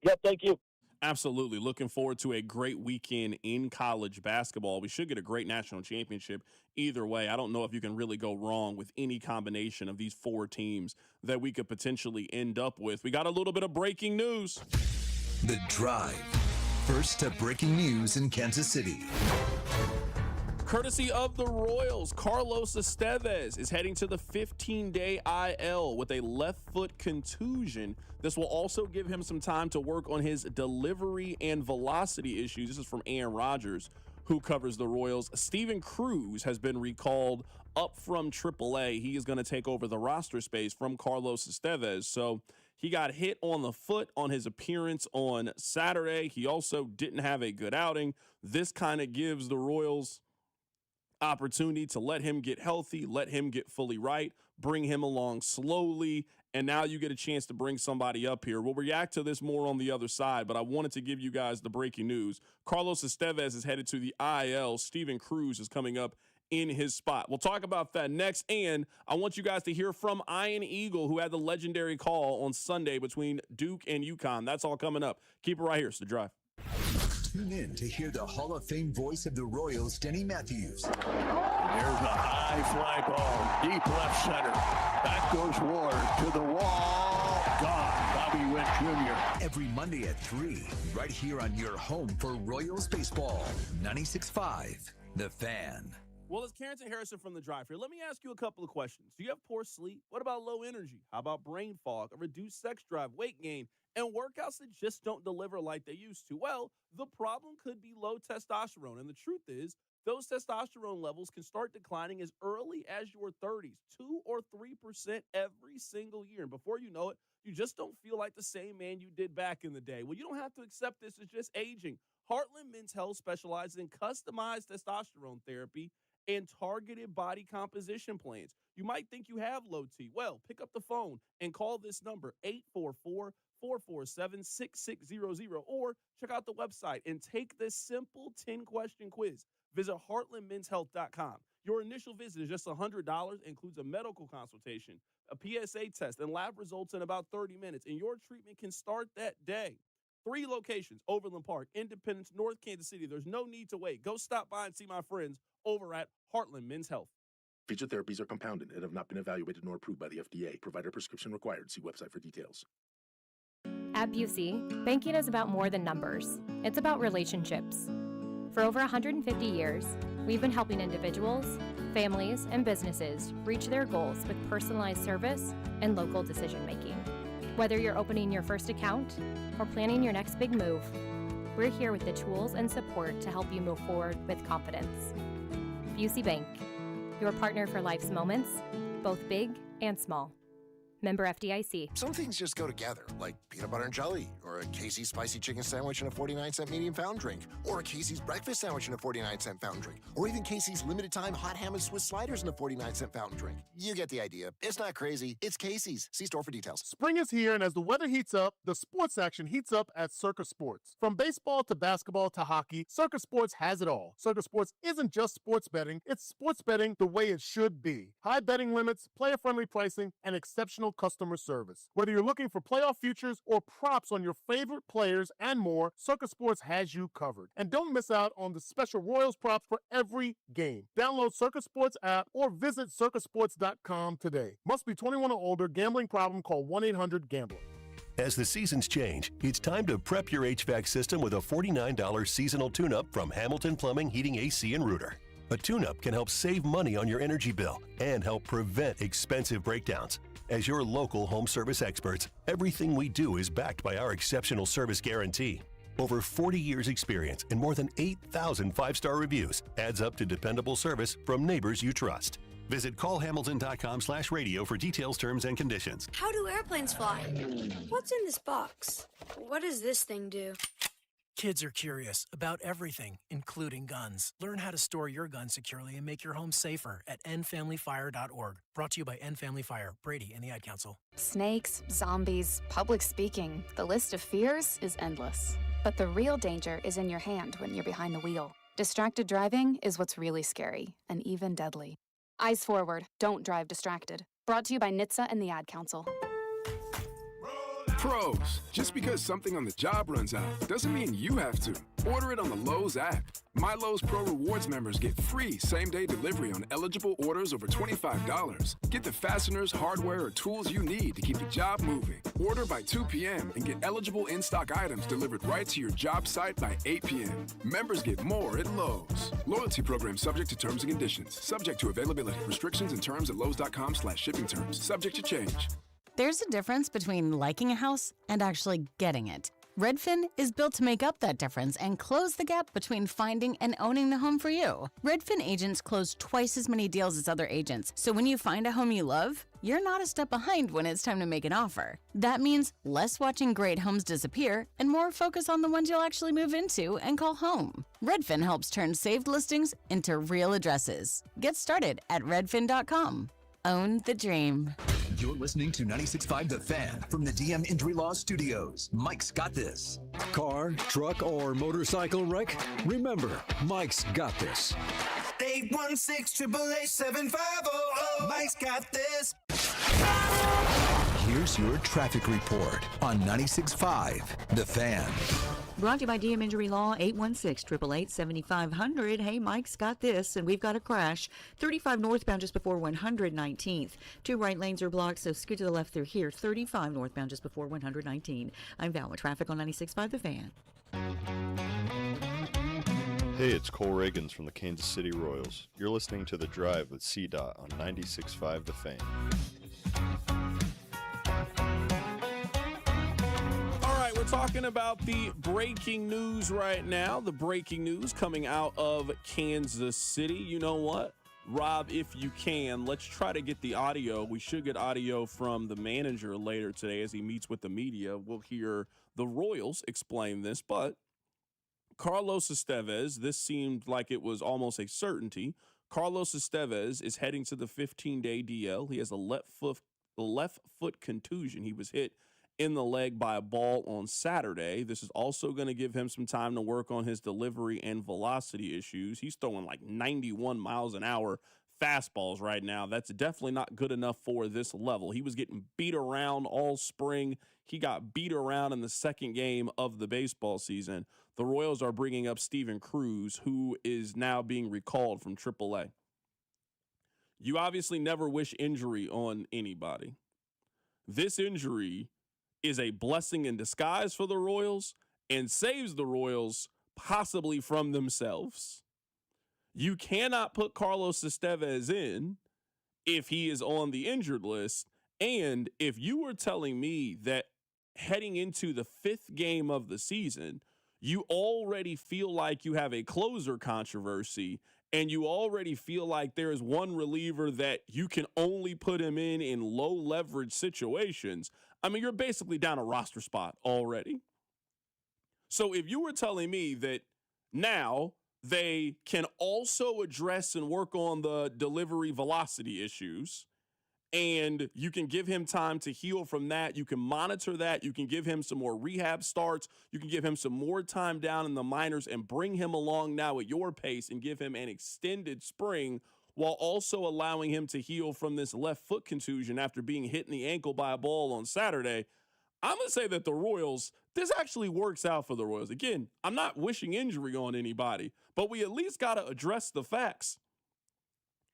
Yeah, thank you. Absolutely. Looking forward to a great weekend in college basketball. We should get a great national championship either way. I don't know if you can really go wrong with any combination of these 4 teams that we could potentially end up with. We got a little bit of breaking news. The Drive. First to breaking news in Kansas City. Courtesy of the Royals, Carlos Estevez is heading to the 15-day IL with a left foot contusion. This will also give him some time to work on his delivery and velocity issues. This is from Aaron Rodgers, who covers the Royals. Steven Cruz has been recalled up from AAA. He is going to take over the roster space from Carlos Estevez. So he got hit on the foot on his appearance on Saturday. He also didn't have a good outing. This kind of gives the Royals opportunity to let him get healthy, let him get fully right, bring him along slowly, and now you get a chance to bring somebody up here. We'll react to this more on the other side, but I wanted to give you guys the breaking news. Carlos Estevez is headed to the IL. Steven Cruz is coming up in his spot. We'll talk about that next, and I want you guys to hear from Ian Eagle, who had the legendary call on Sunday between Duke and UConn. That's all coming up. Keep it right here. It's The Drive. Tune in to hear the Hall of Fame voice of the Royals, Denny Matthews. There's a high fly ball, deep left center. Back goes Ward to the wall. Gone. Bobby Witt Jr. Every Monday at 3, right here on your home for Royals baseball. 96.5, The Fan. Well, it's Carrington Harrison from The Drive here. Let me ask you a couple of questions. Do you have poor sleep? What about low energy? How about brain fog, a reduced sex drive, weight gain, and workouts that just don't deliver like they used to? Well, the problem could be low testosterone. And the truth is, those testosterone levels can start declining as early as your 30s, 2 or 3% every single year. And before you know it, you just don't feel like the same man you did back in the day. Well, you don't have to accept this as just aging. Heartland Men's Health specializes in customized testosterone therapy and targeted body composition plans. You might think you have low T. Well, pick up the phone and call this number, 844-447-6600, or check out the website and take this simple 10-question quiz. Visit heartlandmenshealth.com. Your initial visit is just $100, includes a medical consultation, a PSA test, and lab results in about 30 minutes, and your treatment can start that day. 3 locations, Overland Park, Independence, North Kansas City. There's no need to wait. Go stop by and see my friends over at Heartland Men's Health. Future therapies are compounded and have not been evaluated nor approved by the FDA. Provider prescription required. See website for details. At Busey, banking is about more than numbers. It's about relationships. For over 150 years, we've been helping individuals, families, and businesses reach their goals with personalized service and local decision-making. Whether you're opening your first account or planning your next big move, we're here with the tools and support to help you move forward with confidence. Busey Bank, your partner for life's moments, both big and small. Member FDIC. Some things just go together, like peanut butter and jelly, or a Casey's spicy chicken sandwich and a 49-cent medium fountain drink, or a Casey's breakfast sandwich and a 49-cent fountain drink, or even Casey's limited-time hot ham and Swiss sliders and a 49-cent fountain drink. You get the idea. It's not crazy. It's Casey's. See store for details. Spring is here, and as the weather heats up, the sports action heats up at Circa Sports. From baseball to basketball to hockey, Circa Sports has it all. Circa Sports isn't just sports betting, it's sports betting the way it should be. High betting limits, player-friendly pricing, and exceptional customer service. Whether you're looking for playoff futures or props on your favorite players and more, Circa Sports has you covered. And don't miss out on the special Royals props for every game. Download Circa Sports app or visit circasports.com today. Must be 21 or older. Gambling problem? Call 1-800-GAMBLER. As the seasons change, it's time to prep your HVAC system with a $49 seasonal tune-up from Hamilton Plumbing, Heating, AC, and Rooter. A tune-up can help save money on your energy bill and help prevent expensive breakdowns. As your local home service experts, everything we do is backed by our exceptional service guarantee. Over 40 years experience and more than 8,000 five-star reviews adds up to dependable service from neighbors you trust. Visit callhamilton.com/radio for details, terms, and conditions. How do airplanes fly? What's in this box? What does this thing do? Kids are curious about everything, including guns. Learn how to store your gun securely and make your home safer at endfamilyfire.org. Brought to you by End Family Fire, Brady, and the Ad Council. Snakes, zombies, public speaking. The list of fears is endless. But the real danger is in your hand when you're behind the wheel. Distracted driving is what's really scary and even deadly. Eyes forward. Don't drive distracted. Brought to you by NHTSA and the Ad Council. Pros, just because something on the job runs out doesn't mean you have to. Order it on the Lowe's app. My Lowe's Pro Rewards members get free same-day delivery on eligible orders over $25. Get the fasteners, hardware, or tools you need to keep the job moving. Order by 2 p.m. and get eligible in-stock items delivered right to your job site by 8 p.m. Members get more at Lowe's. Loyalty program subject to terms and conditions. Subject to availability. Restrictions and terms at lowes.com/shipping terms. Subject to change. There's a difference between liking a house and actually getting it. Redfin is built to make up that difference and close the gap between finding and owning the home for you. Redfin agents close twice as many deals as other agents, so when you find a home you love, you're not a step behind when it's time to make an offer. That means less watching great homes disappear and more focus on the ones you'll actually move into and call home. Redfin helps turn saved listings into real addresses. Get started at redfin.com. Own the dream. You're listening to 96.5 The Fan from the DM Injury Law Studios. Mike's got this. Car, truck, or motorcycle wreck? Remember, Mike's got this. 816-888-7500. Mike's got this. Here's your traffic report on 96.5 The Fan. Brought to you by DM Injury Law, 816-888-7500. Hey, Mike's got this, and we've got a crash. 35 northbound just before 119th. 2 right lanes are blocked, so scoot to the left through here. 35 northbound just before 119. I'm Val with traffic on 96.5 The Fan. Hey, it's Cole Reagans from the Kansas City Royals. You're listening to The Drive with CDOT on 96.5 The Fan. We're talking about the breaking news right now. The breaking news coming out of Kansas City. You know what? Rob, if you can, let's try to get the audio. We should get audio from the manager later today as he meets with the media. We'll hear the Royals explain this, but Carlos Estevez, this seemed like it was almost a certainty. Carlos Estevez is heading to the 15-day DL. He has a left foot contusion. He was hit in the leg by a ball on Saturday. This is also going to give him some time to work on his delivery and velocity issues. He's throwing like 91 miles an hour fastballs right now. That's definitely not good enough for this level. He was getting beat around all spring. He got beat around in the second game of the baseball season. The Royals are bringing up Steven Cruz, who is now being recalled from AAA. You obviously never wish injury on anybody. This injury is a blessing in disguise for the Royals and saves the Royals possibly from themselves. You cannot put Carlos Estevez in if he is on the injured list. And if you were telling me that heading into the 5th game of the season, you already feel like you have a closer controversy and you already feel like there is one reliever that you can only put him in low leverage situations, I mean, you're basically down a roster spot already. So if you were telling me that now they can also address and work on the delivery velocity issues, and you can give him time to heal from that, you can monitor that, you can give him some more rehab starts, you can give him some more time down in the minors and bring him along now at your pace and give him an extended spring while also allowing him to heal from this left foot contusion after being hit in the ankle by a ball on Saturday, I'm going to say that the Royals, this actually works out for the Royals. Again, I'm not wishing injury on anybody, but we at least got to address the facts.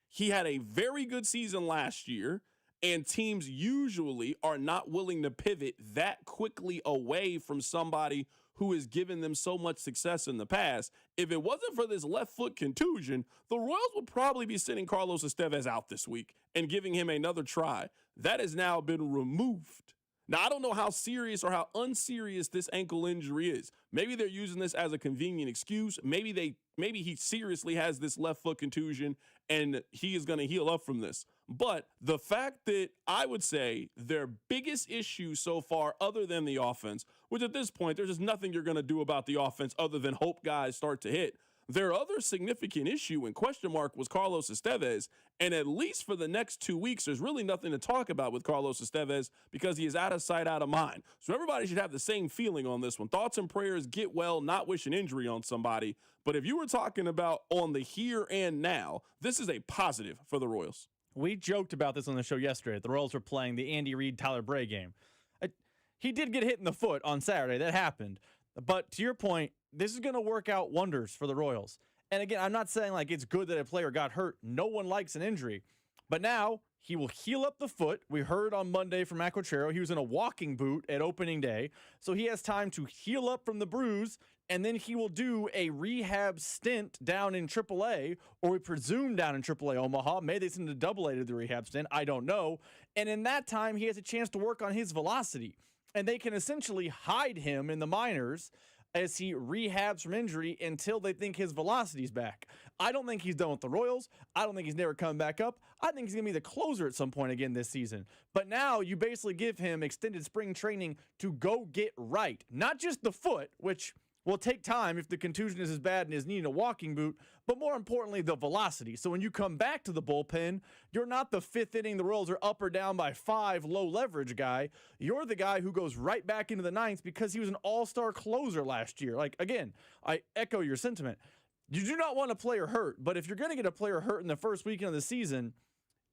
He had a very good season last year, and teams usually are not willing to pivot that quickly away from somebody who has given them so much success in the past. If it wasn't for this left foot contusion, the Royals would probably be sending Carlos Estevez out this week and giving him another try. That has now been removed. Now, I don't know how serious or how unserious this ankle injury is. Maybe they're using this as a convenient excuse. Maybe he seriously has this left foot contusion and he is going to heal up from this. But the fact that I would say their biggest issue so far, other than the offense, which at this point, there's just nothing you're going to do about the offense other than hope guys start to hit. Their other significant issue and question mark was Carlos Estevez. And at least for the next 2 weeks, there's really nothing to talk about with Carlos Estevez because he is out of sight, out of mind. So everybody should have the same feeling on this one. Thoughts and prayers, get well, not wishing injury on somebody. But if you were talking about on the here and now, this is a positive for the Royals. We joked about this on the show yesterday. The Royals were playing the Andy Reid-Tyler Bray game. He did get hit in the foot on Saturday. That happened. But to your point, this is going to work out wonders for the Royals. And again, I'm not saying like it's good that a player got hurt. No one likes an injury. But now he will heal up the foot. We heard on Monday from Matt Quatrero, he was in a walking boot at opening day. So he has time to heal up from the bruise, and then he will do a rehab stint down in AAA, or we presume down in AAA Omaha. Maybe they send a AA to the rehab stint. I don't know. And in that time, he has a chance to work on his velocity. And they can essentially hide him in the minors as he rehabs from injury until they think his velocity's back. I don't think he's done with the Royals. I don't think he's never coming back up. I think he's going to be the closer at some point again this season. But now you basically give him extended spring training to go get right. Not just the foot, which will take time if the contusion is as bad and is needing a walking boot, but more importantly, the velocity. So when you come back to the bullpen, you're not the fifth inning, the Royals are up or down by 5 low leverage guy. You're the guy who goes right back into the ninth because he was an all-star closer last year. Like, again, I echo your sentiment. You do not want a player hurt, but if you're going to get a player hurt in the first weekend of the season,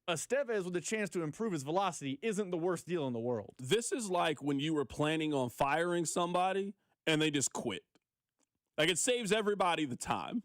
Estevez with a chance to improve his velocity isn't the worst deal in the world. This is like when you were planning on firing somebody and they just quit. Like, it saves everybody the time.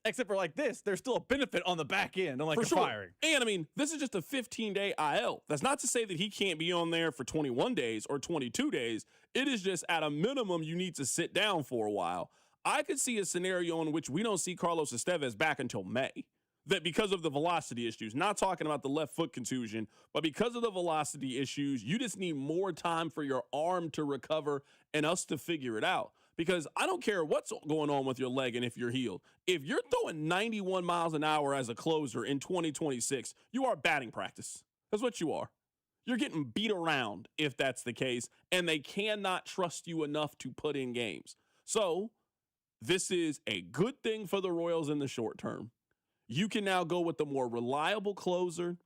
Except for like this, there's still a benefit on the back end, unlike a firing. And, I mean, this is just a 15-day IL. That's not to say that he can't be on there for 21 days or 22 days. It is just at a minimum you need to sit down for a while. I could see a scenario in which we don't see Carlos Estevez back until May. That because of the velocity issues, not talking about the left foot contusion, but because of the velocity issues, you just need more time for your arm to recover and us to figure it out. Because I don't care what's going on with your leg and if you're healed. If you're throwing 91 miles an hour as a closer in 2026, you are batting practice. That's what you are. You're getting beat around if that's the case, and they cannot trust you enough to put in games. So this is a good thing for the Royals in the short term. You can now go with the more reliable closer.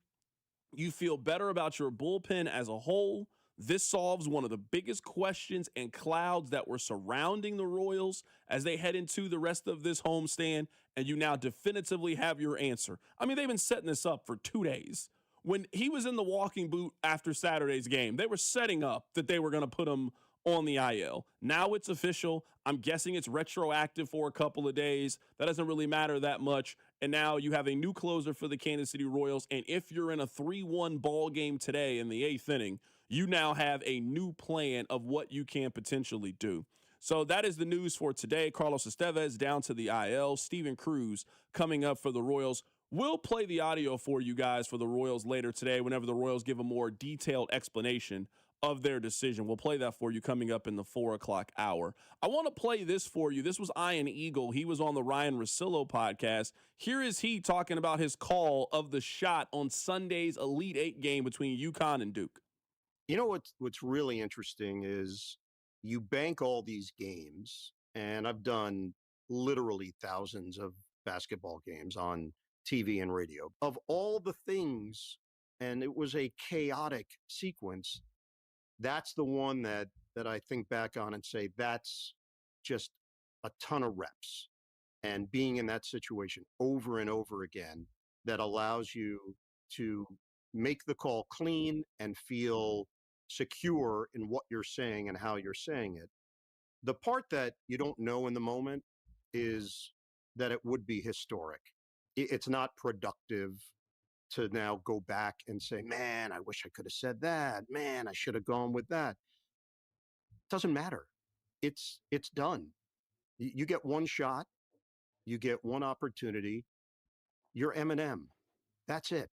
You feel better about your bullpen as a whole. This solves one of the biggest questions and clouds that were surrounding the Royals as they head into the rest of this homestand, and you now definitively have your answer. I mean, they've been setting this up for 2 days. When he was in the walking boot after Saturday's game, they were setting up that they were going to put him on the IL. Now it's official. I'm guessing it's retroactive for a couple of days. That doesn't really matter that much. And now you have a new closer for the Kansas City Royals, and if you're in a 3-1 ball game today in the 8th inning, you now have a new plan of what you can potentially do. So that is the news for today. Carlos Estevez down to the IL. Steven Cruz coming up for the Royals. We'll play the audio for you guys for the Royals later today whenever the Royals give a more detailed explanation of their decision. We'll play that for you coming up in the 4 o'clock hour. I want to play this for you. This was Ian Eagle. He was on the Ryan Russillo podcast. Here is he talking about his call of the shot on Sunday's Elite Eight game between UConn and Duke. You know what's really interesting is you bank all these games, and I've done literally thousands of basketball games on TV and radio. Of all the things, and it was a chaotic sequence, that's the one that I think back on and say that's just a ton of reps. And being in that situation over and over again that allows you to make the call clean and feel secure in what you're saying and how you're saying it. The part that you don't know in the moment is that it would be historic. It's not productive to now go back and say, man, I wish I could have said that. Man, I should have gone with that. Doesn't matter. It's done. You get one shot. You get one opportunity. You're Eminem. That's it.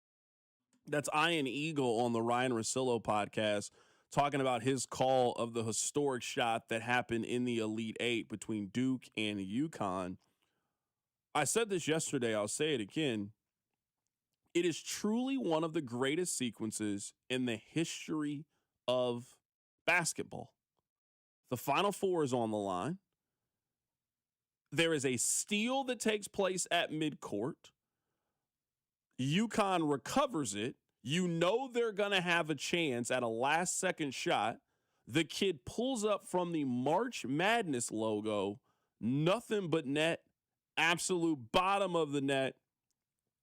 That's Ian Eagle on the Ryan Russillo podcast talking about his call of the historic shot that happened in the Elite Eight between Duke and UConn. I said this yesterday. I'll say it again. It is truly one of the greatest sequences in the history of basketball. The Final Four is on the line. There is a steal that takes place at midcourt. UConn recovers it. You know they're going to have a chance at a last-second shot. The kid pulls up from the March Madness logo, nothing but net, absolute bottom of the net.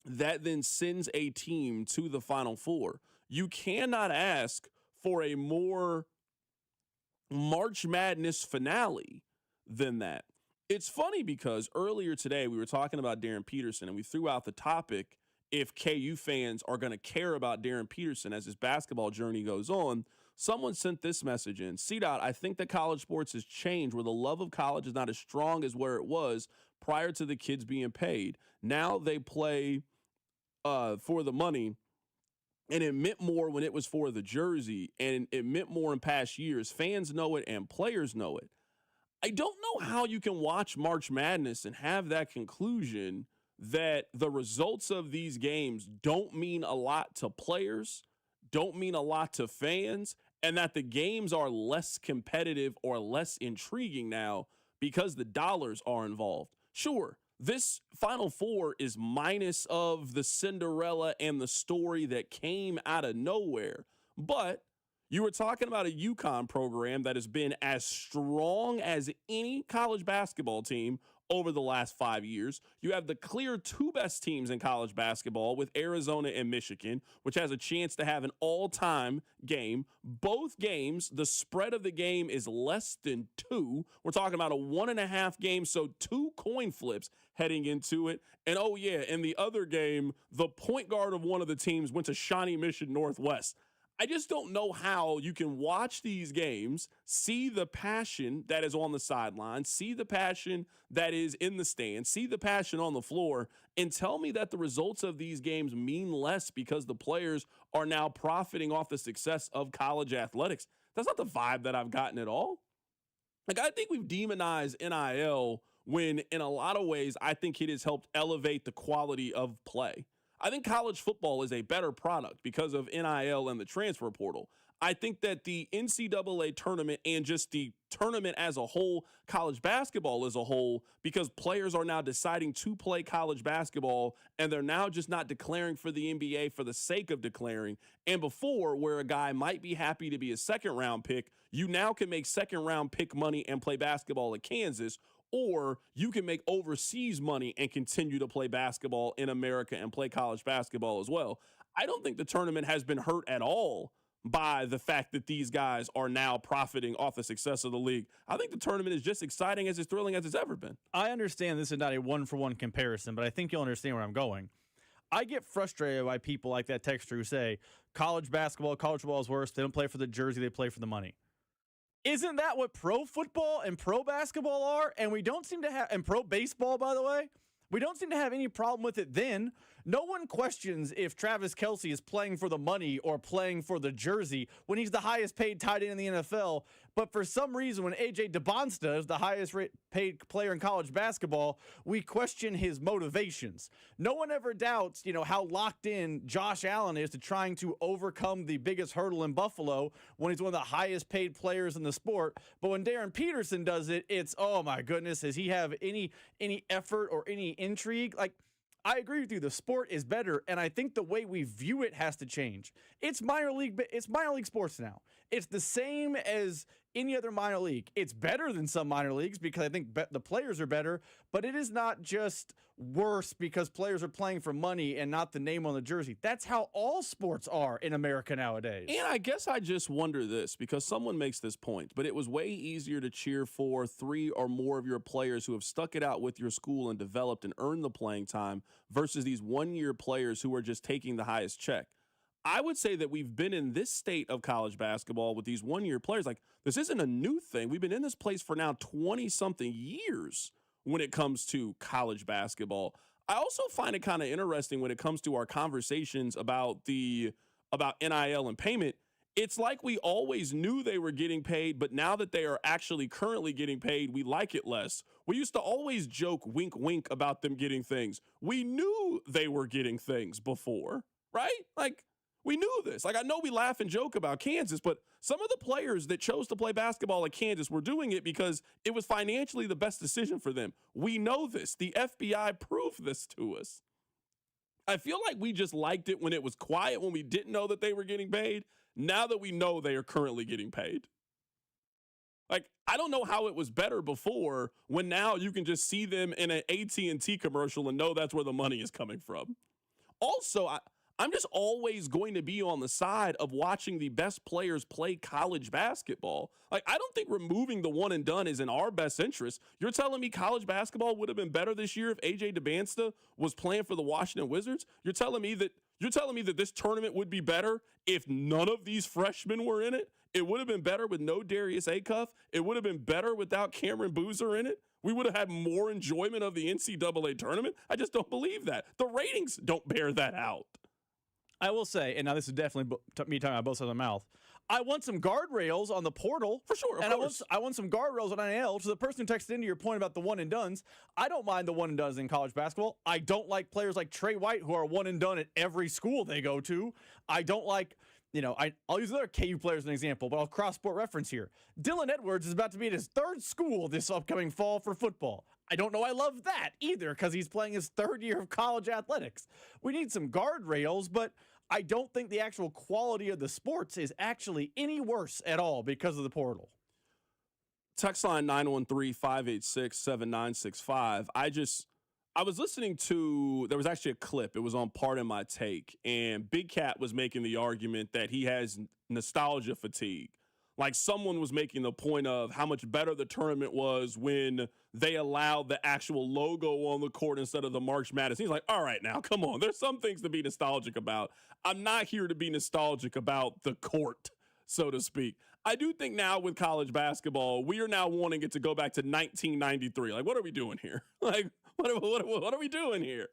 That then sends a team to the Final Four. You cannot ask for a more March Madness finale than that. It's funny because earlier today we were talking about Darren Peterson, and we threw out the topic if KU fans are going to care about Darren Peterson as his basketball journey goes on. Someone sent this message in. CDOT, I think that college sports has changed where the love of college is not as strong as where it was prior to the kids being paid. Now they play for the money, and it meant more when it was for the jersey, and it meant more in past years. Fans know it and players know it. I don't know how you can watch March Madness and have that conclusion that the results of these games don't mean a lot to players, don't mean a lot to fans, and that the games are less competitive or less intriguing now because the dollars are involved. Sure, this Final Four is minus of the Cinderella and the story that came out of nowhere. But you were talking about a UConn program that has been as strong as any college basketball team over the last 5 years. You have the clear two best teams in college basketball with Arizona and Michigan, which has a chance to have an all-time game. Both games, the spread of the game is less than 2. We're talking about a 1.5 game, so 2 coin flips heading into it. And oh yeah, in the other game, the point guard of one of the teams went to Shawnee Mission Northwest. I just don't know how you can watch these games, see the passion that is on the sideline, see the passion that is in the stands, see the passion on the floor, and tell me that the results of these games mean less because the players are now profiting off the success of college athletics. That's not the vibe that I've gotten at all. Like, I think we've demonized NIL when, in a lot of ways, I think it has helped elevate the quality of play. I think college football is a better product because of NIL and the transfer portal. I think that the NCAA tournament and just the tournament as a whole, college basketball as a whole, because players are now deciding to play college basketball and they're now just not declaring for the NBA for the sake of declaring. And before, where a guy might be happy to be a second-round pick, you now can make second-round pick money and play basketball at Kansas, or you can make overseas money and continue to play basketball in America and play college basketball as well. I don't think the tournament has been hurt at all by the fact that these guys are now profiting off the success of the league. I think the tournament is just exciting as thrilling as it's ever been. I understand this is not a one-for-one comparison, but I think you'll understand where I'm going. I get frustrated by people like that texter who say, college basketball, college football is worse. They don't play for the jersey, they play for the money. Isn't that what pro football and pro basketball are? And we don't seem to have, and pro baseball, by the way, we don't seem to have any problem with it then. No one questions if Travis Kelce is playing for the money or playing for the jersey when he's the highest paid tight end in the NFL. But for some reason, when A.J. DeBonsta is the highest paid player in college basketball, we question his motivations. No one ever doubts, how locked in Josh Allen is to trying to overcome the biggest hurdle in Buffalo when he's one of the highest paid players in the sport. But when Darren Peterson does it, it's, oh my goodness, does he have any effort or any intrigue? Like, I agree with you. The sport is better, and I think the way we view it has to change. It's minor league sports now. It's the same as any other minor league. It's better than some minor leagues because I think the players are better, but it is not just worse because players are playing for money and not the name on the jersey. That's how all sports are in America nowadays. And I guess I just wonder this because someone makes this point, but it was way easier to cheer for 3 or more of your players who have stuck it out with your school and developed and earned the playing time versus these one-year players who are just taking the highest check. I would say that we've been in this state of college basketball with these one-year players. Like, this isn't a new thing. We've been in this place for now 20-something years when it comes to college basketball. I also find it kind of interesting when it comes to our conversations about NIL and payment. It's like we always knew they were getting paid, but now that they are actually currently getting paid, we like it less. We used to always joke, wink, wink, about them getting things. We knew they were getting things before, right? Like, we knew this. Like, I know we laugh and joke about Kansas, but some of the players that chose to play basketball at Kansas were doing it because it was financially the best decision for them. We know this. The FBI proved this to us. I feel like we just liked it when it was quiet, when we didn't know that they were getting paid. Now that we know they are currently getting paid. Like, I don't know how it was better before when now you can just see them in an AT&T commercial and know that's where the money is coming from. Also, I'm just always going to be on the side of watching the best players play college basketball. Like, I don't think removing the one and done is in our best interest. You're telling me college basketball would have been better this year if A.J. DeBonsta was playing for the Washington Wizards? You're telling me that this tournament would be better if none of these freshmen were in it? It would have been better with no Darius Acuff. It would have been better without Cameron Boozer in it. We would have had more enjoyment of the NCAA tournament. I just don't believe that. The ratings don't bear that out. I will say, and now this is definitely me talking about both sides of the mouth, I want some guardrails on the portal. For sure, of course. I want some guardrails on NIL. So the person who texted into your point about the one and dones, I don't mind the one and dones in college basketball. I don't like players like Trey White who are one and done at every school they go to. I don't like I'll use another KU player as an example, but I'll cross-sport reference here. Dylan Edwards is about to be in his third school this upcoming fall for football. I don't know I love that either because he's playing his third year of college athletics. We need some guardrails, but I don't think the actual quality of the sports is actually any worse at all because of the portal. Text line 913-586-7965. I was listening to, there was actually a clip. It was on Part of My Take, and Big Cat was making the argument that he has nostalgia fatigue. Like someone was making the point of how much better the tournament was when they allowed the actual logo on the court instead of the March Madness. He's like, all right, now, come on. There's some things to be nostalgic about. I'm not here to be nostalgic about the court, so to speak. I do think now with college basketball, we are now wanting it to go back to 1993. Like, what are we doing here? Like, what are we doing here?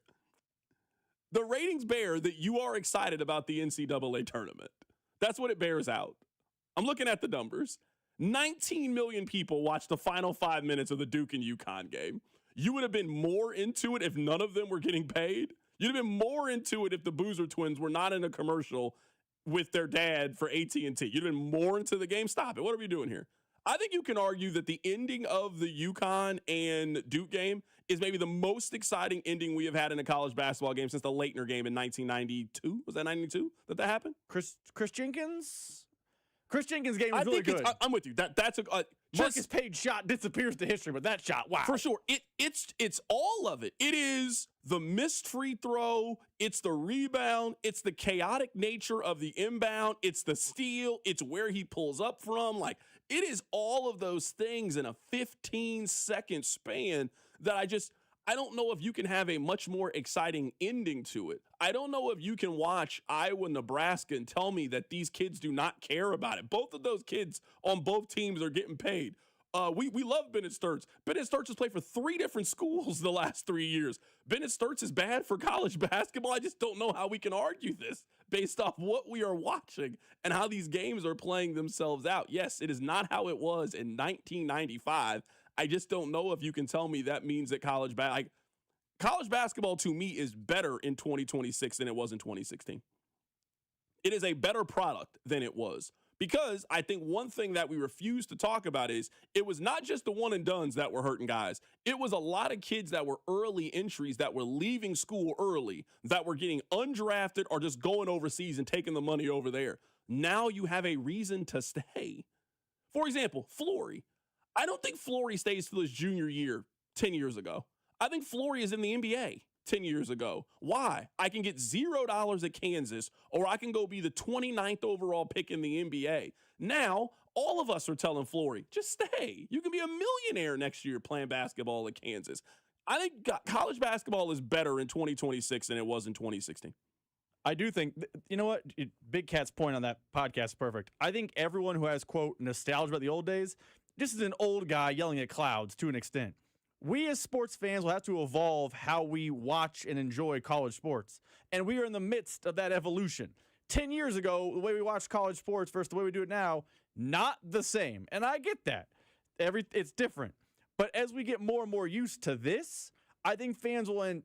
The ratings bear that you are excited about the NCAA tournament. That's what it bears out. I'm looking at the numbers. 19 million people watched the final 5 minutes of the Duke and UConn game. You would have been more into it if none of them were getting paid. You'd have been more into it if the Boozer twins were not in a commercial with their dad for AT&T. You'd have been more into the game. Stop it. What are we doing here? I think you can argue that the ending of the UConn and Duke game is maybe the most exciting ending we have had in a college basketball game since the Leitner game in 1992. Was that 92 that happened? Chris Jenkins? Chris Jenkins' game was really good. I'm with you. That's a Marcus Page shot disappears to history, but that shot, wow. For sure. It's all of it. It is the missed free throw. It's the rebound. It's the chaotic nature of the inbound. It's the steal. It's where he pulls up from. Like, it is all of those things in a 15-second span that I don't know if you can have a much more exciting ending to it. I don't know if you can watch Iowa, Nebraska and tell me that these kids do not care about it. Both of those kids on both teams are getting paid. We love Bennett Sturts. Bennett Sturts has played for 3 different schools the last 3 years. Bennett Sturts is bad for college basketball. I just don't know how we can argue this based off what we are watching and how these games are playing themselves out. Yes, it is not how it was in 1995. I just don't know if you can tell me that means that college basketball to me is better in 2026 than it was in 2016. It is a better product than it was. Because I think one thing that we refuse to talk about is it was not just the one and dones that were hurting guys. It was a lot of kids that were early entries that were leaving school early, that were getting undrafted or just going overseas and taking the money over there. Now you have a reason to stay. For example, Flory. I don't think Flory stays till his junior year 10 years ago. I think Flory is in the NBA 10 years ago. Why? I can get $0 at Kansas, or I can go be the 29th overall pick in the NBA. Now, all of us are telling Flory, just stay. You can be a millionaire next year playing basketball at Kansas. I think college basketball is better in 2026 than it was in 2016. I do think, you know what? Big Cat's point on that podcast is perfect. I think everyone who has, quote, nostalgia about the old days, this is an old guy yelling at clouds to an extent. We as sports fans will have to evolve how we watch and enjoy college sports. And we are in the midst of that evolution. 10 years ago, the way we watched college sports versus the way we do it now, not the same. And I get that. It's different. But as we get more and more used to this, I think fans will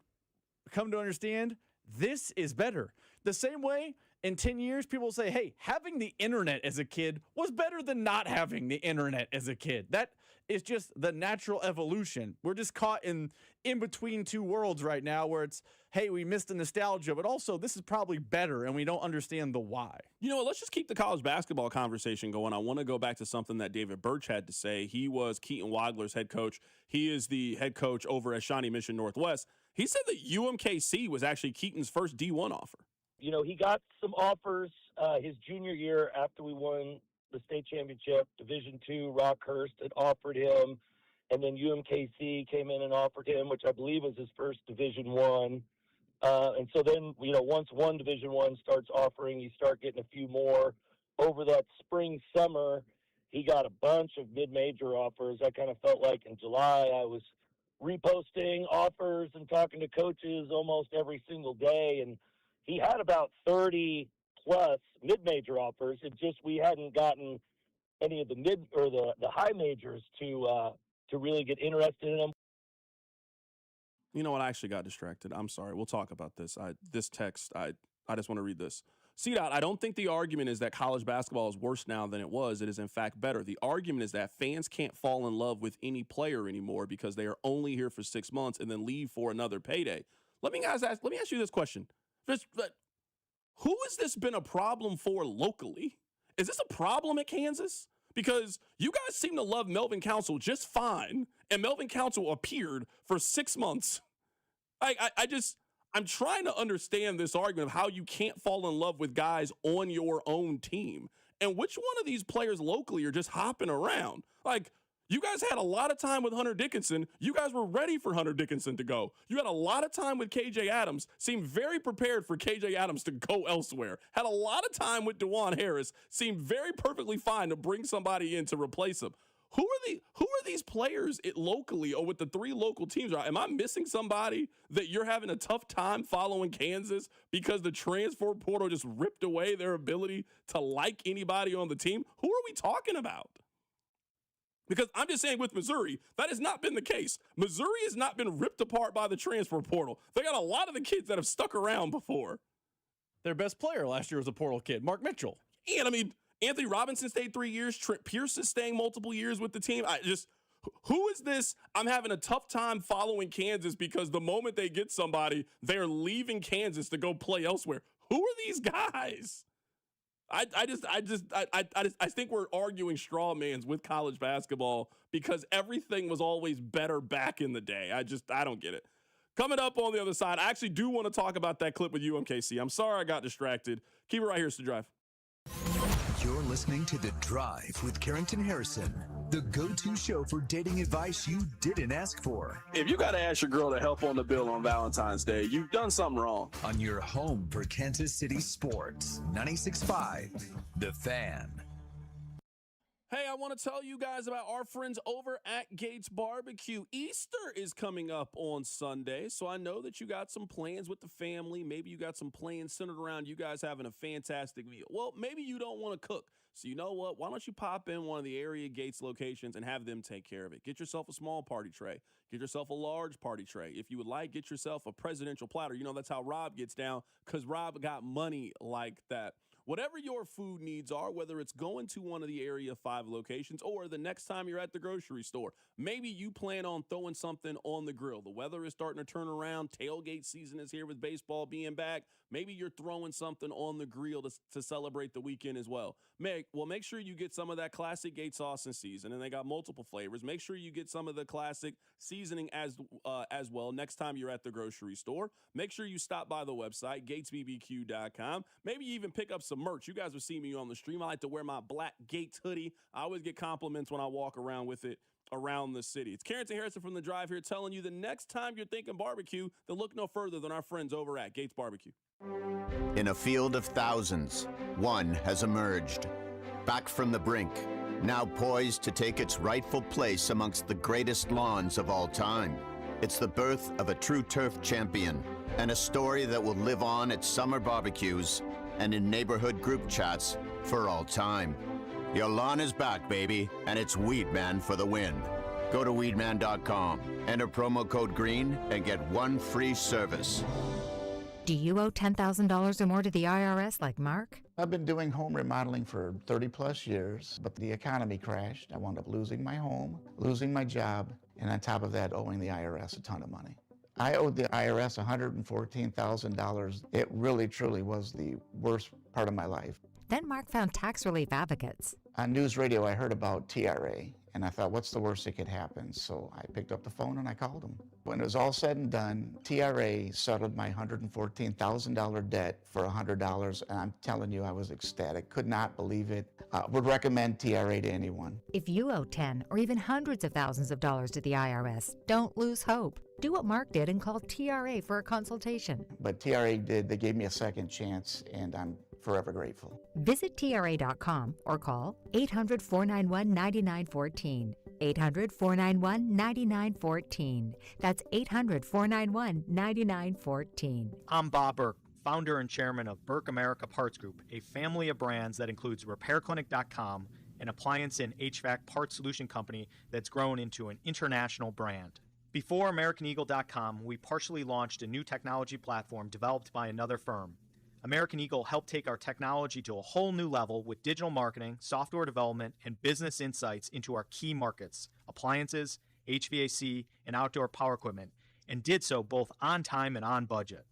come to understand this is better. The same way in 10 years, people will say, hey, having the internet as a kid was better than not having the internet as a kid. That is just the natural evolution. We're just caught in between two worlds right now where it's, hey, we missed the nostalgia, but also this is probably better and we don't understand the why. You know what? Let's just keep the college basketball conversation going. I want to go back to something that David Birch had to say. He was Keaton Wadler's head coach. He is the head coach over at Shawnee Mission Northwest. He said that UMKC was actually Keaton's first D1 offer. You know, he got some offers his junior year after we won the state championship. Division II, Rockhurst had offered him, and then UMKC came in and offered him, which I believe was his first Division I. And so then, you know, once one Division I starts offering, you start getting a few more. Over that spring, summer, he got a bunch of mid-major offers. I kind of felt like in July I was reposting offers and talking to coaches almost every single day, and he had about 30-plus mid-major offers. It just we hadn't gotten any of the mid or the high majors to really get interested in them. You know what? I actually got distracted. I'm sorry. We'll talk about this. This text, I just want to read this. C-Dot, I don't think the argument is that college basketball is worse now than it was. It is, in fact, better. The argument is that fans can't fall in love with any player anymore because they are only here for 6 months and then leave for another payday. Let me ask you this question. Who has this been a problem for locally? Is this a problem at Kansas? Because you guys seem to love Melvin Council just fine, and Melvin Council appeared for 6 months. I'm trying to understand this argument of how you can't fall in love with guys on your own team. And which one of these players locally are just hopping around? Like, you guys had a lot of time with Hunter Dickinson. You guys were ready for Hunter Dickinson to go. You had a lot of time with KJ Adams, seemed very prepared for KJ Adams to go elsewhere. Had a lot of time with DeJuan Harris, seemed very perfectly fine to bring somebody in to replace him. Who are these players locally or with the 3 local teams? Am I missing somebody that you're having a tough time following Kansas because the transfer portal just ripped away their ability to like anybody on the team? Who are we talking about? Because I'm just saying with Missouri, that has not been the case. Missouri has not been ripped apart by the transfer portal. They got a lot of the kids that have stuck around before. Their best player last year was a portal kid, Mark Mitchell. And I mean, Anthony Robinson stayed 3 years. Trent Pierce is staying multiple years with the team. Who is this? I'm having a tough time following Kansas because the moment they get somebody, they're leaving Kansas to go play elsewhere. Who are these guys? I think we're arguing straw mans with college basketball because everything was always better back in the day. I don't get it. Coming up on the other side, I actually do want to talk about that clip with UMKC. I'm sorry I got distracted. Keep it right here, it's The Drive. You're listening to The Drive with Carrington Harrison, the go-to show for dating advice you didn't ask for. If you got to ask your girl to help on the bill on Valentine's Day, you've done something wrong. On your home for Kansas City sports, 96.5, The Fan. Hey, I want to tell you guys about our friends over at Gates Barbecue. Easter is coming up on Sunday, so I know that you got some plans with the family. Maybe you got some plans centered around you guys having a fantastic meal. Well, maybe you don't want to cook. So you know what? Why don't you pop in one of the area Gates locations and have them take care of it? Get yourself a small party tray. Get yourself a large party tray. If you would like, get yourself a presidential platter. You know, that's how Rob gets down because Rob got money like that. Whatever your food needs are, whether it's going to one of the Area 5 locations or the next time you're at the grocery store, maybe you plan on throwing something on the grill. The weather is starting to turn around. Tailgate season is here with baseball being back. Maybe you're throwing something on the grill to celebrate the weekend as well. Make sure you get some of that classic Gates sauce and season, and they got multiple flavors. Make sure you get some of the classic seasoning as well next time you're at the grocery store. Make sure you stop by the website, gatesbbq.com. Maybe you even pick up some merch. You guys will see me on the stream. I like to wear my black Gates hoodie. I always get compliments when I walk around with it around the city. It's Carrington Harrison from The Drive here telling you the next time you're thinking barbecue, then look no further than our friends over at Gates Barbecue. In a field of thousands, one has emerged, back from the brink, now poised to take its rightful place amongst the greatest lawns of all time. It's the birth of a true turf champion, and a story that will live on at summer barbecues and in neighborhood group chats for all time. Your lawn is back, baby, and it's Weedman for the win. Go to weedman.com, enter promo code GREEN, and get one free service. Do you owe $10,000 or more to the IRS like Mark? I've been doing home remodeling for 30 plus years, but the economy crashed. I wound up losing my home, losing my job, and on top of that, owing the IRS a ton of money. I owed the IRS $114,000. It really, truly was the worst part of my life. Then Mark found tax relief advocates. On news radio, I heard about TRA, and I thought, what's the worst that could happen? So I picked up the phone and I called them. When it was all said and done, TRA settled my $114,000 debt for $100, and I'm telling you, I was ecstatic. Could not believe it. Would recommend TRA to anyone. If you owe 10 or even hundreds of thousands of dollars to the IRS, don't lose hope. Do what Mark did and call TRA for a consultation. But TRA did. They gave me a second chance, and I'm forever grateful. Visit TRA.com or call 800-491-9914. 800-491-9914. That's 800-491-9914. I'm Bob Burke, founder and chairman of Burke America Parts Group, a family of brands that includes RepairClinic.com, an appliance and HVAC parts solution company that's grown into an international brand. Before AmericanEagle.com, we partially launched a new technology platform developed by another firm. American Eagle helped take our technology to a whole new level with digital marketing, software development, and business insights into our key markets, appliances, HVAC, and outdoor power equipment, and did so both on time and on budget.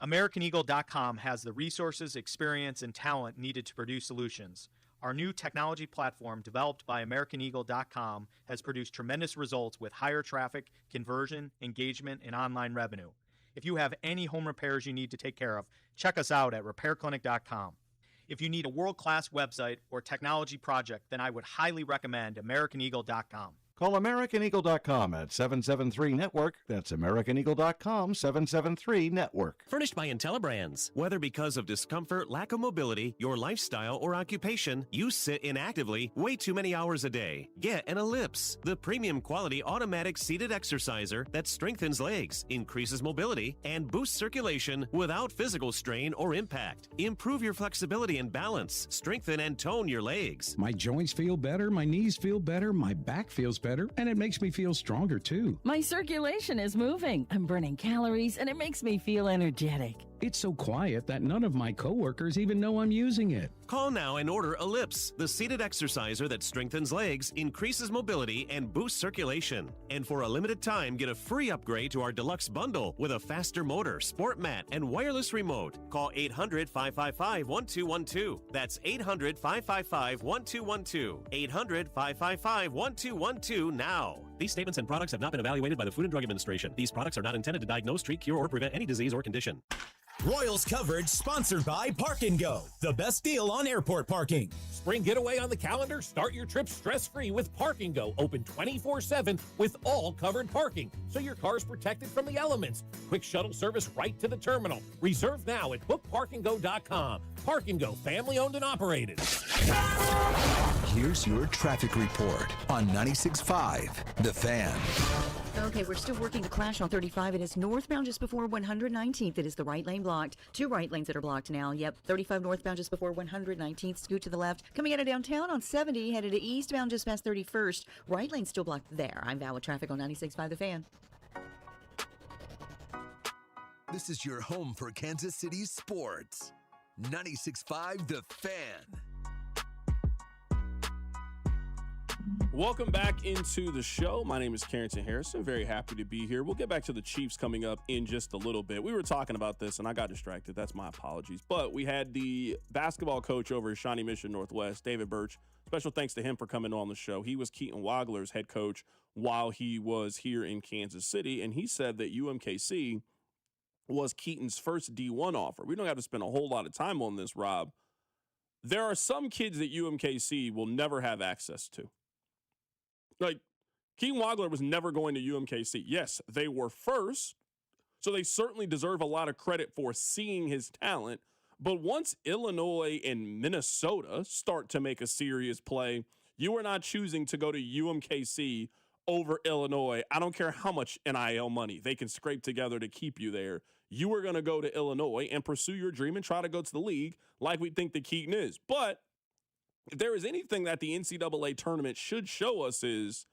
AmericanEagle.com has the resources, experience, and talent needed to produce solutions. Our new technology platform, developed by AmericanEagle.com, has produced tremendous results with higher traffic, conversion, engagement, and online revenue. If you have any home repairs you need to take care of, check us out at RepairClinic.com. If you need a world-class website or technology project, then I would highly recommend AmericanEagle.com. Call AmericanEagle.com at 773-NETWORK. That's AmericanEagle.com, 773-NETWORK. Furnished by IntelliBrands. Whether because of discomfort, lack of mobility, your lifestyle, or occupation, you sit inactively way too many hours a day. Get an Ellipse, the premium quality automatic seated exerciser that strengthens legs, increases mobility, and boosts circulation without physical strain or impact. Improve your flexibility and balance. Strengthen and tone your legs. My joints feel better, my knees feel better, my back feels better, and it makes me feel stronger too. My circulation is moving. I'm burning calories, and it makes me feel energetic. It's so quiet that none of my coworkers even know I'm using it. Call now and order Ellipse, the seated exerciser that strengthens legs, increases mobility, and boosts circulation. And for a limited time, get a free upgrade to our deluxe bundle with a faster motor, sport mat, and wireless remote. Call 800-555-1212. That's 800-555-1212. 800-555-1212 now. These statements and products have not been evaluated by the Food and Drug Administration. These products are not intended to diagnose, treat, cure, or prevent any disease or condition. Royals coverage sponsored by Park & Go, the best deal on airport parking. Spring getaway on the calendar? Start your trip stress-free with Park & Go, open 24/7 with all covered parking, so your car's protected from the elements. Quick shuttle service right to the terminal. Reserve now at bookparkandgo.com. Park & Go, family owned and operated. Here's your traffic report on 96.5 The Fan. Okay, we're still working the clash on 35. It is northbound just before 119th. It is the right lane blocked. Two right lanes that are blocked now. Yep, 35 northbound just before 119th. Scoot to the left. Coming out of downtown on 70, headed to eastbound just past 31st. Right lane still blocked there. I'm Val with traffic on 96.5 The Fan. This is your home for Kansas City sports. 96.5 The Fan. Welcome back into the show. My name is Carrington Harrison. Very happy to be here. We'll get back to the Chiefs coming up in just a little bit. We were talking about this, and I got distracted. That's my apologies. But we had the basketball coach over at Shawnee Mission Northwest, David Birch. Special thanks to him for coming on the show. He was Keaton Wagler's head coach while he was here in Kansas City, and he said that UMKC was Keaton's first D1 offer. We don't have to spend a whole lot of time on this, Rob. There are some kids that UMKC will never have access to. Like, Keaton Wagler was never going to UMKC. Yes, they were first, so they certainly deserve a lot of credit for seeing his talent. But once Illinois and Minnesota start to make a serious play, you are not choosing to go to UMKC over Illinois. I don't care how much NIL money they can scrape together to keep you there. You are going to go to Illinois and pursue your dream and try to go to the league like we think that Keaton is. But if there is anything that the NCAA tournament should show us is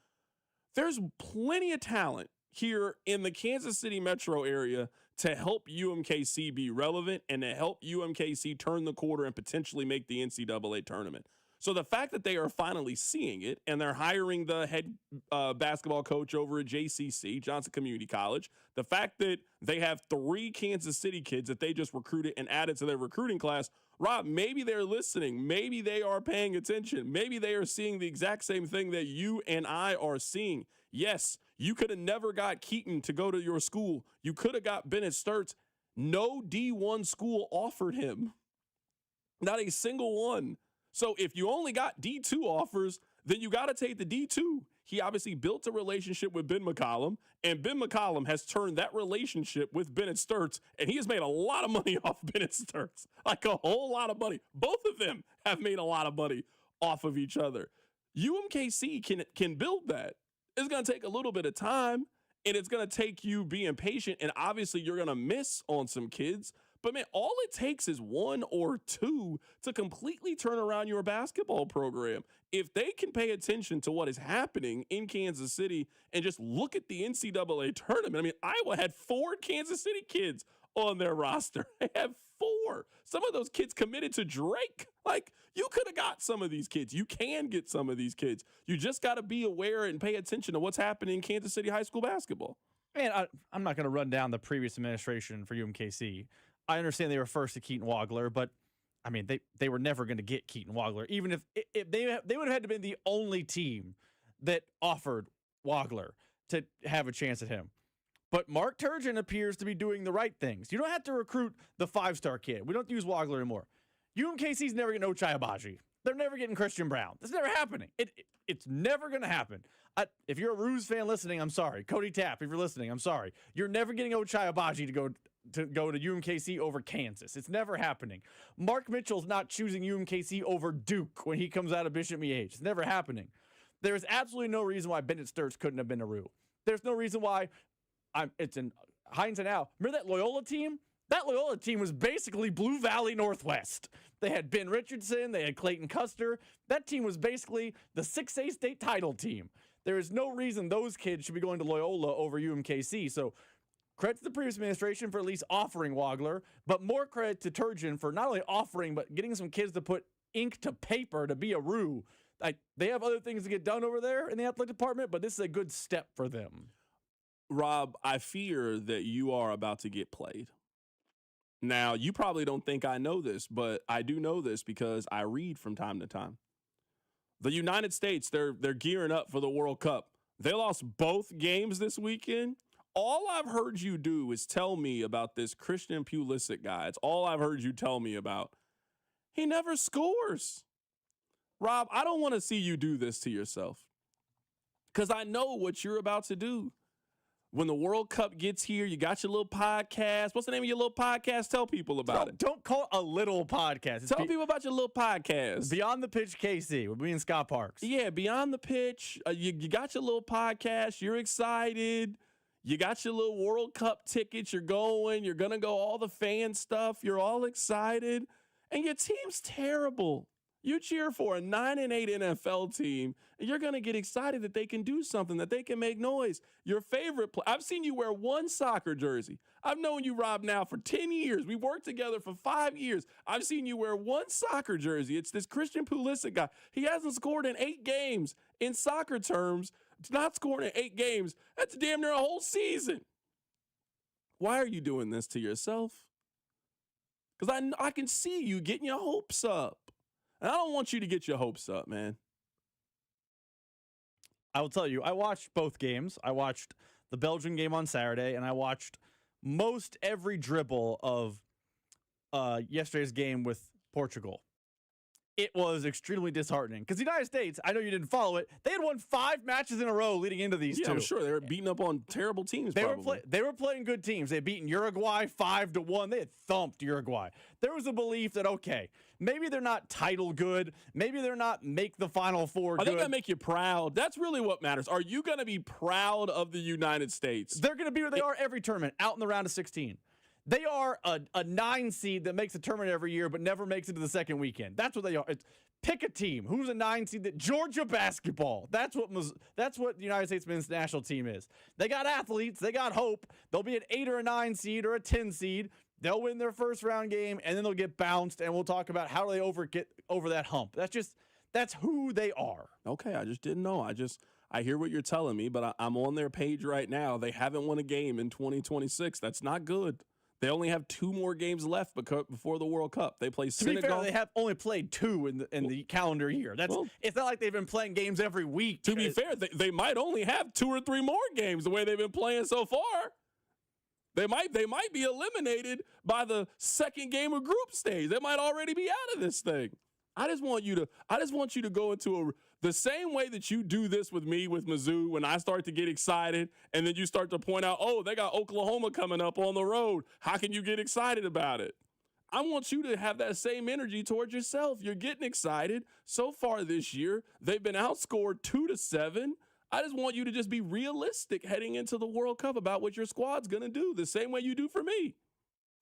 there's plenty of talent here in the Kansas City metro area to help UMKC be relevant and to help UMKC turn the corner and potentially make the NCAA tournament. So the fact that they are finally seeing it and they're hiring the head basketball coach over at JCC, Johnson Community College, the fact that they have 3 Kansas City kids that they just recruited and added to their recruiting class, Rob, maybe they're listening. Maybe they are paying attention. Maybe they are seeing the exact same thing that you and I are seeing. Yes, you could have never got Keaton to go to your school. You could have got Bennett Sturts. No D1 school offered him. Not a single one. So if you only got D2 offers, then you got to take the D2. He obviously built a relationship with Ben McCollum, and Ben McCollum has turned that relationship with Bennett Sturts, and he has made a lot of money off Bennett Sturts, like a whole lot of money. Both of them have made a lot of money off of each other. UMKC can build that. It's going to take a little bit of time, and it's going to take you being patient, and obviously you're going to miss on some kids. But, man, all it takes is 1 or 2 to completely turn around your basketball program. If they can pay attention to what is happening in Kansas City and just look at the NCAA tournament. I mean, Iowa had 4 Kansas City kids on their roster. They have 4. Some of those kids committed to Drake. Like, you could have got some of these kids. You can get some of these kids. You just got to be aware and pay attention to what's happening in Kansas City high school basketball. Man, I'm not going to run down the previous administration for UMKC. I understand they were first to Keaton Wagler, but I mean, they were never going to get Keaton Wagler, even if they would have had to been the only team that offered Wagler to have a chance at him. But Mark Turgeon appears to be doing the right things. You don't have to recruit the 5-star kid. We don't use Wagler anymore. UMKC's never getting Ochai Agbaji. They're never getting Christian Brown. That's never happening. It's never going to happen. If you're a Ruse fan listening, I'm sorry. Cody Tapp, if you're listening, I'm sorry. You're never getting Ochai Agbaji to go to UMKC over Kansas. It's never happening. Mark Mitchell's not choosing UMKC over Duke when he comes out of Bishop Miege. It's never happening. There is absolutely no reason why Bennett Sturts couldn't have been a Rue. There's no reason why it's in hindsight now. Remember that Loyola team? That Loyola team was basically Blue Valley Northwest. They had Ben Richardson. They had Clayton Custer. That team was basically the 6A state title team. There is no reason those kids should be going to Loyola over UMKC. So credit to the previous administration for at least offering Wagler, but more credit to Turgeon for not only offering, but getting some kids to put ink to paper to be a Rue. Like, they have other things to get done over there in the athletic department, but this is a good step for them. Rob, I fear that you are about to get played. Now, you probably don't think I know this, but I do know this because I read from time to time. The United States, they're gearing up for the World Cup. They lost both games this weekend. All I've heard you do is tell me about this Christian Pulisic guy. It's all I've heard you tell me about. He never scores. Rob, I don't want to see you do this to yourself because I know what you're about to do. When the World Cup gets here, you got your little podcast. What's the name of your little podcast? Tell people about it. Don't call it a little podcast. Tell people about your little podcast. Beyond the Pitch KC with me and Scott Parks. Yeah, Beyond the Pitch. You got your little podcast. You're excited. You got your little World Cup tickets. You're going. You're going to go all the fan stuff. You're all excited. And your team's terrible. You cheer for a 9-8 NFL team, and you're going to get excited that they can do something, that they can make noise. Your favorite I've seen you wear one soccer jersey. I've known you, Rob, now for 10 years. We worked together for 5 years. I've seen you wear one soccer jersey. It's this Christian Pulisic guy. He hasn't scored in 8 games. In soccer terms, not scoring in 8 games, that's damn near a whole season. Why are you doing this to yourself? Because I can see you getting your hopes up. And I don't want you to get your hopes up, man. I will tell you, I watched both games. I watched the Belgian game on Saturday, and I watched most every dribble of yesterday's game with Portugal. It was extremely disheartening because the United States, I know you didn't follow it, they had won 5 matches in a row leading into these two. I'm sure they were beating up on terrible teams. They were playing good teams. They had beaten Uruguay 5-1. They had thumped Uruguay. There was a belief that, okay, maybe they're not title good. Maybe they're not make the Final Four good. Are they going to make you proud? That's really what matters. Are you going to be proud of the United States? They're going to be where they are every tournament, out in the round of 16. They are a 9 seed that makes a tournament every year but never makes it to the second weekend. That's what they are. Pick a team. Who's a 9 seed? Georgia basketball. That's what the United States men's national team is. They got athletes. They got hope. They'll be an 8 or a 9 seed or a 10 seed. They'll win their first round game, and then they'll get bounced, and we'll talk about how do they get over that hump. That's who they are. Okay, I just didn't know. I hear what you're telling me, but I'm on their page right now. They haven't won a game in 2026. That's not good. They only have 2 more games left before the World Cup. They play Senegal. To be fair, they have only played 2 in the calendar year. It's not like they've been playing games every week. To be fair, they might only have 2 or 3 more games the way they've been playing so far. They might be eliminated by the second game of group stage. They might already be out of this thing. I just want you to go into the same way that you do this with me with Mizzou when I start to get excited and then you start to point out, oh, they got Oklahoma coming up on the road. How can you get excited about it? I want you to have that same energy towards yourself. You're getting excited. So far this year, they've been outscored 2-7. I just want you to just be realistic heading into the World Cup about what your squad's going to do, the same way you do for me.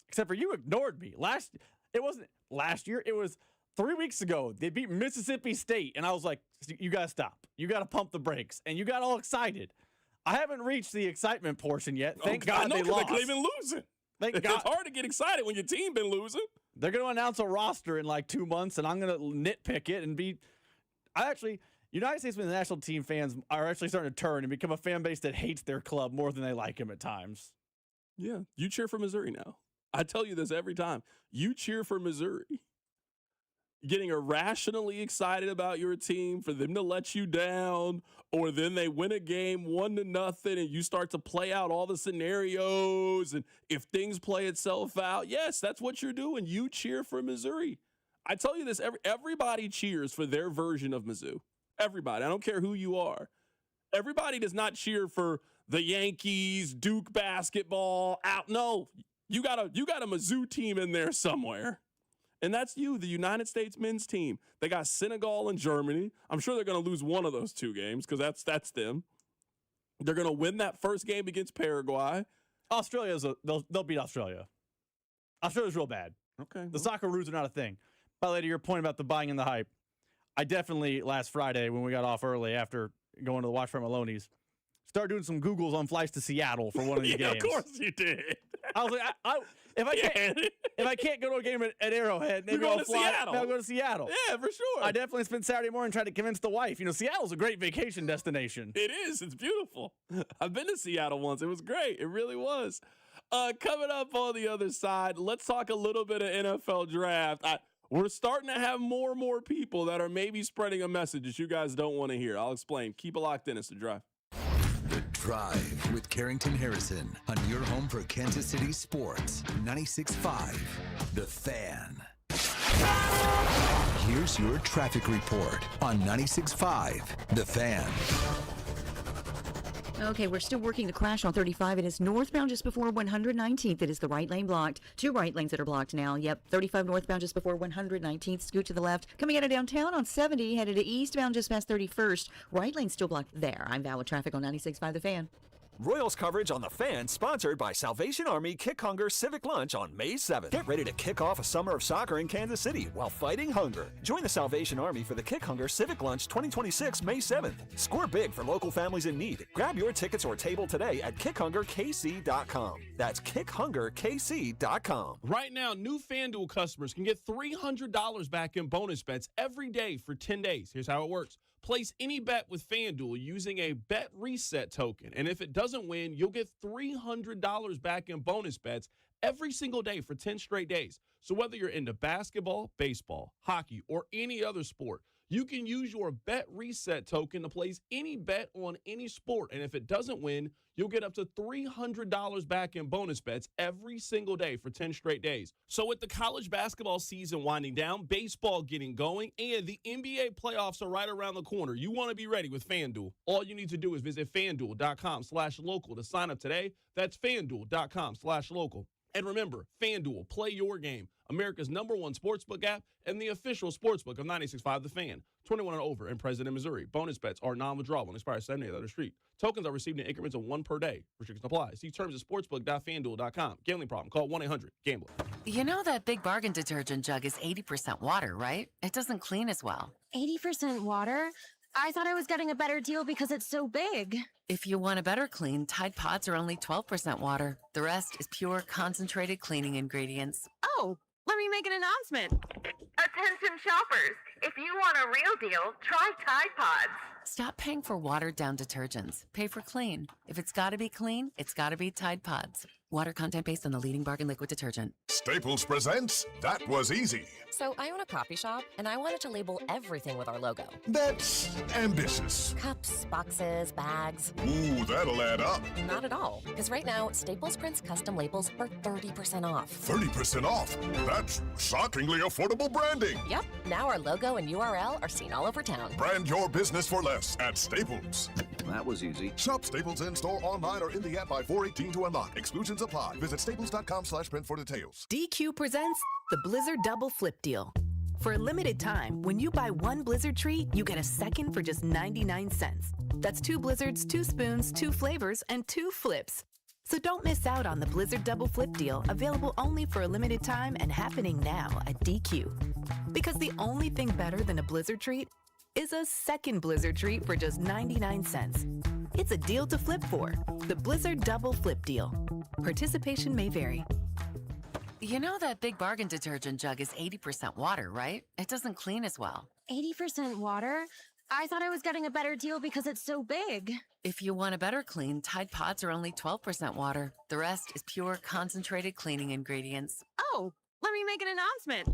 Except for you ignored me. It wasn't last year. It was 3 weeks ago. They beat Mississippi State, and I was like, you got to stop. You got to pump the brakes. And you got all excited. I haven't reached the excitement portion yet. Thank God they lost. They've been losing. Thank God. It's hard to get excited when your team been losing. They're going to announce a roster in like 2 months, and I'm going to nitpick it and be. United States men's national team fans are actually starting to turn and become a fan base that hates their club more than they like him at times. Yeah, you cheer for Missouri now. I tell you this every time. You cheer for Missouri. Getting irrationally excited about your team for them to let you down, or then they win a game 1-0 and you start to play out all the scenarios, and if things play itself out, yes, that's what you're doing. You cheer for Missouri. I tell you this, everybody cheers for their version of Mizzou. Everybody. I don't care who you are. Everybody does not cheer for the Yankees, Duke basketball, out. No, you got a Mizzou team in there somewhere. And that's you, the United States men's team. They got Senegal and Germany. I'm sure they're going to lose one of those two games because that's them. They're going to win that first game against Paraguay. They'll beat Australia. Australia's real bad. Okay. The Socceroos are not a thing. By the way, to your point about the buying and the hype, I definitely, last Friday when we got off early after going to the Watch from Maloney's, started doing some Googles on flights to Seattle for one of the games. Of course you did. I was like, if I can't go to a game at Arrowhead, maybe I'll fly. I'll go to Seattle. Yeah, for sure. I definitely spent Saturday morning trying to convince the wife. Seattle's a great vacation destination. It is. It's beautiful. I've been to Seattle once. It was great. It really was. Coming up on the other side, let's talk a little bit of NFL draft. We're starting to have more and more people that are maybe spreading a message that you guys don't want to hear. I'll explain. Keep it locked in. It's The Drive. The Drive with Carrington Harrison on your home for Kansas City sports. 96.5 The Fan. Here's your traffic report on 96.5 The Fan. Okay, we're still working the crash on 35. It is northbound just before 119th. It is the right lane blocked. 2 right lanes that are blocked now. Yep, 35 northbound just before 119th. Scoot to the left. Coming out of downtown on 70, headed to eastbound just past 31st. Right lane still blocked there. I'm Val with traffic on 96.5 The Fan. Royals coverage on The Fan, sponsored by Salvation Army Kick Hunger Civic Lunch on May 7th. Get ready to kick off a summer of soccer in Kansas City while fighting hunger. Join the Salvation Army for the Kick Hunger Civic Lunch 2026 May 7th. Score big for local families in need. Grab your tickets or table today at kickhungerkc.com. That's kickhungerkc.com. Right now, new FanDuel customers can get $300 back in bonus bets every day for 10 days. Here's how it works. Place any bet with FanDuel using a bet reset token. And if it doesn't win, you'll get $300 back in bonus bets every single day for 10 straight days. So whether you're into basketball, baseball, hockey, or any other sport, you can use your bet reset token to place any bet on any sport. And if it doesn't win, you'll get up to $300 back in bonus bets every single day for 10 straight days. So with the college basketball season winding down, baseball getting going, and the NBA playoffs are right around the corner, you want to be ready with FanDuel. All you need to do is visit FanDuel.com/local to sign up today. That's FanDuel.com/local. And remember, FanDuel, play your game. America's #1 sportsbook app and the official sportsbook of 96.5 The Fan. 21 and over and present in Missouri. Bonus bets are non-withdrawable and expire 7 days on the street. Tokens are received in increments of 1 per day. Restrictions apply. See terms at sportsbook.fanduel.com. Gambling problem? Call 1-800-GAMBLER. You know that Big Bargain detergent jug is 80% water, right? It doesn't clean as well. 80% water? I thought I was getting a better deal because it's so big. If you want a better clean, Tide Pods are only 12% water. The rest is pure, concentrated cleaning ingredients. Oh, let me make an announcement. Attention shoppers, if you want a real deal, try Tide Pods. Stop paying for watered-down detergents. Pay for clean. If it's got to be clean, it's got to be Tide Pods. Water content based on the leading bargain liquid detergent. Staples presents That Was Easy. So I own a coffee shop, and I wanted to label everything with our logo. That's ambitious. Cups, boxes, bags. Ooh, that'll add up. Not at all, because right now, Staples prints custom labels for 30% off. 30% off? That's shockingly affordable branding. Yep, now our logo and URL are seen all over town. Brand your business for less at Staples. That was easy. Shop Staples in-store, online, or in the app by 4/18 to unlock. Exclusions apply. Visit staples.com/print for details. DQ presents the Blizzard Double Flip Deal. For a limited time, when you buy one Blizzard treat, you get a second for just 99 cents. That's 2 Blizzards, 2 spoons, 2 flavors, and 2 flips. So don't miss out on the Blizzard Double Flip Deal, available only for a limited time and happening now at DQ. Because the only thing better than a Blizzard treat is a second Blizzard treat for just 99 cents. It's a deal to flip for. The Blizzard Double Flip Deal. Participation may vary. You know that Big Bargain detergent jug is 80% water, right? It doesn't clean as well. 80% water? I thought I was getting a better deal because it's so big. If you want a better clean, Tide Pods are only 12% water. The rest is pure, concentrated cleaning ingredients. Oh, let me make an announcement.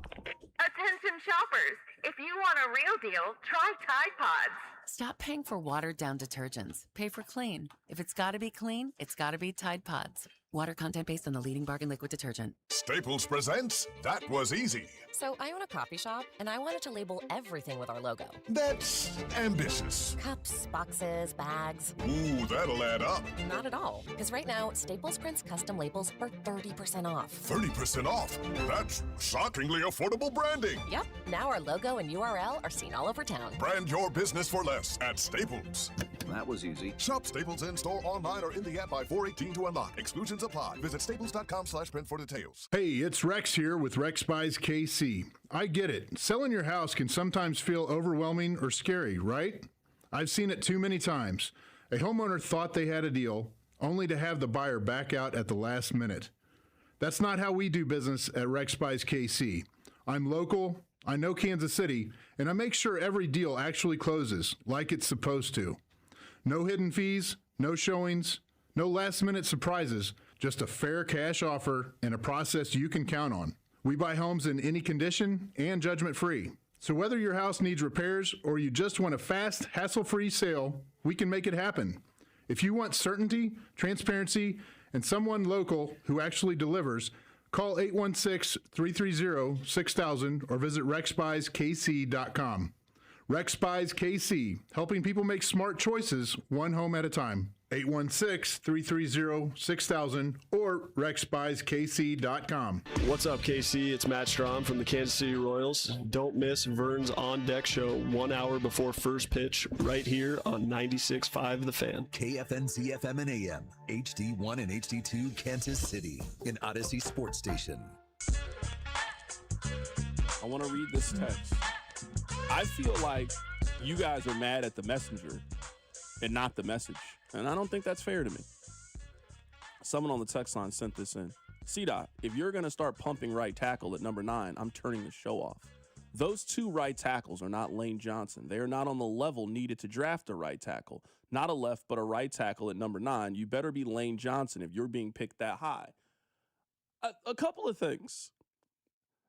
Attention shoppers, if you want a real deal, try Tide Pods. Stop paying for watered-down detergents. Pay for clean. If it's got to be clean, it's got to be Tide Pods. Water content based on the leading bargain liquid detergent. Staples presents That Was Easy. So I own a coffee shop, and I wanted to label everything with our logo. That's ambitious. Cups, boxes, bags. Ooh, that'll add up. Not at all, because right now, Staples prints custom labels for 30% off. 30% off? That's shockingly affordable branding. Yep, now our logo and URL are seen all over town. Brand your business for less at Staples. That was easy. Shop Staples in-store, online, or in the app by 4/18 to unlock. Exclusions apply. Visit staples.com/print for details. Hey, it's Rex here with Rex Buys KC. I get it. Selling your house can sometimes feel overwhelming or scary, right? I've seen it too many times. A homeowner thought they had a deal, only to have the buyer back out at the last minute. That's not how we do business at Rex Buys KC. I'm local, I know Kansas City, and I make sure every deal actually closes like it's supposed to. No hidden fees, no showings, no last-minute surprises, just a fair cash offer and a process you can count on. We buy homes in any condition and judgment-free. So whether your house needs repairs or you just want a fast, hassle-free sale, we can make it happen. If you want certainty, transparency, and someone local who actually delivers, call 816-330-6000 or visit rexbuyskc.com. Rex Buys KC, helping people make smart choices one home at a time. 816-330-6000 or rexbuyskc.com. What's up, KC? It's Matt Strom from the Kansas City Royals. Don't miss Vern's On Deck show 1 hour before first pitch right here on 96.5 The Fan. KFNZ FM and AM, HD1 and HD2 Kansas City, an Odyssey sports station. I want to read this text. I feel like you guys are mad at the messenger and not the message. And I don't think that's fair to me. Someone on the text line sent this in. C-Dot, if you're going to start pumping right tackle at number 9, I'm turning the show off. Those two right tackles are not Lane Johnson. They are not on the level needed to draft a right tackle. Not a left, but a right tackle at number 9. You better be Lane Johnson if you're being picked that high. A couple of things.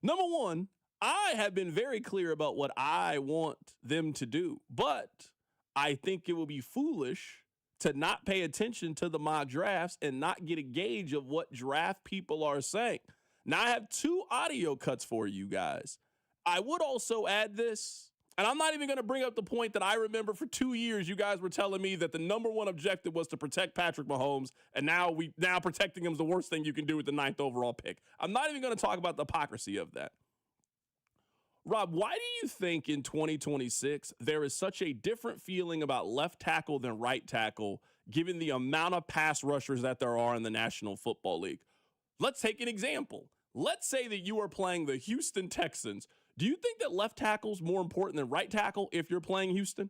Number one, I have been very clear about what I want them to do, but I think it will be foolish to not pay attention to the mock drafts and not get a gauge of what draft people are saying. Now, I have 2 audio cuts for you guys. I would also add this, and I'm not even going to bring up the point that I remember for 2 years you guys were telling me that the number one objective was to protect Patrick Mahomes, and now protecting him is the worst thing you can do with the 9th overall pick. I'm not even going to talk about the hypocrisy of that. Rob, why do you think in 2026 there is such a different feeling about left tackle than right tackle, given the amount of pass rushers that there are in the National Football League? Let's take an example. Let's say that you are playing the Houston Texans. Do you think that left tackle is more important than right tackle if you're playing Houston?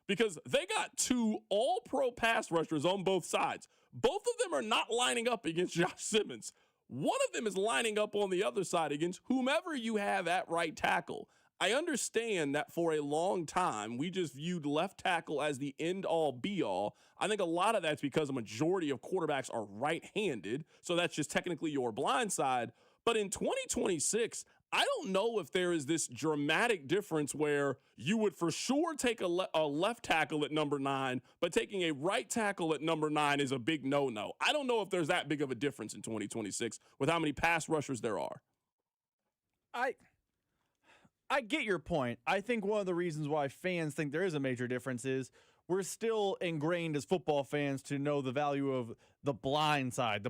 Because they got 2 all-pro pass rushers on both sides. Both of them are not lining up against Josh Simmons. One of them is lining up on the other side against whomever you have at right tackle. I understand that for a long time, we just viewed left tackle as the end-all, be-all. I think a lot of that's because a majority of quarterbacks are right-handed, so that's just technically your blind side. But in 2026, I don't know if there is this dramatic difference where you would for sure take a left tackle at number 9, but taking a right tackle at number 9 is a big no-no. I don't know if there's that big of a difference in 2026 with how many pass rushers there are. I get your point. I think one of the reasons why fans think there is a major difference is we're still ingrained as football fans to know the value of the blind side. I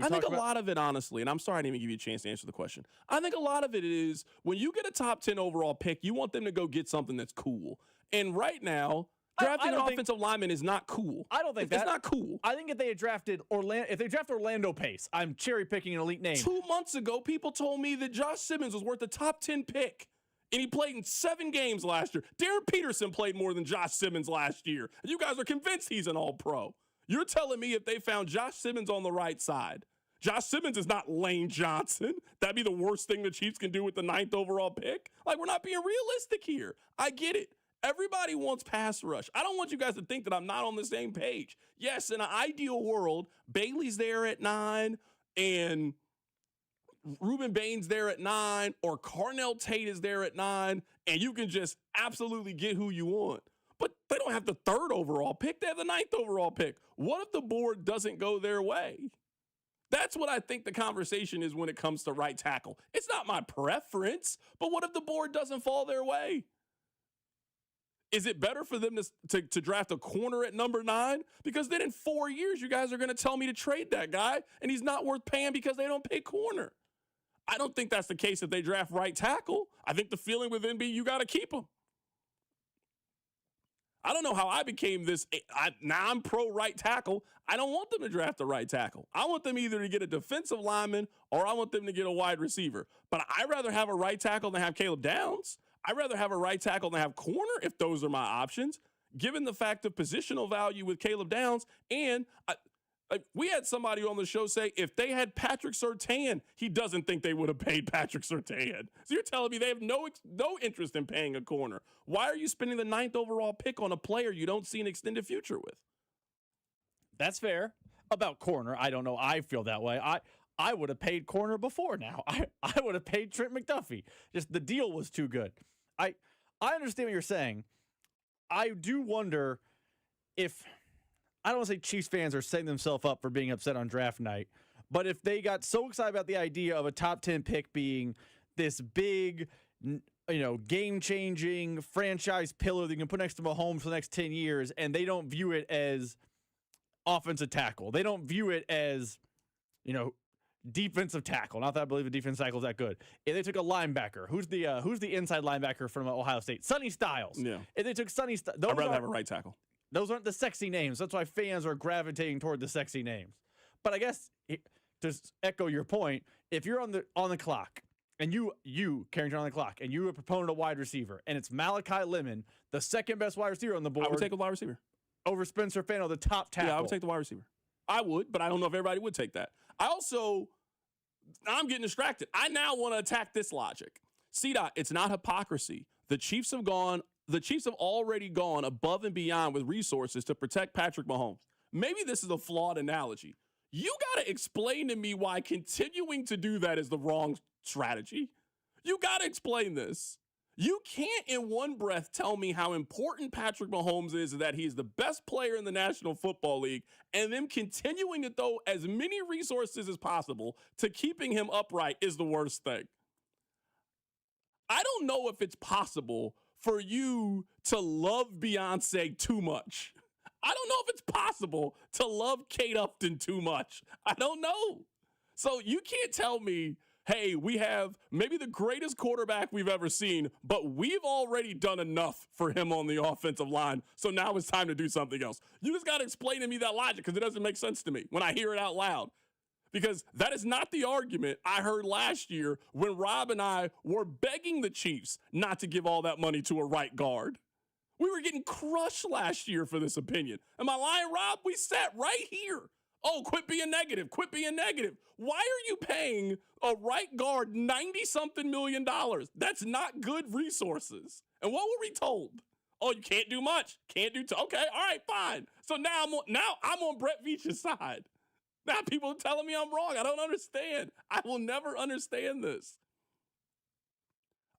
think a lot of it, honestly, and I'm sorry I didn't even give you a chance to answer the question. I think a lot of it is when you get a top 10 overall pick, you want them to go get something that's cool. And right now, drafting an offensive lineman is not cool. I don't think it's not cool. I think if they had drafted Orlando Pace, I'm cherry picking an elite name. 2 months ago, people told me that Josh Simmons was worth a top 10 pick. And he played in 7 games last year. Darren Peterson played more than Josh Simmons last year. And you guys are convinced he's an all-pro. You're telling me if they found Josh Simmons on the right side, Josh Simmons is not Lane Johnson. That'd be the worst thing the Chiefs can do with the 9th overall pick. Like, we're not being realistic here. I get it. Everybody wants pass rush. I don't want you guys to think that I'm not on the same page. Yes, in an ideal world, Bailey's there at 9 and Ruben Bain's there at 9 or Carnell Tate is there at 9 and you can just absolutely get who you want. But they don't have the 3rd overall pick. They have the 9th overall pick. What if the board doesn't go their way? That's what I think the conversation is when it comes to right tackle. It's not my preference, but what if the board doesn't fall their way? Is it better for them to draft a corner at number 9? Because then in 4 years, you guys are going to tell me to trade that guy, and he's not worth paying because they don't pay corner. I don't think that's the case if they draft right tackle. I think the feeling with NB, you got to keep him. I don't know how I became this. Now I'm pro right tackle. I don't want them to draft a right tackle. I want them either to get a defensive lineman or I want them to get a wide receiver. But I'd rather have a right tackle than have Caleb Downs. I'd rather have a right tackle than have corner if those are my options, given the fact of positional value with Caleb Downs. And we had somebody on the show say if they had Patrick Surtain, he doesn't think they would have paid Patrick Surtain. So you're telling me they have no interest in paying a corner. Why are you spending the 9th overall pick on a player you don't see an extended future with? That's fair. About corner, I don't know. I feel that way. I would have paid corner before now. I would have paid Trent McDuffie. Just the deal was too good. I understand what you're saying. I do wonder if, I don't want to say Chiefs fans are setting themselves up for being upset on draft night, but if they got so excited about the idea of a top 10 pick being this big, game-changing franchise pillar that you can put next to Mahomes for the next 10 years, and they don't view it as offensive tackle. They don't view it as, defensive tackle. Not that I believe a defensive tackle is that good. If they took a linebacker, who's the inside linebacker from Ohio State? Sonny Styles. Yeah. If they took Sonny Styles, I'd rather have a right tackle. Those aren't the sexy names. That's why fans are gravitating toward the sexy names. But I guess to echo your point, if you're on the clock and you Carrington on the clock and you're a proponent of wide receiver and it's Malachi Lemon, the second best wide receiver on the board, I would take a wide receiver over Spencer Fano, the top tackle. Yeah, I would take the wide receiver. I would, but I don't know if everybody would take that. I'm getting distracted. I now want to attack this logic. CDOT, it's not hypocrisy. The Chiefs have already gone above and beyond with resources to protect Patrick Mahomes. Maybe this is a flawed analogy. You got to explain to me why continuing to do that is the wrong strategy. You got to explain this. You can't in one breath tell me how important Patrick Mahomes is and that he's the best player in the National Football League and then continuing to throw as many resources as possible to keeping him upright is the worst thing. I don't know if it's possible for you to love Beyonce too much. I don't know if it's possible to love Kate Upton too much. I don't know. So you can't tell me, hey, we have maybe the greatest quarterback we've ever seen, but we've already done enough for him on the offensive line, so now it's time to do something else. You just got to explain to me that logic because it doesn't make sense to me when I hear it out loud. Because that is not the argument I heard last year when Rob and I were begging the Chiefs not to give all that money to a right guard. We were getting crushed last year for this opinion. Am I lying, Rob? We sat right here. Oh, quit being negative. Quit being negative. Why are you paying a right guard $90-something million? That's not good resources. And what were we told? Oh, you can't do much. Can't do okay, all right, fine. So now I'm on Brett Veach's side. Now people are telling me I'm wrong. I don't understand. I will never understand this.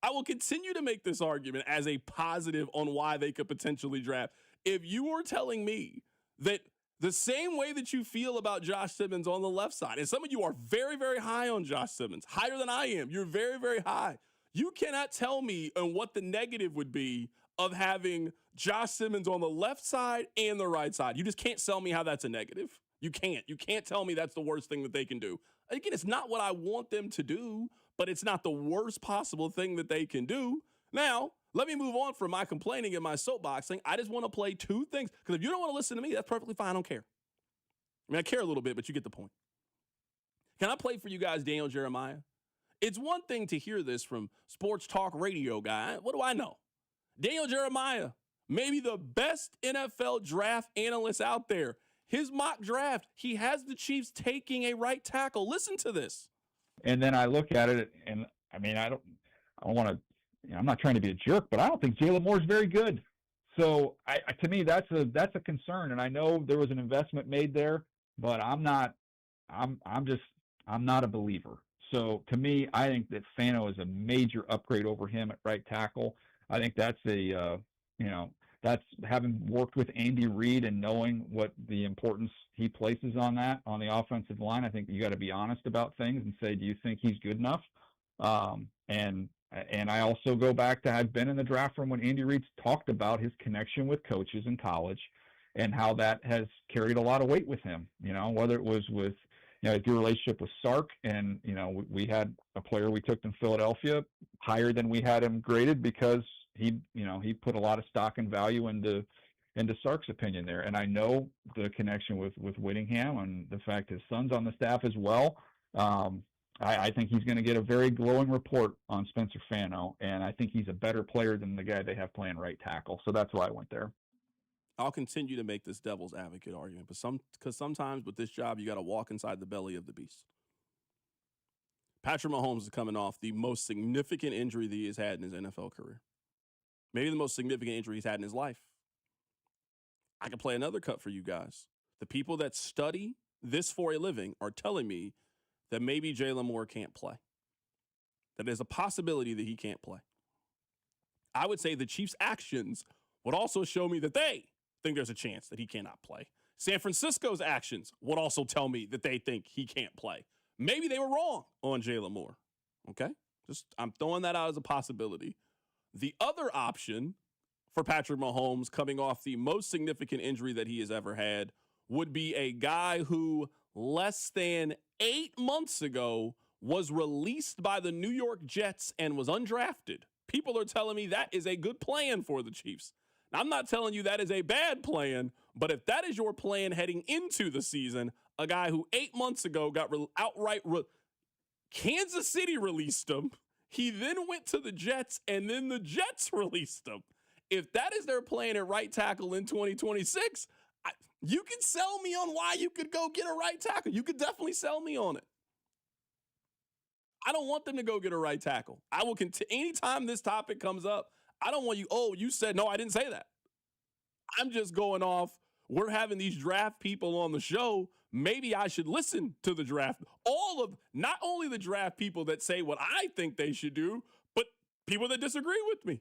I will continue to make this argument as a positive on why they could potentially draft. If you are telling me that the same way that you feel about Josh Simmons on the left side, and some of you are very, very high on Josh Simmons, higher than I am. You're very, very high. You cannot tell me what the negative would be of having Josh Simmons on the left side and the right side. You just can't sell me how that's a negative. You can't. You can't tell me that's the worst thing that they can do. Again, it's not what I want them to do, but it's not the worst possible thing that they can do. Now, let me move on from my complaining and my soapboxing. I just want to play two things. Because if you don't want to listen to me, that's perfectly fine. I don't care. I mean, I care a little bit, but you get the point. Can I play for you guys Daniel Jeremiah? It's one thing to hear this from sports talk radio guy. What do I know? Daniel Jeremiah, maybe the best NFL draft analyst out there. his mock draft, he has the Chiefs taking a right tackle. Listen to this. And then I look at it, and I mean, I don't want to. I'm not trying to be a jerk, but I don't think Jalen Moore's very good. So to me, that's a concern. And I know there was an investment made there, but I'm not a believer. So to me, I think that Fano is a major upgrade over him at right tackle. I think that's that's having worked with Andy Reid and knowing what the importance he places on that on the offensive line. I think you got to be honest about things and say, do you think he's good enough? And I also go back to, I've been in the draft room when Andy Reid's talked about his connection with coaches in college and how that has carried a lot of weight with him, whether it was with, your relationship with Sark, and, we had a player we took in Philadelphia higher than we had him graded because he put a lot of stock and value into Sark's opinion there. And I know the connection with Whittingham and the fact his son's on the staff as well. I think he's going to get a very glowing report on Spencer Fano, and I think he's a better player than the guy they have playing right tackle. So that's why I went there. I'll continue to make this devil's advocate argument, because sometimes with this job, you got to walk inside the belly of the beast. Patrick Mahomes is coming off the most significant injury that he has had in his NFL career. Maybe the most significant injury he's had in his life. I can play another cut for you guys. The people that study this for a living are telling me that maybe Jalen Moore can't play. That there's a possibility that he can't play. I would say the Chiefs' actions would also show me that they think there's a chance that he cannot play. San Francisco's actions would also tell me that they think he can't play. Maybe they were wrong on Jalen Moore. Okay? I'm throwing that out as a possibility. The other option for Patrick Mahomes coming off the most significant injury that he has ever had would be a guy who less than 8 months ago was released by the New York Jets and was undrafted. People are telling me that is a good plan for the Chiefs. Now, I'm not telling you that is a bad plan, but if that is your plan heading into the season, a guy who 8 months ago got Kansas City released him, he then went to the Jets, and then the Jets released him. If that is their plan at right tackle in 2026, you can sell me on why you could go get a right tackle. You could definitely sell me on it. I don't want them to go get a right tackle. I will anytime this topic comes up, I don't want you, you said, no, I didn't say that. I'm just going off, we're having these draft people on the show. Maybe I should listen to the draft. Not only the draft people that say what I think they should do, but people that disagree with me.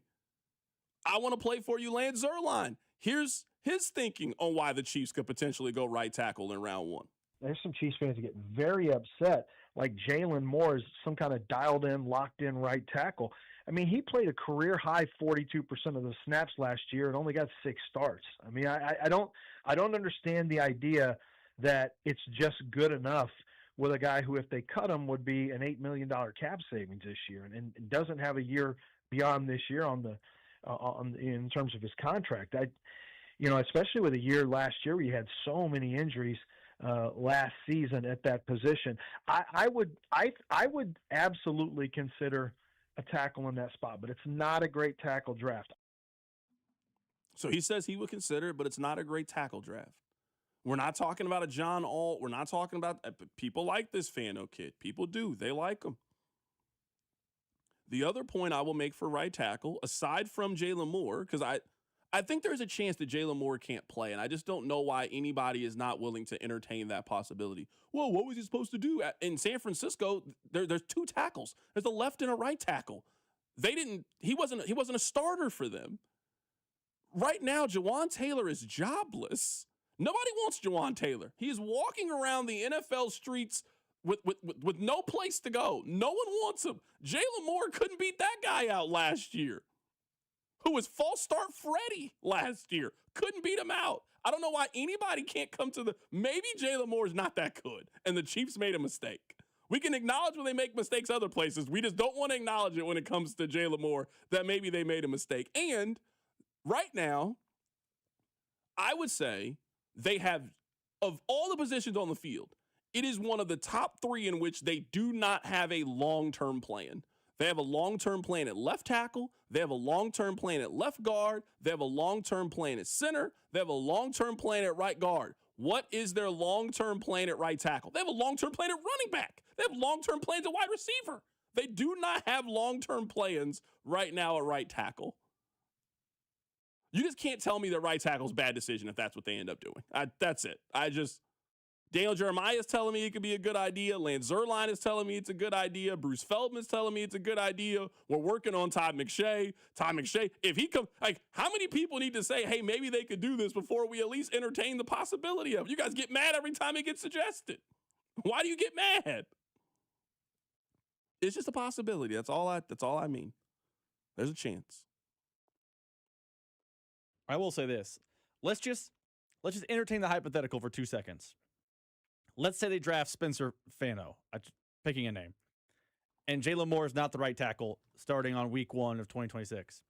I want to play for you Lance Zierlein. Here's his thinking on why the Chiefs could potentially go right tackle in round one. There's some Chiefs fans that get very upset, like Jalen Moore is some kind of dialed-in, locked-in right tackle. I mean, he played a career-high 42% of the snaps last year and only got 6 starts. I mean, I don't understand the idea that it's just good enough with a guy who, if they cut him, would be an $8 million cap savings this year, and doesn't have a year beyond this year in terms of his contract. Especially with a year last year where you had so many injuries last season at that position, I would absolutely consider a tackle in that spot, but it's not a great tackle draft. So he says he would consider it, but it's not a great tackle draft. We're not talking about a John Alt. We're not talking about people like this Fano kid. People do. They like him. The other point I will make for right tackle, aside from Jalen Moore, because I think there's a chance that Jalen Moore can't play, and I just don't know why anybody is not willing to entertain that possibility. Well, what was he supposed to do? In San Francisco, there's 2 tackles. There's a left and a right tackle. He wasn't a starter for them. Right now, Jawan Taylor is jobless. Nobody wants Jawan Taylor. He is walking around the NFL streets with no place to go. No one wants him. Jalen Moore couldn't beat that guy out last year, who was false start Freddie last year. Couldn't beat him out. I don't know why anybody can't come to maybe Jalen Moore is not that good, and the Chiefs made a mistake. We can acknowledge when they make mistakes other places. We just don't want to acknowledge it when it comes to Jalen Moore, that maybe they made a mistake. And right now, I would say they have, of all the positions on the field, it is one of the top 3 in which they do not have a long-term plan. They have a long-term plan at left tackle. They have a long-term plan at left guard. They have a long-term plan at center. They have a long-term plan at right guard. What is their long-term plan at right tackle? They have a long-term plan at running back. They have long-term plans at wide receiver. They do not have long-term plans right now at right tackle. You just can't tell me that right tackle's a bad decision if that's what they end up doing. That's it. Daniel Jeremiah is telling me it could be a good idea. Lance Zierlein is telling me it's a good idea. Bruce Feldman is telling me it's a good idea. We're working on Todd McShay. Todd McShay, if he comes, how many people need to say, hey, maybe they could do this before we at least entertain the possibility of it? You guys get mad every time it gets suggested. Why do you get mad? It's just a possibility. That's all I mean. There's a chance. I will say this. Let's just entertain the hypothetical for 2 seconds. Let's say they draft Spencer Fano, picking a name, and Jalen Moore is not the right tackle starting on week 1 of 2026.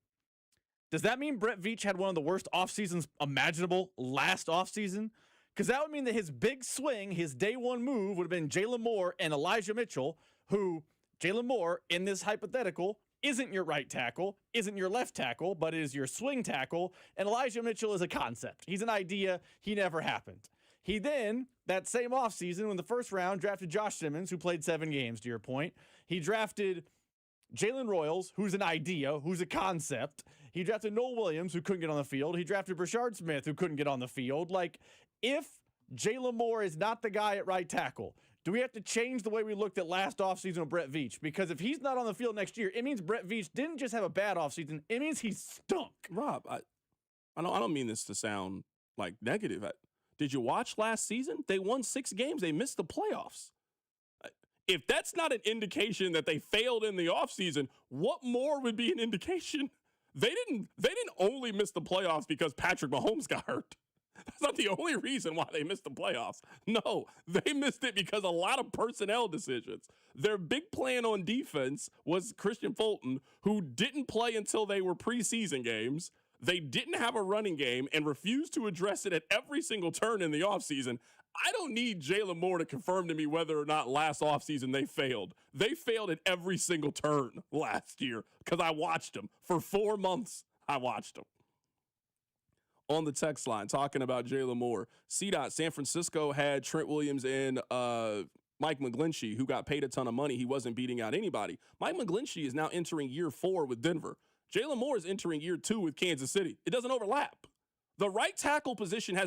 Does that mean Brett Veach had one of the worst off seasons imaginable last offseason? Because that would mean that his big swing, his day one move, would have been Jalen Moore and Elijah Mitchell, who Jalen Moore, in this hypothetical, isn't your right tackle, isn't your left tackle, but is your swing tackle, and Elijah Mitchell is a concept. He's an idea. He never happened. He then, that same offseason, in the first round, drafted Josh Simmons, who played 7 games, to your point. He drafted Jalen Royals, who's an idea, who's a concept. He drafted Noel Williams, who couldn't get on the field. He drafted Brashard Smith, who couldn't get on the field. If Jalen Moore is not the guy at right tackle, do we have to change the way we looked at last offseason with Brett Veach? Because if he's not on the field next year, it means Brett Veach didn't just have a bad offseason. It means he stunk. Rob, I don't mean this to sound negative. Did you watch last season? They won 6 games. They missed the playoffs. If that's not an indication that they failed in the offseason, what more would be an indication? They didn't only miss the playoffs because Patrick Mahomes got hurt. That's not the only reason why they missed the playoffs. No, they missed it because a lot of personnel decisions. Their big plan on defense was Christian Fulton, who didn't play until they were preseason games. They didn't have a running game and refused to address it at every single turn in the offseason. I don't need Jalen Moore to confirm to me whether or not last offseason they failed. They failed at every single turn last year because I watched them. For 4 months, I watched them. On the text line, talking about Jalen Moore. CDOT, San Francisco had Trent Williams and Mike McGlinchey, who got paid a ton of money. He wasn't beating out anybody. Mike McGlinchey is now entering year 4 with Denver. Jalen Moore is entering year 2 with Kansas City. It doesn't overlap. The right tackle position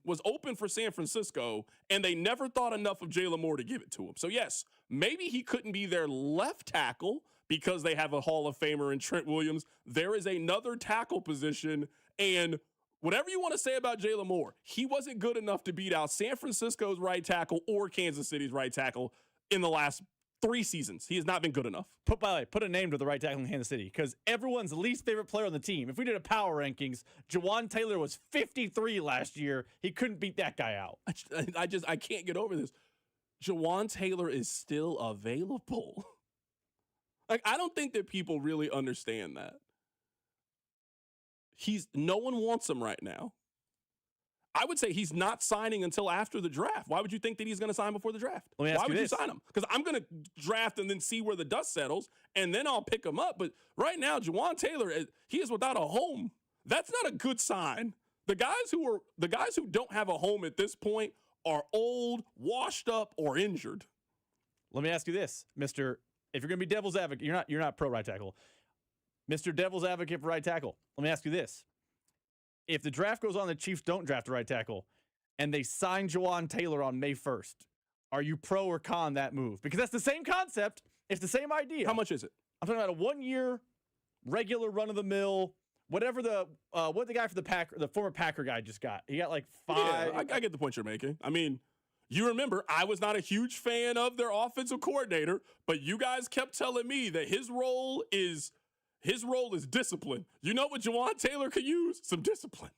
was open for San Francisco, and they never thought enough of Jalen Moore to give it to him. So, yes, maybe he couldn't be their left tackle because they have a Hall of Famer in Trent Williams. There is another tackle position, and whatever you want to say about Jalen Moore, he wasn't good enough to beat out San Francisco's right tackle or Kansas City's right tackle in the last 3 seasons. He has not been good enough. Put a name to the right tackle in Kansas City, because everyone's least favorite player on the team. If we did a power rankings, Jawan Taylor was 53 last year. He couldn't beat that guy out. I can't get over this. Jawan Taylor is still available. I don't think that people really understand that. No one wants him right now. I would say he's not signing until after the draft. Why would you think that he's going to sign before the draft? Why would you sign him? Because I'm going to draft and then see where the dust settles, and then I'll pick him up. But right now, Jawan Taylor, he is without a home. That's not a good sign. The guys who don't have a home at this point are old, washed up, or injured. Let me ask you this, Mister. If you're going to be devil's advocate, you're not pro right tackle. Mr. Devil's advocate for right tackle. Let me ask you this. If the draft goes on, the Chiefs don't draft a right tackle, and they sign Jawan Taylor on May 1st, are you pro or con that move? Because that's the same concept. It's the same idea. How much is it? I'm talking about a 1-year, regular run-of-the-mill, whatever what the guy for the former Packer guy just got. He got 5. Yeah, I get the point you're making. I mean, you remember, I was not a huge fan of their offensive coordinator, but you guys kept telling me that his role is discipline. You know what Jawan Taylor could use? Some discipline.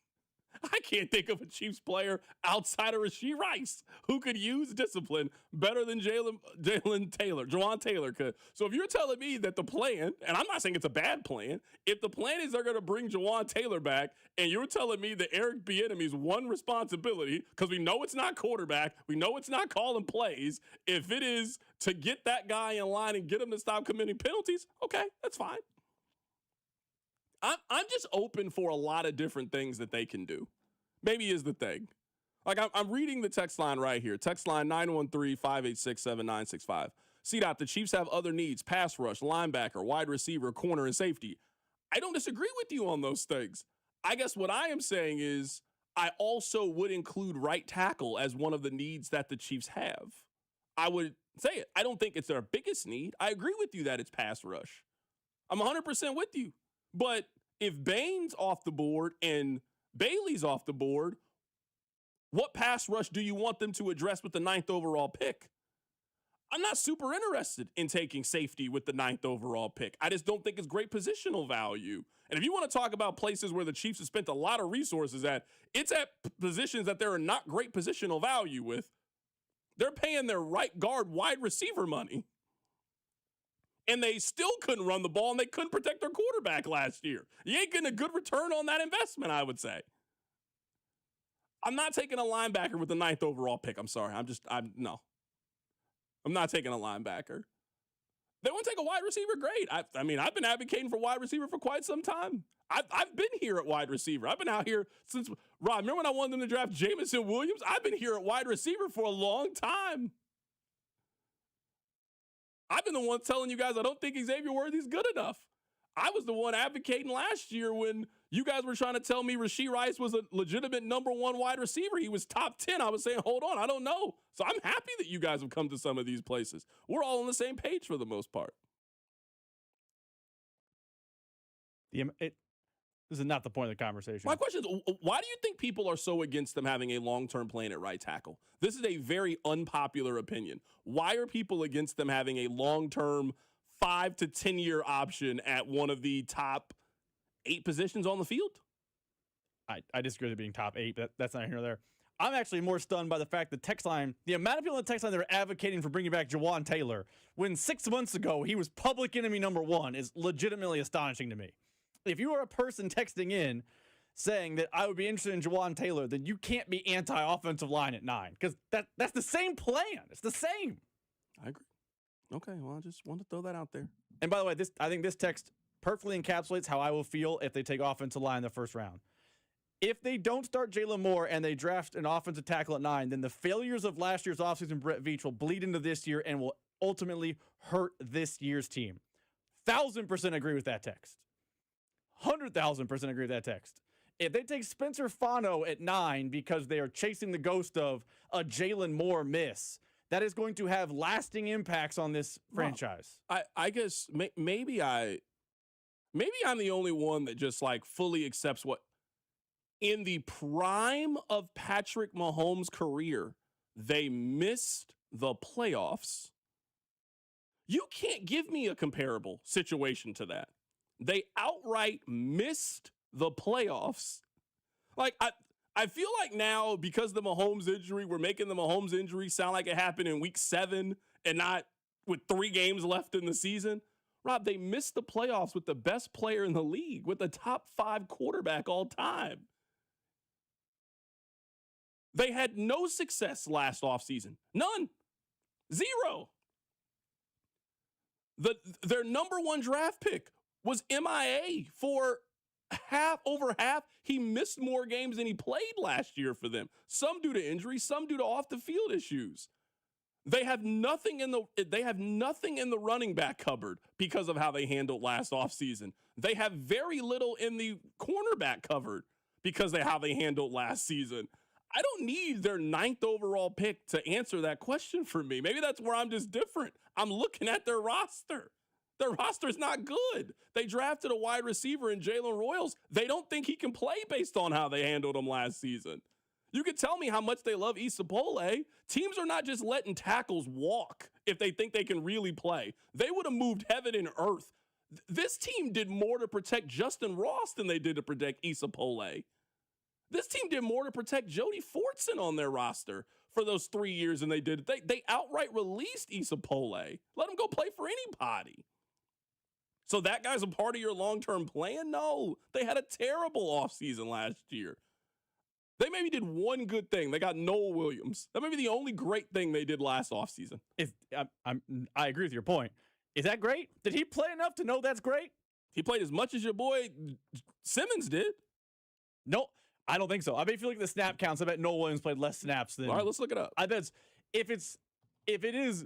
I can't think of a Chiefs player outside of Rashee Rice who could use discipline better than Jawan Taylor could. So if you're telling me that the plan, and I'm not saying it's a bad plan, if the plan is they're going to bring Jawan Taylor back, and you're telling me that Eric Bieniemy's one responsibility, because we know it's not quarterback, we know it's not calling plays, if it is to get that guy in line and get him to stop committing penalties, okay, that's fine. I'm just open for a lot of different things that they can do. Maybe is the thing. Like, I'm reading the text line right here. Text line 913-586-7965. CDOT, the Chiefs have other needs: pass rush, linebacker, wide receiver, corner, and safety. I don't disagree with you on those things. I guess what I am saying is I also would include right tackle as one of the needs that the Chiefs have. I would say it. I don't think it's their biggest need. I agree with you that it's pass rush. I'm 100% with you. But if Bain's off the board and Bailey's off the board, what pass rush do you want them to address with the 9th overall pick? I'm not super interested in taking safety with the 9th overall pick. I just don't think it's great positional value. And if you want to talk about places where the Chiefs have spent a lot of resources at, it's at positions that there are not great positional value with. They're paying their right guard wide receiver money. And they still couldn't run the ball, and they couldn't protect their quarterback last year. You ain't getting a good return on that investment, I would say. I'm not taking a linebacker with the 9th overall pick. I'm sorry. No. I'm not taking a linebacker. They want to take a wide receiver, great. I mean, I've been advocating for wide receiver for quite some time. I've been here at wide receiver. I've been out here since, Rob, remember when I wanted them to draft Jamison Williams? I've been here at wide receiver for a long time. I've been the one telling you guys I don't think Xavier Worthy's good enough. I was the one advocating last year when you guys were trying to tell me Rashee Rice was a legitimate number 1 wide receiver. He was top 10. I was saying, hold on, I don't know. So I'm happy that you guys have come to some of these places. We're all on the same page for the most part. This is not the point of the conversation. My question is, why do you think people are so against them having a long-term plan at right tackle? This is a very unpopular opinion. Why are people against them having a long-term 5 to 10 year option at one of the top 8 positions on the field? I disagree with it being top 8. That's not here or there. I'm actually more stunned by the fact that text line, the amount of people on the text line that are advocating for bringing back Jawan Taylor when 6 months ago he was public enemy number 1 is legitimately astonishing to me. If you are a person texting in saying that I would be interested in Jawan Taylor, then you can't be anti-offensive line at 9 because that's the same plan. It's the same. I agree. Okay, well, I just wanted to throw that out there. And by the way, I think this text perfectly encapsulates how I will feel if they take offensive line in the first round. If they don't start Jalen Moore and they draft an offensive tackle at 9, then the failures of last year's offseason Brett Veach will bleed into this year and will ultimately hurt this year's team. 1,000% agree with that text. 100,000% agree with that text. If they take Spencer Fano at 9 because they are chasing the ghost of a Jalen Moore miss, that is going to have lasting impacts on this franchise. I guess maybe I'm the only one that just like fully accepts what in the prime of Patrick Mahomes' career, they missed the playoffs. You can't give me a comparable situation to that. They outright missed the playoffs. Like, I feel like now, because the Mahomes injury, we're making the Mahomes injury sound like it happened in week 7 and not with 3 games left in the season. Rob, they missed the playoffs with the best player in the league, with the top 5 quarterback all time. They had no success last offseason. None. 0. Their number 1 draft pick was MIA for over half. He missed more games than he played last year for them. Some due to injury, some due to off the field issues. They have nothing in the running back cupboard because of how they handled last offseason. They have very little in the cornerback cupboard because of how they handled last season. I don't need their 9th overall pick to answer that question for me. Maybe that's where I'm just different. I'm looking at their roster. Their roster's not good. They drafted a wide receiver in Jalen Royals. They don't think he can play based on how they handled him last season. You could tell me how much they love Isapole. Teams are not just letting tackles walk if they think they can really play. They would have moved heaven and earth. This team did more to protect Justin Ross than they did to protect Isapole. This team did more to protect Jody Fortson on their roster for those 3 years than they did. They outright released Isapole. Let him go play for anybody. So that guy's a part of your long-term plan? No. They had a terrible offseason last year. They maybe did one good thing. They got Noel Williams. That may be the only great thing they did last offseason. I agree with your point. Is that great? Did he play enough to know that's great? He played as much as your boy Simmons did. No, I don't think so. I bet if you look at the snap counts, I bet Noah Williams played less snaps than. All right, let's look it up. I bet if it is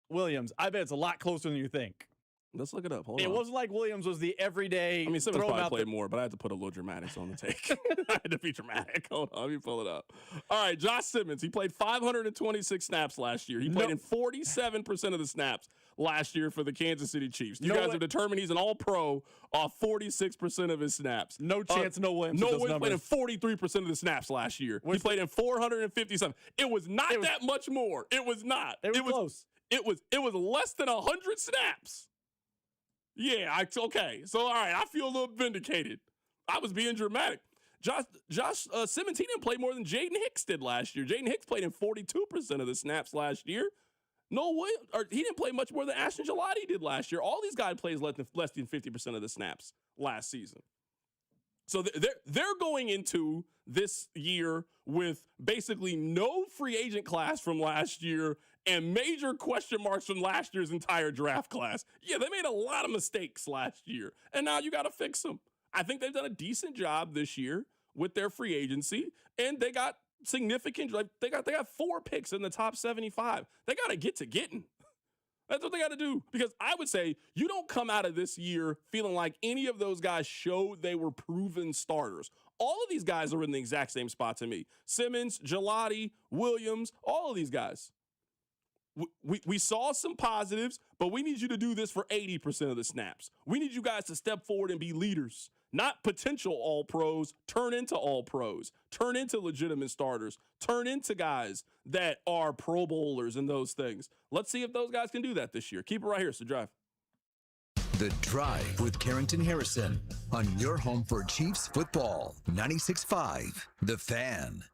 Williams, I bet it's a lot closer than you think. Let's look it up. Hold on. It wasn't like Williams was the everyday. I mean, Simmons probably played more, but I had to put a little dramatics on the take. I had to be dramatic. Hold on, let me pull it up. All right, Josh Simmons. He played 526 snaps last year. He played in 47% of the snaps last year for the Kansas City Chiefs. You guys have determined he's an all-pro off 46% of his snaps. No chance no Williams. No Williams played in 43% of the snaps last year. He played in 457. It was not that much more. It was not. It was close. It was less than 100 snaps. Yeah, okay. So, all right, I feel a little vindicated. I was being dramatic. Josh Simmons, he didn't play more than Jaden Hicks did last year. Jaden Hicks played in 42% of the snaps last year. He didn't play much more than Ashton Gelati did last year. All these guys played less than 50% of the snaps last season. So they're going into this year with basically no free agent class from last year and major question marks from last year's entire draft class. Yeah, they made a lot of mistakes last year, and now you got to fix them. I think they've done a decent job this year with their free agency, and they got significant. They got 4 picks in the top 75. They got to get to getting. That's what they got to do. Because I would say you don't come out of this year feeling like any of those guys showed they were proven starters. All of these guys are in the exact same spot to me. Simmons, Gelati, Williams, all of these guys. We saw some positives, but we need you to do this for 80% of the snaps. We need you guys to step forward and be leaders, not potential all-pros. Turn into all-pros. Turn into legitimate starters. Turn into guys that are Pro Bowlers and those things. Let's see if those guys can do that this year. Keep it right here. It's The Drive. The Drive with Carrington Harrison on your home for Chiefs football. 96.5 The Fan.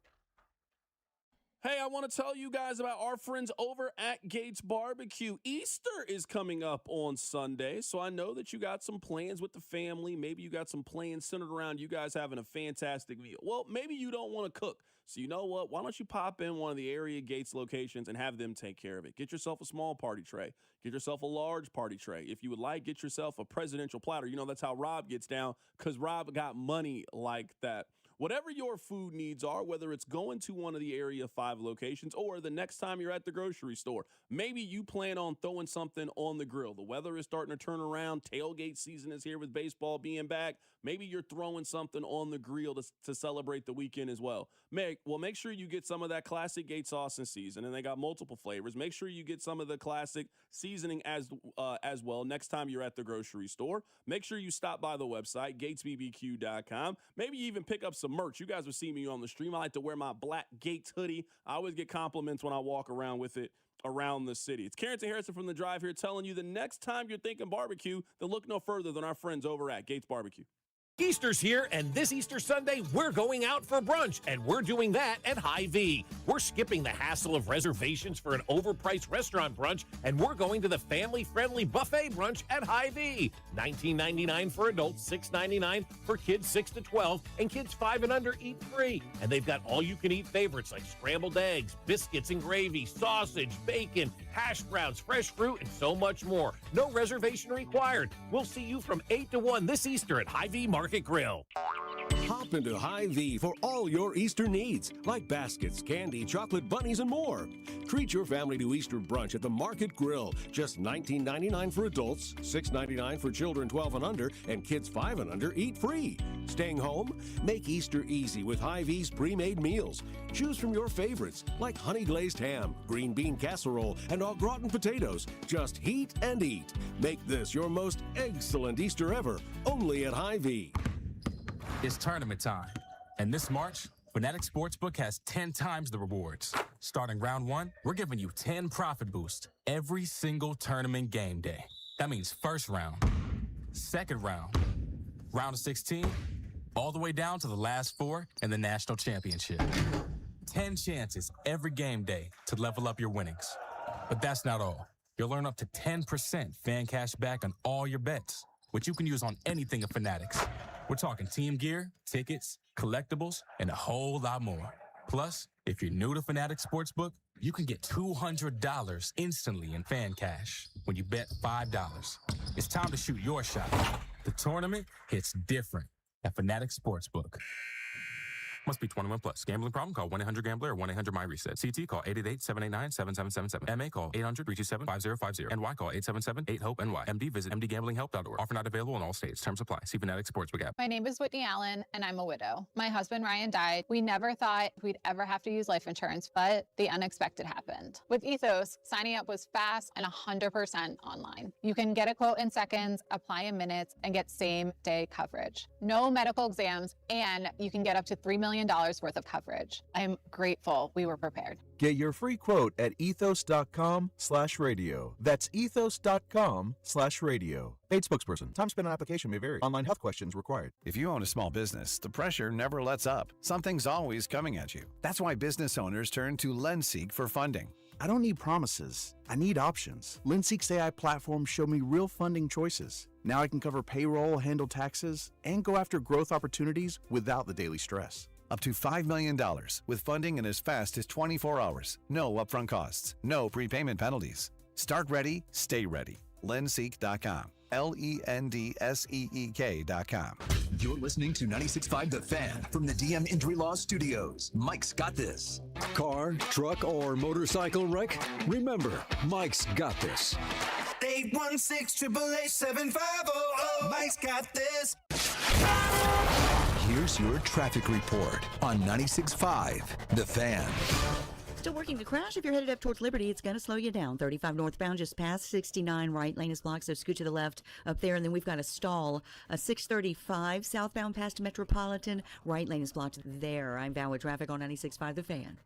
Hey, I want to tell you guys about our friends over at Gates Barbecue. Easter is coming up on Sunday, so I know that you got some plans with the family. Maybe you got some plans centered around you guys having a fantastic meal. Well, maybe you don't want to cook. So you know what? Why don't you pop in one of the area Gates locations and have them take care of it? Get yourself a small party tray. Get yourself a large party tray. If you would like, get yourself a presidential platter. You know, that's how Rob gets down because Rob got money like that. Whatever your food needs are, whether it's going to one of the Area 5 locations or the next time you're at the grocery store, maybe you plan on throwing something on the grill. The weather is starting to turn around. Tailgate season is here with baseball being back. Maybe you're throwing something on the grill to celebrate the weekend as well. Make sure you get some of that classic Gates sauce and season, and they got multiple flavors. Make sure you get some of the classic seasoning as well next time you're at the grocery store. Make sure you stop by the website, gatesbbq.com. Maybe you even pick up some merch. You guys will see me on the stream. I like to wear my black Gates hoodie. I always get compliments when I walk around with it around the city. It's Carrington Harrison from The Drive here telling you the next time you're thinking barbecue, then look no further than our friends over at Gates Barbecue. Easter's here, and this Easter Sunday, we're going out for brunch, and we're doing that at Hy-Vee. We're skipping the hassle of reservations for an overpriced restaurant brunch, and we're going to the family-friendly buffet brunch at Hy-Vee. $19.99 for adults, $6.99 for kids 6 to 12, and kids 5 and under eat free. And they've got all-you-can-eat favorites like scrambled eggs, biscuits and gravy, sausage, bacon, hash browns, fresh fruit, and so much more. No reservation required. We'll see you from 8 to 1 this Easter at Hy-Vee Market Grill. Hop into Hy-Vee for all your Easter needs, like baskets, candy, chocolate bunnies, and more. Treat your family to Easter brunch at the Market Grill. Just $19.99 for adults, $6.99 for children 12 and under, and kids 5 and under eat free. Staying home? Make Easter easy with Hy-Vee's pre-made meals. Choose from your favorites, like honey glazed ham, green bean casserole, and au gratin potatoes. Just heat and eat. Make this your most excellent Easter ever, only at Hy-Vee. It's tournament time, and this March, Fanatics Sportsbook has 10 times the rewards. Starting round 1, we're giving you 10 profit boosts every single tournament game day. That means first round, second round, round of 16, all the way down to the last 4 in the national championship. 10 chances every game day to level up your winnings. But that's not all. You'll earn up to 10% fan cash back on all your bets, which you can use on anything at Fanatics. We're talking team gear, tickets, collectibles, and a whole lot more. Plus, if you're new to Fanatics Sportsbook, you can get $200 instantly in fan cash when you bet $5. It's time to shoot your shot. The tournament hits different at Fanatics Sportsbook. Must be 21 plus. Gambling problem? Call 1-800-GAMBLER or 1-800-MY-RESET. CT call 888-789-7777. MA call 800-327-5050. NY call 877-8-HOPE-NY. MD visit mdgamblinghelp.org. Offer not available in all states. Terms apply. See Fanatics Sportsbook app. My name is Whitney Allen, and I'm a widow. My husband, Ryan, died. We never thought we'd ever have to use life insurance, but the unexpected happened. With Ethos, signing up was fast and 100% online. You can get a quote in seconds, apply in minutes, and get same-day coverage. No medical exams, and you can get up to $3 million worth of coverage. I'm grateful we were prepared. Get your free quote at ethos.com/radio. That's ethos.com/radio. Paid spokesperson. Time spent on application may vary. Online health questions required. If you own a small business, the pressure never lets up. Something's always coming at you. That's why business owners turn to LendSeek for funding. I don't need promises. I need options. LendSeek's AI platform showed me real funding choices. Now I can cover payroll, handle taxes, and go after growth opportunities without the daily stress. Up to $5 million with funding in as fast as 24 hours. No upfront costs. No prepayment penalties. Start ready, stay ready. LendSeek.com. LENDSEEK.com. You're listening to 96.5 The Fan from the DM Injury Law Studios. Mike's got this. Car, truck, or motorcycle wreck? Remember, Mike's got this. 816-888-7500. Mike's got this. Here's your traffic report on 96.5 The Fan. Still working to crash. If you're headed up towards Liberty, it's going to slow you down. 35 northbound, just past 69. Right lane is blocked, so scoot to the left up there. And then we've got a stall. 635 southbound past Metropolitan. Right lane is blocked there. I'm Val with traffic on 96.5 The Fan.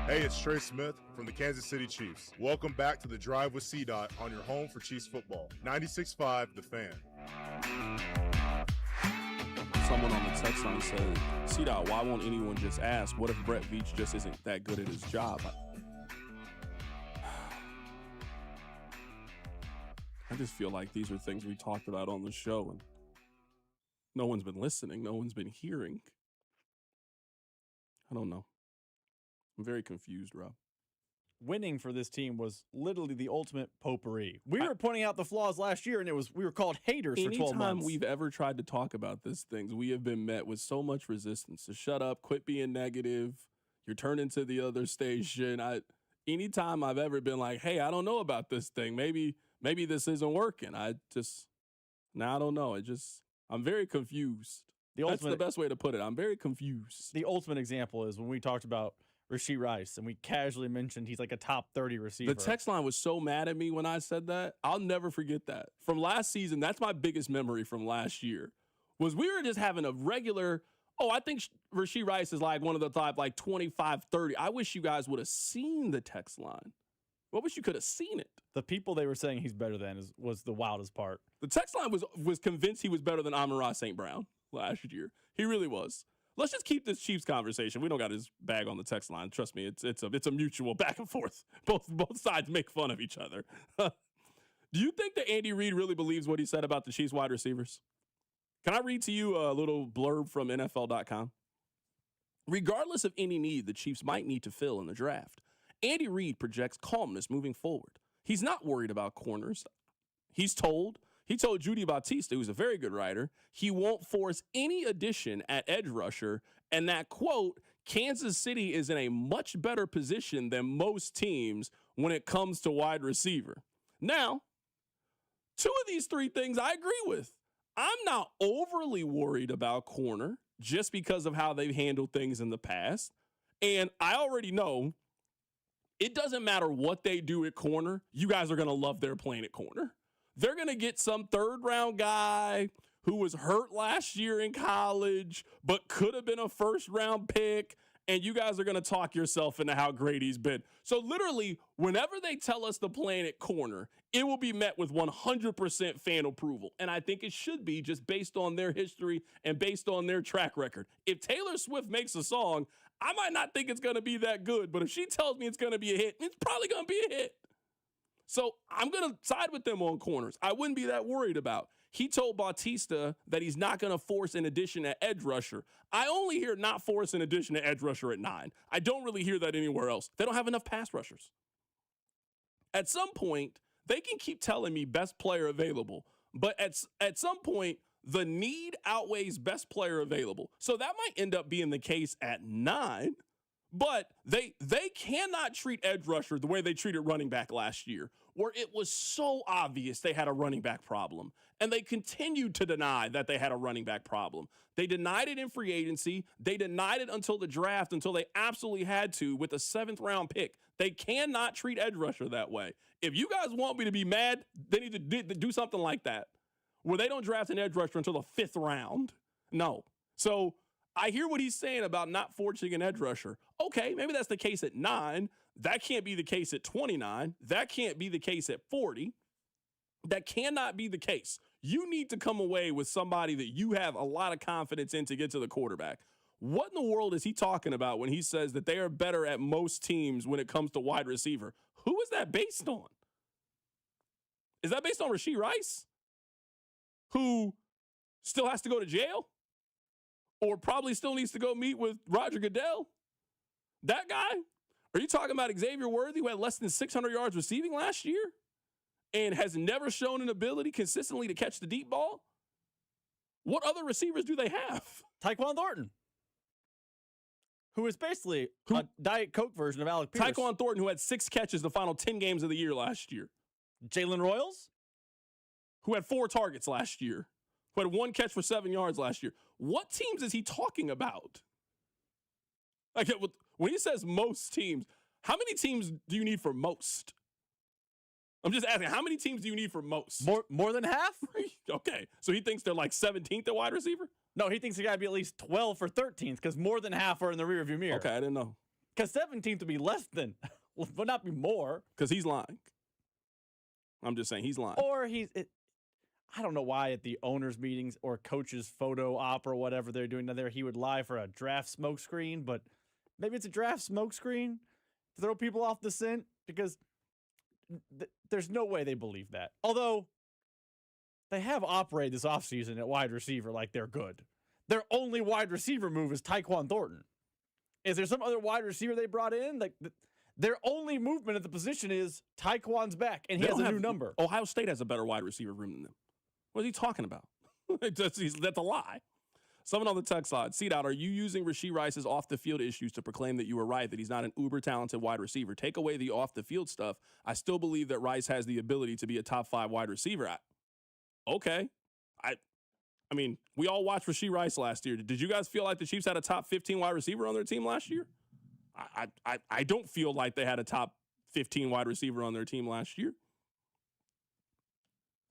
Hey, it's Trey Smith from the Kansas City Chiefs. Welcome back to the Drive with CDOT on your home for Chiefs football. 96.5 The Fan. Someone on the text line said, C-Dot, why won't anyone just ask, what if Brett Veach just isn't that good at his job? I just feel like these are things we talked about on the show, and no one's been listening. No one's been hearing. I don't know. I'm very confused, Rob. Winning for this team was literally the ultimate potpourri. We were pointing out the flaws last year, and we were called haters for 12 months. Anytime we've ever tried to talk about these things, we have been met with so much resistance. So shut up, quit being negative. You're turning to the other station. Anytime I've ever been like, hey, I don't know about this thing. Maybe this isn't working. I don't know. I'm very confused. That's the best way to put it. I'm very confused. The ultimate example is when we talked about Rashee Rice, and we casually mentioned he's like a top 30 receiver. The text line was so mad at me when I said that. I'll never forget that. From last season, that's my biggest memory from last year, was we were just having a regular, I think Rashee Rice is like one of the top, like 25, 30. I wish you guys would have seen the text line. I wish you could have seen it. The people they were saying he's better than was the wildest part. The text line was convinced he was better than Amon-Ra St. Brown last year. He really was. Let's just keep this Chiefs conversation. We don't got his bag on the text line. Trust me, it's a mutual back and forth. Both sides make fun of each other. Do you think that Andy Reid really believes what he said about the Chiefs wide receivers? Can I read to you a little blurb from NFL.com? Regardless of any need the Chiefs might need to fill in the draft, Andy Reid projects calmness moving forward. He's not worried about corners. He told Judy Bautista, who's a very good writer, he won't force any addition at edge rusher, and that, quote, Kansas City is in a much better position than most teams when it comes to wide receiver. Now, two of these three things I agree with. I'm not overly worried about corner just because of how they've handled things in the past, and I already know it doesn't matter what they do at corner. You guys are going to love their playing at corner. They're going to get some third-round guy who was hurt last year in college but could have been a first-round pick, and you guys are going to talk yourself into how great he's been. So literally, whenever they tell us the plan at corner, it will be met with 100% fan approval. And I think it should be just based on their history and based on their track record. If Taylor Swift makes a song, I might not think it's going to be that good, but if she tells me it's going to be a hit, it's probably going to be a hit. So I'm going to side with them on corners. I wouldn't be that worried about. He told Bautista that he's not going to force an addition at edge rusher. I only hear not force an addition at edge rusher at 9. I don't really hear that anywhere else. They don't have enough pass rushers. At some point, they can keep telling me best player available, but at some point, the need outweighs best player available. So that might end up being the case at 9, but they cannot treat edge rusher the way they treated running back last year, where it was so obvious they had a running back problem. And they continued to deny that they had a running back problem. They denied it in free agency. They denied it until the draft, until they absolutely had to with a 7th round pick. They cannot treat edge rusher that way. If you guys want me to be mad, they need to do something like that, where they don't draft an edge rusher until the 5th round. No. So I hear what he's saying about not forging an edge rusher. Okay, maybe that's the case at 9. That can't be the case at 29. That can't be the case at 40. That cannot be the case. You need to come away with somebody that you have a lot of confidence in to get to the quarterback. What in the world is he talking about when he says that they are better at most teams when it comes to wide receiver? Who is that based on? Is that based on Rashee Rice, who still has to go to jail or probably still needs to go meet with Roger Goodell? That guy? Are you talking about Xavier Worthy, who had less than 600 yards receiving last year and has never shown an ability consistently to catch the deep ball? What other receivers do they have? Tyquan Thornton, who is basically a Diet Coke version of Alec Pierce. Tyquan Thornton, who had 6 catches the final 10 games of the year last year. Jalen Royals, who had 4 targets last year, who had 1 catch for 7 yards last year. What teams is he talking about? Like, when he says most teams, how many teams do you need for most? I'm just asking, how many teams do you need for most? More than half? Okay, so he thinks they're like 17th at wide receiver? No, he thinks they got to be at least 12th or 13th because more than half are in the rearview mirror. Okay, I didn't know. Because 17th would be less than, would not be more. Because he's lying. I'm just saying he's lying. Or I don't know why at the owners' meetings or coaches' photo op or whatever they're doing down there, he would lie for a draft smoke screen, but maybe it's a draft smoke screen to throw people off the scent because there's no way they believe that. Although they have operated this offseason at wide receiver like they're good. Their only wide receiver move is Tyquan Thornton. Is there some other wide receiver they brought in? Like their only movement at the position is Tyquan's back, and he has a new number. Ohio State has a better wide receiver room than them. What is he talking about? That's a lie. Someone on the text side, C-Dot, are you using Rashee Rice's off-the-field issues to proclaim that you were right, that he's not an uber-talented wide receiver? Take away the off-the-field stuff. I still believe that Rice has the ability to be a top 5 wide receiver. Okay. I mean, we all watched Rashee Rice last year. Did you guys feel like the Chiefs had a top 15 wide receiver on their team last year? I don't feel like they had a top 15 wide receiver on their team last year.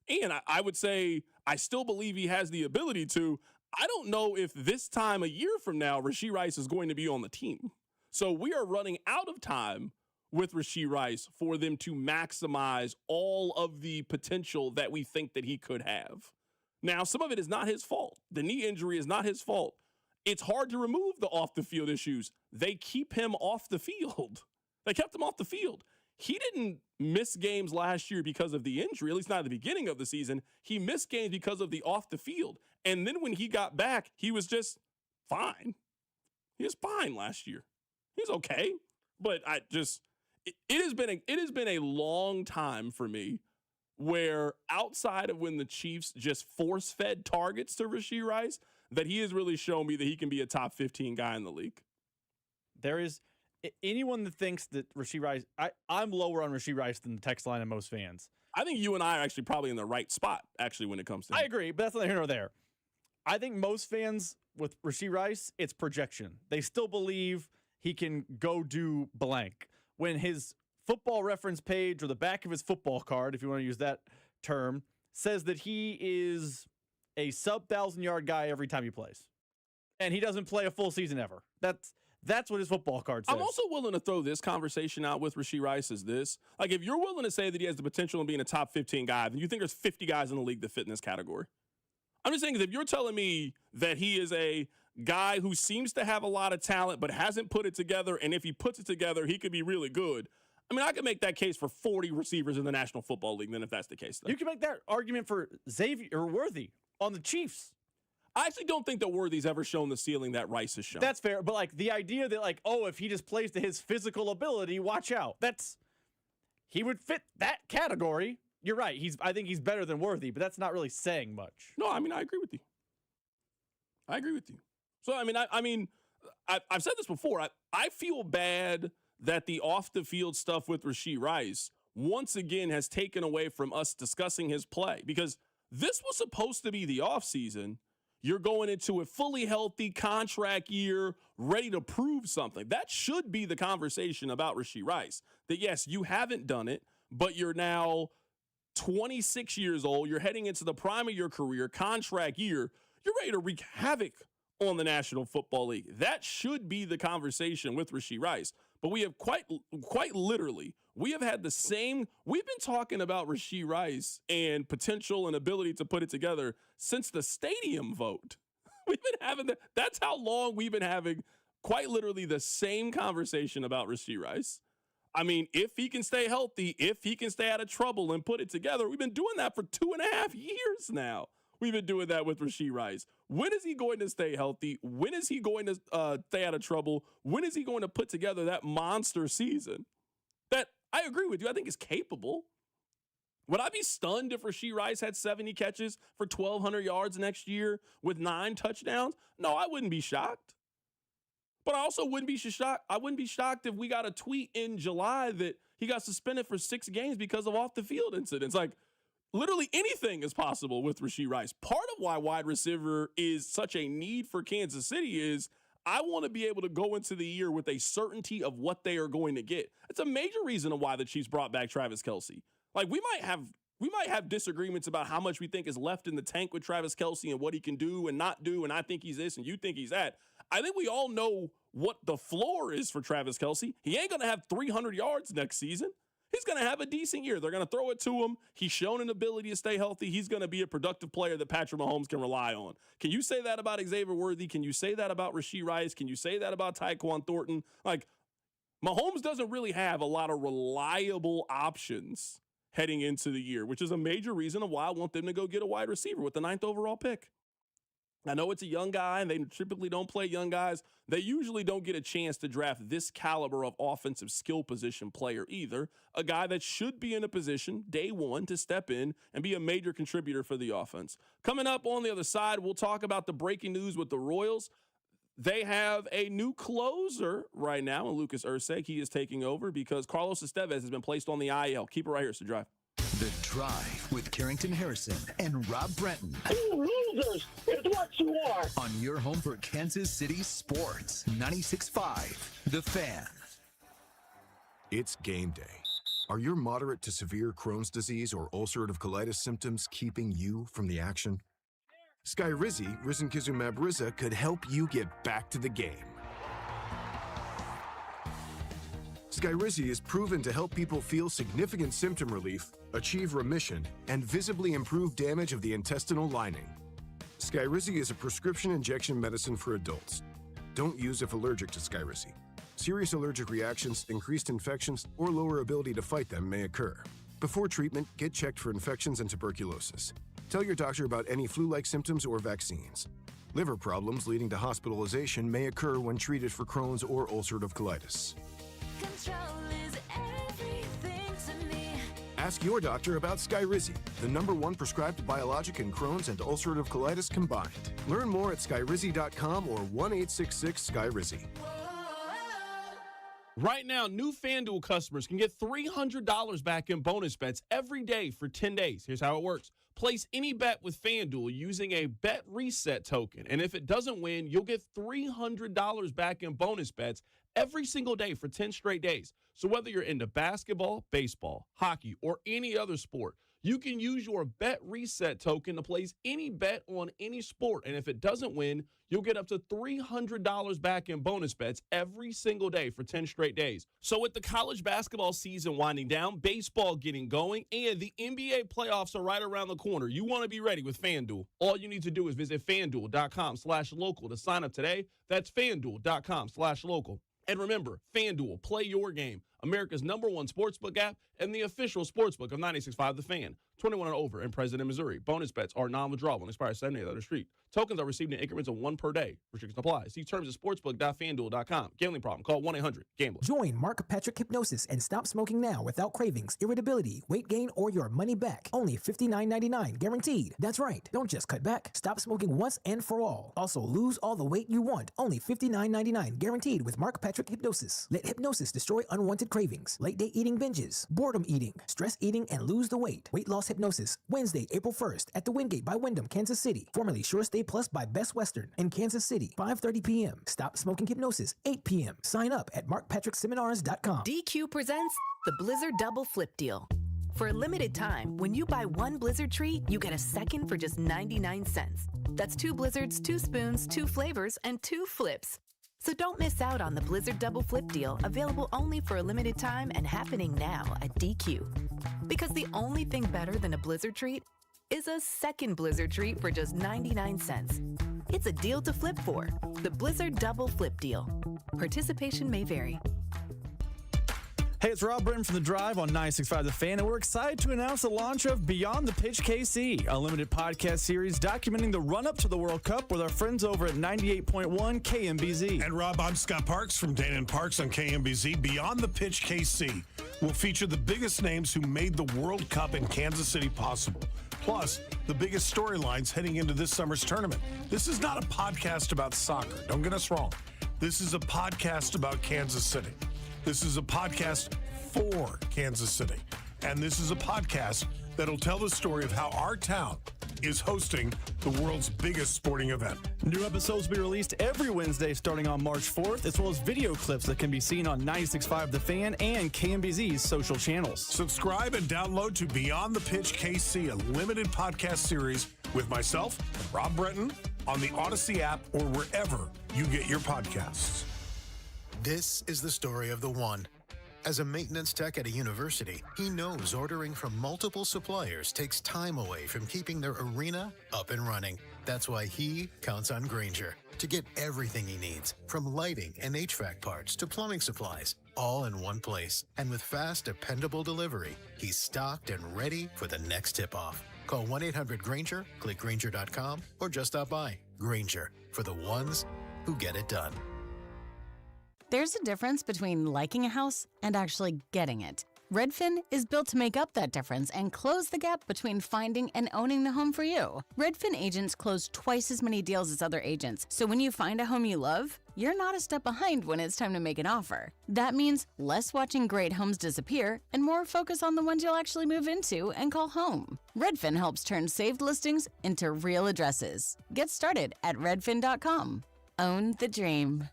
And I would say I still believe he has the ability to. I don't know if this time a year from now, Rashee Rice is going to be on the team. So we are running out of time with Rashee Rice for them to maximize all of the potential that we think that he could have. Now, some of it is not his fault. The knee injury is not his fault. It's hard to remove the off-the-field issues. They keep him off the field. They kept him off the field. He didn't miss games last year because of the injury, at least not at the beginning of the season. He missed games because of the off the field. And then when he got back, he was just fine. He was fine last year. He was okay. But it has been a long time for me where outside of when the Chiefs just force-fed targets to Rashee Rice, that he has really shown me that he can be a top 15 guy in the league. There is anyone that thinks that Rashee Rice, I'm lower on Rashee Rice than the text line and most fans. I think you and I are actually probably in the right spot, actually, when it comes to him. I agree, but that's neither here nor there. I think most fans with Rashee Rice, it's projection. They still believe he can go do blank. When his Football Reference page or the back of his football card, if you want to use that term, says that he is a sub-1,000-yard guy every time he plays. And he doesn't play a full season ever. That's what his football card says. I'm also willing to throw this conversation out with Rashee Rice is this. Like, if you're willing to say that he has the potential of being a top 15 guy, then you think there's 50 guys in the league that fit in this category. I'm just saying, if you're telling me that he is a guy who seems to have a lot of talent but hasn't put it together, and if he puts it together, he could be really good. I mean, I could make that case for 40 receivers in the National Football League, then, if that's the case. Then. You can make that argument for Xavier or Worthy on the Chiefs. I actually don't think that Worthy's ever shown the ceiling that Rice has shown. That's fair, but like the idea that like, oh, if he just plays to his physical ability, watch out. He would fit that category. you're right. I think he's better than Worthy, but that's not really saying much. No, I mean, I agree with you. So, I've said this before. I feel bad that the off-the-field stuff with Rashee Rice once again has taken away from us discussing his play, because this was supposed to be the offseason. You're going into a fully healthy contract year, ready to prove something. That should be the conversation about Rashee Rice. That, yes, you haven't done it, but you're now 26 years old. You're heading into the prime of your career, contract year. You're ready to wreak havoc on the National Football League. That should be the conversation with Rashee Rice. But we have quite literally, we have had we've been talking about Rashee Rice and potential and ability to put it together since the stadium vote. We've been having that's how long we've been having quite literally the same conversation about Rashee Rice. I mean, if he can stay healthy, if he can stay out of trouble and put it together, we've been doing that for 2.5 years now. We've been doing that with Rashee Rice. When is he going to stay healthy? When is he going to stay out of trouble? When is he going to put together that monster season? That, I agree with you, I think is capable. Would I be stunned if Rashee Rice had 70 catches for 1,200 yards next year with 9 touchdowns? No, I wouldn't be shocked. But I also wouldn't be shocked. I wouldn't be shocked if we got a tweet in July that he got suspended for 6 games because of off-the-field incidents. Like, literally anything is possible with Rashee Rice. Part of why wide receiver is such a need for Kansas City is I want to be able to go into the year with a certainty of what they are going to get. It's a major reason why the Chiefs brought back Travis Kelce. Like, we might have disagreements about how much we think is left in the tank with Travis Kelce and what he can do and not do, and I think he's this and you think he's that. I think we all know what the floor is for Travis Kelce. He ain't going to have 300 yards next season. He's going to have a decent year. They're going to throw it to him. He's shown an ability to stay healthy. He's going to be a productive player that Patrick Mahomes can rely on. Can you say that about Xavier Worthy? Can you say that about Rashee Rice? Can you say that about Tyquan Thornton? Like, Mahomes doesn't really have a lot of reliable options heading into the year, which is a major reason of why I want them to go get a wide receiver with the 9th overall pick. I know it's a young guy, and they typically don't play young guys. They usually don't get a chance to draft this caliber of offensive skill position player either. A guy that should be in a position, day one, to step in and be a major contributor for the offense. Coming up on the other side, we'll talk about the breaking news with the Royals. They have a new closer right now, and Lucas Ursek. He is taking over because Carlos Estevez has been placed on the IL. Keep it right here, it's The Drive. The Drive with Carrington Harrison and Rob Brenton. You losers is what you are. On your home for Kansas City sports. 96.5 The Fan. It's game day. Are your moderate to severe Crohn's disease or ulcerative colitis symptoms keeping you from the action? Skyrizi, risankizumab Riza, could help you get back to the game. Skyrizi is proven to help people feel significant symptom relief, achieve remission, and visibly improve damage of the intestinal lining. Skyrizi is a prescription injection medicine for adults. Don't use if allergic to Skyrizi. Serious allergic reactions, increased infections, or lower ability to fight them may occur. Before treatment, get checked for infections and tuberculosis. Tell your doctor about any flu-like symptoms or vaccines. Liver problems leading to hospitalization may occur when treated for Crohn's or ulcerative colitis. Control is everything to me. Ask your doctor about Skyrizi, the #1 prescribed biologic in Crohn's and ulcerative colitis combined. Learn more at skyrizi.com or 1-866-SKYRIZI. Right now, new FanDuel customers can get $300 back in bonus bets every day for 10 days. Here's how it works. Place any bet with FanDuel using a bet reset token. And if it doesn't win, you'll get $300 back in bonus bets every single day for 10 straight days. So whether you're into basketball, baseball, hockey, or any other sport, you can use your bet reset token to place any bet on any sport. And if it doesn't win, you'll get up to $300 back in bonus bets every single day for 10 straight days. So with the college basketball season winding down, baseball getting going, and the NBA playoffs are right around the corner, you want to be ready with FanDuel. All you need to do is visit FanDuel.com/local to sign up today. That's FanDuel.com/local. And remember, FanDuel, play your game, America's #1 sportsbook app and the official sportsbook of 96.5 The Fan. 21 and over and present in Missouri. Bonus bets are non-withdrawable and expire 7 days on the street. Tokens are received in increments of 1 per day. Restrictions apply. See terms at sportsbook.fanduel.com. Gambling problem? Call 1-800-GAMBLER. Join Mark Patrick Hypnosis and stop smoking now without cravings, irritability, weight gain, or your money back. Only $59.99 guaranteed. That's right. Don't just cut back. Stop smoking once and for all. Also, lose all the weight you want. Only $59.99 guaranteed with Mark Patrick Hypnosis. Let hypnosis destroy unwanted cravings, late day eating binges, boredom eating, stress eating, and lose the weight. Weight loss hypnosis. Wednesday, April 1st at the Wingate by Wyndham, Kansas City. Formerly Sure Stay Plus by Best Western in Kansas City. 5:30 p.m. Stop smoking hypnosis. 8 p.m. Sign up at markpatrickseminars.com. DQ presents the Blizzard Double Flip Deal. For a limited time, when you buy one Blizzard treat, you get a second for just 99 cents. That's 2 Blizzards, 2 spoons, 2 flavors, and 2 flips. So don't miss out on the Blizzard Double Flip Deal, available only for a limited time and happening now at DQ. Because the only thing better than a Blizzard treat is a second Blizzard treat for just 99 cents. It's a deal to flip for. The Blizzard Double Flip Deal. Participation may vary. Hey, it's Rob Britton from The Drive on 96.5 The Fan, and we're excited to announce the launch of Beyond the Pitch KC, a limited podcast series documenting the run-up to the World Cup with our friends over at 98.1 KMBZ. And Rob, I'm Scott Parks from Dana and Parks on KMBZ. Beyond the Pitch KC will feature the biggest names who made the World Cup in Kansas City possible, plus the biggest storylines heading into this summer's tournament. This is not a podcast about soccer. Don't get us wrong. This is a podcast about Kansas City. This is a podcast for Kansas City. And this is a podcast that'll tell the story of how our town is hosting the world's biggest sporting event. New episodes will be released every Wednesday starting on March 4th, as well as video clips that can be seen on 96.5 The Fan and KMBZ's social channels. Subscribe and download to Beyond the Pitch KC, a limited podcast series with myself and Rob Bretton on the Odyssey app or wherever you get your podcasts. This is the story of the one. As a maintenance tech at a university, he knows ordering from multiple suppliers takes time away from keeping their arena up and running. That's why he counts on Grainger to get everything he needs, from lighting and HVAC parts to plumbing supplies, all in one place. And with fast, dependable delivery, he's stocked and ready for the next tip-off. Call 1-800-GRAINGER, click Grainger.com, or just stop by. Grainger, for the ones who get it done. There's a difference between liking a house and actually getting it. Redfin is built to make up that difference and close the gap between finding and owning the home for you. Redfin agents close twice as many deals as other agents, so when you find a home you love, you're not a step behind when it's time to make an offer. That means less watching great homes disappear and more focus on the ones you'll actually move into and call home. Redfin helps turn saved listings into real addresses. Get started at redfin.com. Own the dream.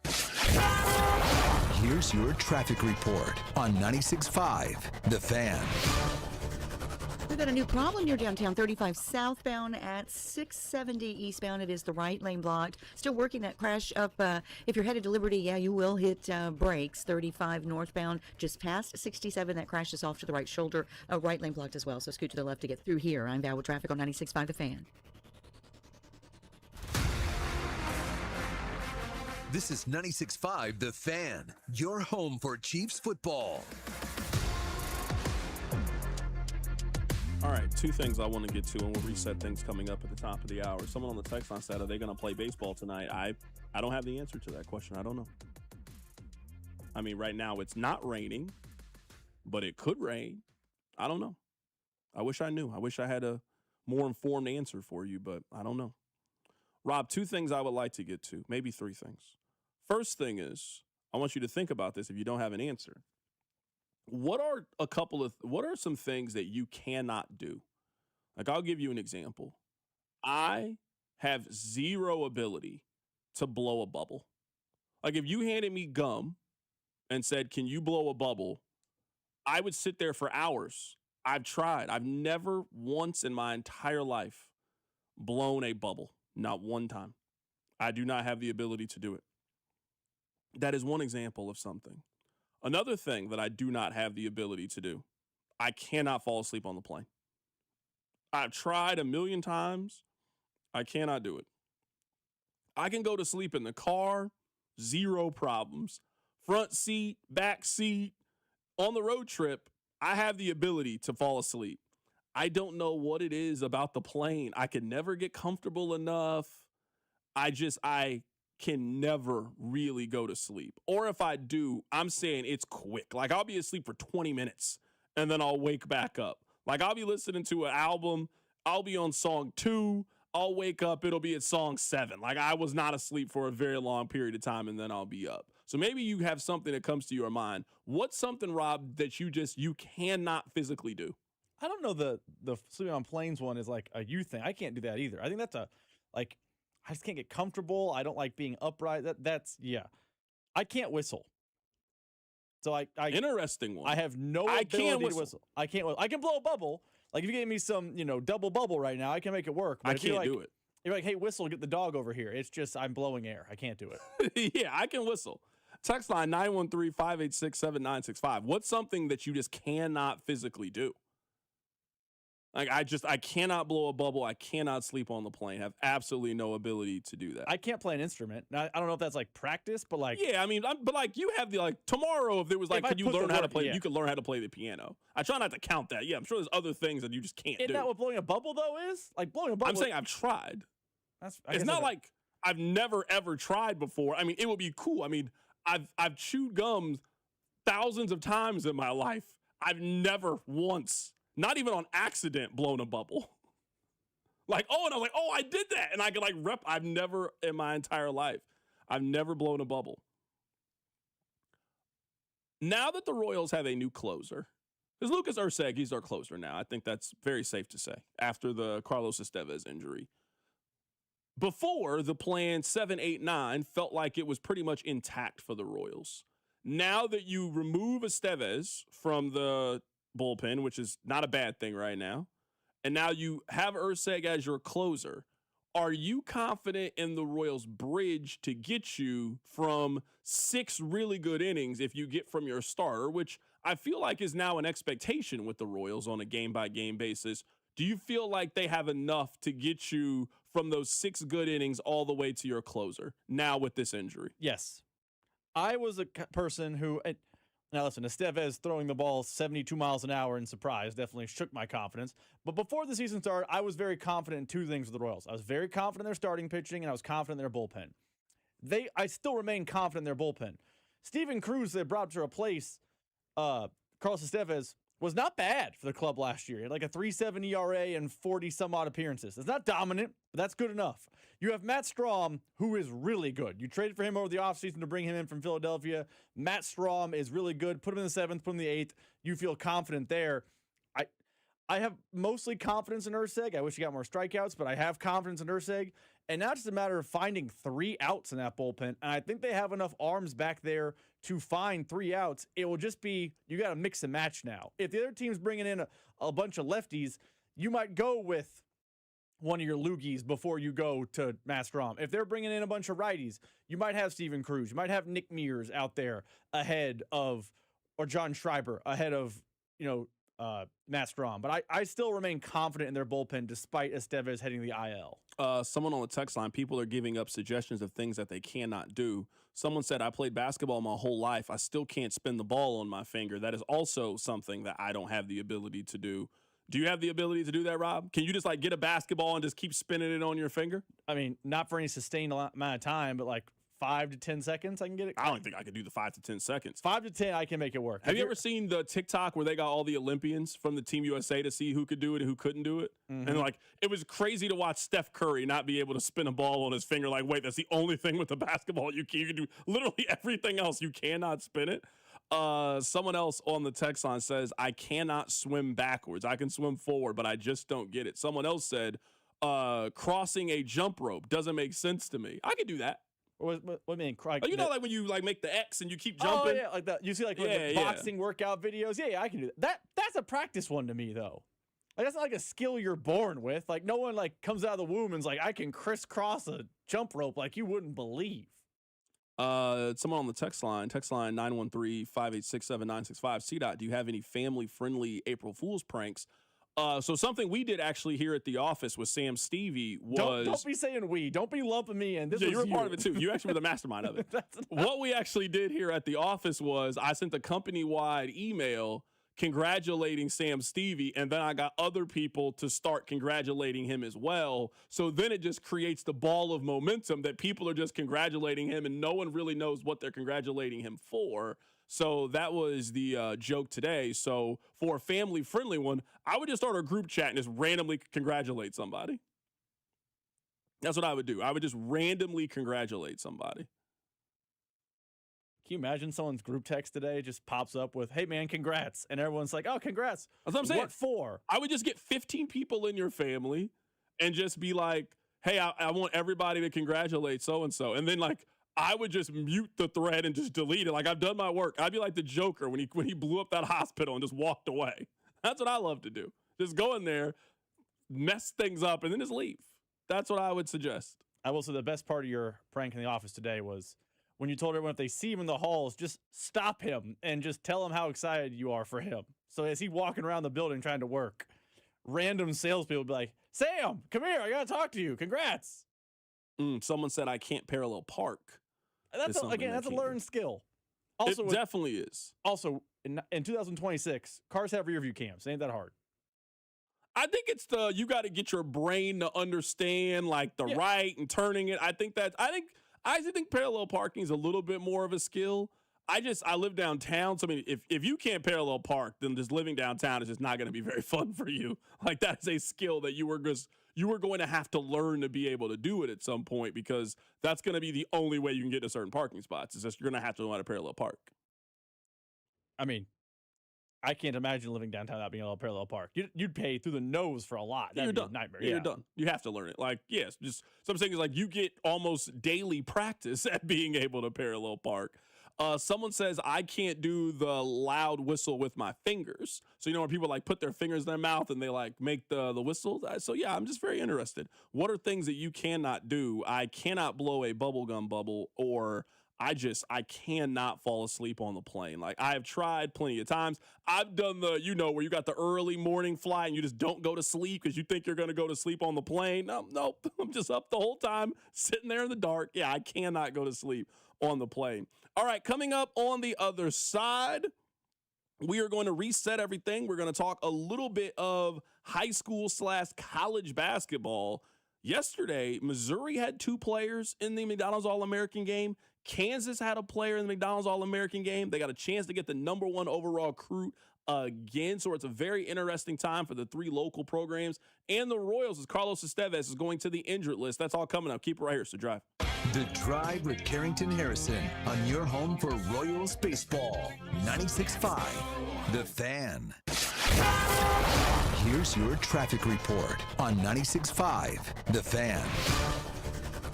Here's your traffic report on 96.5 The Fan. We've got a new problem near downtown 35 southbound at 670 eastbound. It is the right lane blocked. Still working that crash up. If you're headed to Liberty, yeah, you will hit brakes. 35 northbound just past 67. That crash is off to the right shoulder. Right lane blocked as well. So scoot to the left to get through here. I'm Val with traffic on 96.5 The Fan. This is 96.5 The Fan, your home for Chiefs football. All right, 2 things I want to get to, and we'll reset things coming up at the top of the hour. Someone on the text line said, are they going to play baseball tonight? I don't have the answer to that question. I don't know. I mean, right now it's not raining, but it could rain. I don't know. I wish I knew. I wish I had a more informed answer for you, but I don't know. Rob, 2 things I would like to get to, maybe 3 things. First thing is, I want you to think about this if you don't have an answer. What are some things that you cannot do? Like, I'll give you an example. I have zero ability to blow a bubble. Like, if you handed me gum and said, can you blow a bubble? I would sit there for hours. I've tried. I've never once in my entire life blown a bubble. Not one time. I do not have the ability to do it. That is one example of something. Another thing that I do not have the ability to do, I cannot fall asleep on the plane. I've tried a million times. I cannot do it. I can go to sleep in the car, 0 problems. Front seat, back seat, on the road trip, I have the ability to fall asleep. I don't know what it is about the plane. I can never get comfortable enough. I can never really go to sleep. Or if I do, I'm saying it's quick. Like, I'll be asleep for 20 minutes and then I'll wake back up. Like, I'll be listening to an album. I'll be on song 2. I'll wake up. It'll be at song 7. Like, I was not asleep for a very long period of time and then I'll be up. So maybe you have something that comes to your mind. What's something, Rob, that you cannot physically do? I don't know the sleeping on planes one is like a you thing. I can't do that either. I think that's I just can't get comfortable. I don't like being upright. That's I can't whistle. So I interesting one. I have no ability to whistle. I can't. I can blow a bubble. Like if you gave me some double bubble right now, I can make it work. But I can't do it. You're like, hey, whistle, get the dog over here. It's just I'm blowing air. I can't do it. Yeah, I can whistle. Text line 913-586-7965. What's something that you just cannot physically do? Like, I cannot blow a bubble. I cannot sleep on the plane. Have absolutely no ability to do that. I can't play an instrument. Now, I don't know if that's like practice, but like. Yeah, I mean, but like you have tomorrow, if there was like, could you learn how to play? Yeah. You could learn how to play the piano. I try not to count that. Yeah, I'm sure there's other things that you just can't do. Isn't that what blowing a bubble though is? Like blowing a bubble. I'm saying I've tried. It's not like I've never ever tried before. I mean, it would be cool. I mean, I've chewed gums thousands of times in my life. I've never once, not even on accident, blown a bubble. And I was like, I did that. And I could I've never in my entire life, I've never blown a bubble. Now that the Royals have a new closer, because Lucas Ursegi's our closer now. I think that's very safe to say after the Carlos Estevez injury. Before, the plan 7, 8, 9 felt like it was pretty much intact for the Royals. Now that you remove Estevez from the bullpen, which is not a bad thing right now, and now you have Urseg as your closer, are you confident in the Royals' bridge to get you from 6 really good innings if you get from your starter, which I feel like is now an expectation with the Royals on a game-by-game basis? Do you feel like they have enough to get you from those 6 good innings all the way to your closer now with this injury? Yes. I was a person who, now listen, Estevez throwing the ball 72 miles an hour in surprise definitely shook my confidence. But before the season started, I was very confident in 2 things with the Royals. I was very confident in their starting pitching, and I was confident in their bullpen. I still remain confident in their bullpen. Steven Cruz, they brought to replace Carlos Estevez, was not bad for the club last year. He had like a 3.7 ERA and 40-some-odd appearances. It's not dominant, but that's good enough. You have Matt Strahm, who is really good. You traded for him over the offseason to bring him in from Philadelphia. Matt Strahm is really good. Put him in the 7th, put him in the 8th. You feel confident there. I have mostly confidence in Urseg. I wish he got more strikeouts, but I have confidence in Urseg. And now it's just a matter of finding 3 outs in that bullpen. And I think they have enough arms back there to find 3 outs. It will just be, you got to mix and match now. If the other team's bringing in a bunch of lefties, you might go with one of your loogies before you go to Matt Strahm. If they're bringing in a bunch of righties, you might have Steven Cruz. You might have Nick Mears out there ahead of, or John Schreiber ahead of, Matt Strahm. But I still remain confident in their bullpen despite Estevez heading the IL. Someone on the text line, people are giving up suggestions of things that they cannot do. Someone said, I played basketball my whole life. I still can't spin the ball on my finger. That is also something that I don't have the ability to do. Do you have the ability to do that, Rob? Can you just get a basketball and just keep spinning it on your finger? I mean, not for any sustained amount of time, but 5 to 10 seconds, I can get it. I don't think I could do the 5 to 10 seconds. 5 to 10, I can make it work. Have you ever seen the TikTok where they got all the Olympians from the Team USA to see who could do it and who couldn't do it? Mm-hmm. And it was crazy to watch Steph Curry not be able to spin a ball on his finger. Wait, that's the only thing with the basketball you can do. Literally everything else, you cannot spin it. Someone else on the text line says, I cannot swim backwards. I can swim forward, but I just don't get it. Someone else said, crossing a jump rope doesn't make sense to me. I could do that. What do you mean? When you make the X and you keep jumping. Oh, yeah, like that. You see the boxing workout videos. Yeah, I can do that. That's a practice one to me, though. That's not a skill you're born with. No one comes out of the womb and's I can crisscross a jump rope like you wouldn't believe. Someone on the text line 913-586-7965. C-Dot, do you have any family-friendly April Fool's pranks? So something we did actually here at the office with Sam Stevie was... Don't be saying we. Don't be lumping me in. You were part of it, too. You actually were the mastermind of it. What we actually did here at the office was I sent a company-wide email congratulating Sam Stevie, and then I got other people to start congratulating him as well. So then it just creates the ball of momentum that people are just congratulating him, and no one really knows what they're congratulating him for. So that was the joke today. So for a family-friendly one, I would just start a group chat and just randomly congratulate somebody. That's what I would do. I would just randomly congratulate somebody. Can you imagine someone's group text today just pops up with, hey, man, congrats. And everyone's like, oh, congrats. That's what I'm saying. What for? I would just get 15 people in your family and just be like, hey, I want everybody to congratulate so-and-so. And then, like, I would just mute the thread and just delete it. Like, I've done my work. I'd be like the Joker when he blew up that hospital and just walked away. That's what I love to do. Just go in there, mess things up, and then just leave. That's what I would suggest. I will say the best part of your prank in the office today was when you told everyone if they see him in the halls, just stop him and just tell him how excited you are for him. So as he's walking around the building trying to work, random salespeople will be like, Sam, come here. I got to talk to you. Congrats. Someone said I can't parallel park. That's a learned skill. Also, it definitely is. Also, in 2026, cars have rear view cams. Ain't that hard. I think it's you got to get your brain to understand like the right and turning it. I actually think parallel parking is a little bit more of a skill. I live downtown, so I mean, if you can't parallel park, then just living downtown is just not going to be very fun for you. Like that's a skill that you were going to have to learn to be able to do it at some point, because that's going to be the only way you can get to certain parking spots. Is just you're going to have to know how to parallel park. I mean, I can't imagine living downtown without being able to parallel park. You'd pay through the nose for a lot. That'd be a nightmare. Yeah, you're done. You have to learn it. Like, yes, just so I'm saying is like you get almost daily practice at being able to parallel park. Someone says I can't do the loud whistle with my fingers. So you know when people like put their fingers in their mouth and they like make the whistle. So yeah, I'm just very interested. What are things that you cannot do? I cannot blow a bubblegum bubble, or I cannot fall asleep on the plane. Like I have tried plenty of times. I've done where you got the early morning flight and you just don't go to sleep because you think you're going to go to sleep on the plane. Nope. I'm just up the whole time sitting there in the dark. Yeah, I cannot go to sleep on the plane. All right, coming up on the other side, we are going to reset everything. We're going to talk a little bit of high school / college basketball. Yesterday, Missouri had 2 players in the McDonald's All-American game. Kansas had a player in the McDonald's All-American game. They got a chance to get the #1 overall recruit again. So it's a very interesting time for the 3 local programs. And the Royals, as Carlos Estevez is going to the injured list. That's all coming up. Keep it right here. So Drive. The Drive with Carrington Harrison on your home for Royals baseball. 96.5, The Fan. Here's your traffic report on 96.5, The Fan.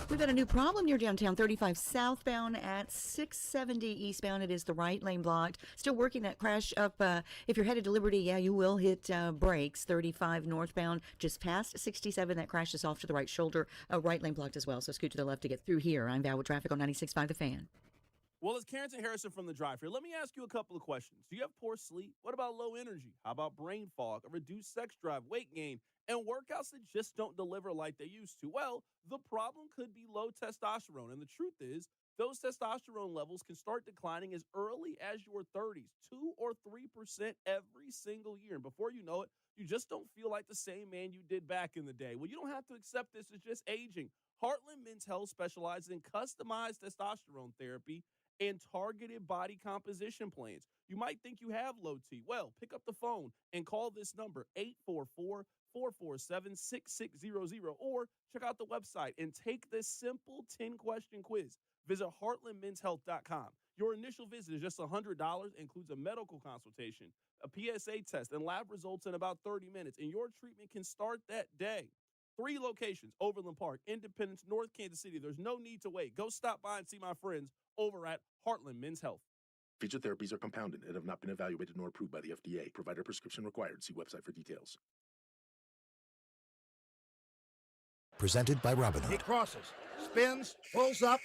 We've got a new problem near downtown 35 southbound at 670 eastbound. It is the right lane blocked. Still working that crash up. If you're headed to Liberty, yeah, you will hit brakes. 35 northbound, just past 67. That crash is off to the right shoulder. Right lane blocked as well. So scoot to the left to get through here. I'm Val with traffic on 96.5 The Fan. Well, it's Carrington Harrison from The Drive here. Let me ask you a couple of questions. Do you have poor sleep? What about low energy? How about brain fog, a reduced sex drive, weight gain, and workouts that just don't deliver like they used to? Well, the problem could be low testosterone. And the truth is, those testosterone levels can start declining as early as your 30s, 2 or 3% every single year. And before you know it, you just don't feel like the same man you did back in the day. Well, you don't have to accept this as just aging. Heartland Men's Health specializes in customized testosterone therapy and targeted body composition plans. You might think you have low T. Well, pick up the phone and call this number, 844-447-6600, or check out the website and take this simple 10-question quiz. Visit heartlandmenshealth.com. Your initial visit is just $100, includes a medical consultation, a PSA test, and lab results in about 30 minutes, and your treatment can start that day. 3 locations, Overland Park, Independence, North Kansas City. There's no need to wait. Go stop by and see my friends over at Heartland Men's Health. Featured therapies are compounded and have not been evaluated nor approved by the FDA. Provider prescription required. See website for details. Presented by Robinhood. He crosses, spins, pulls up.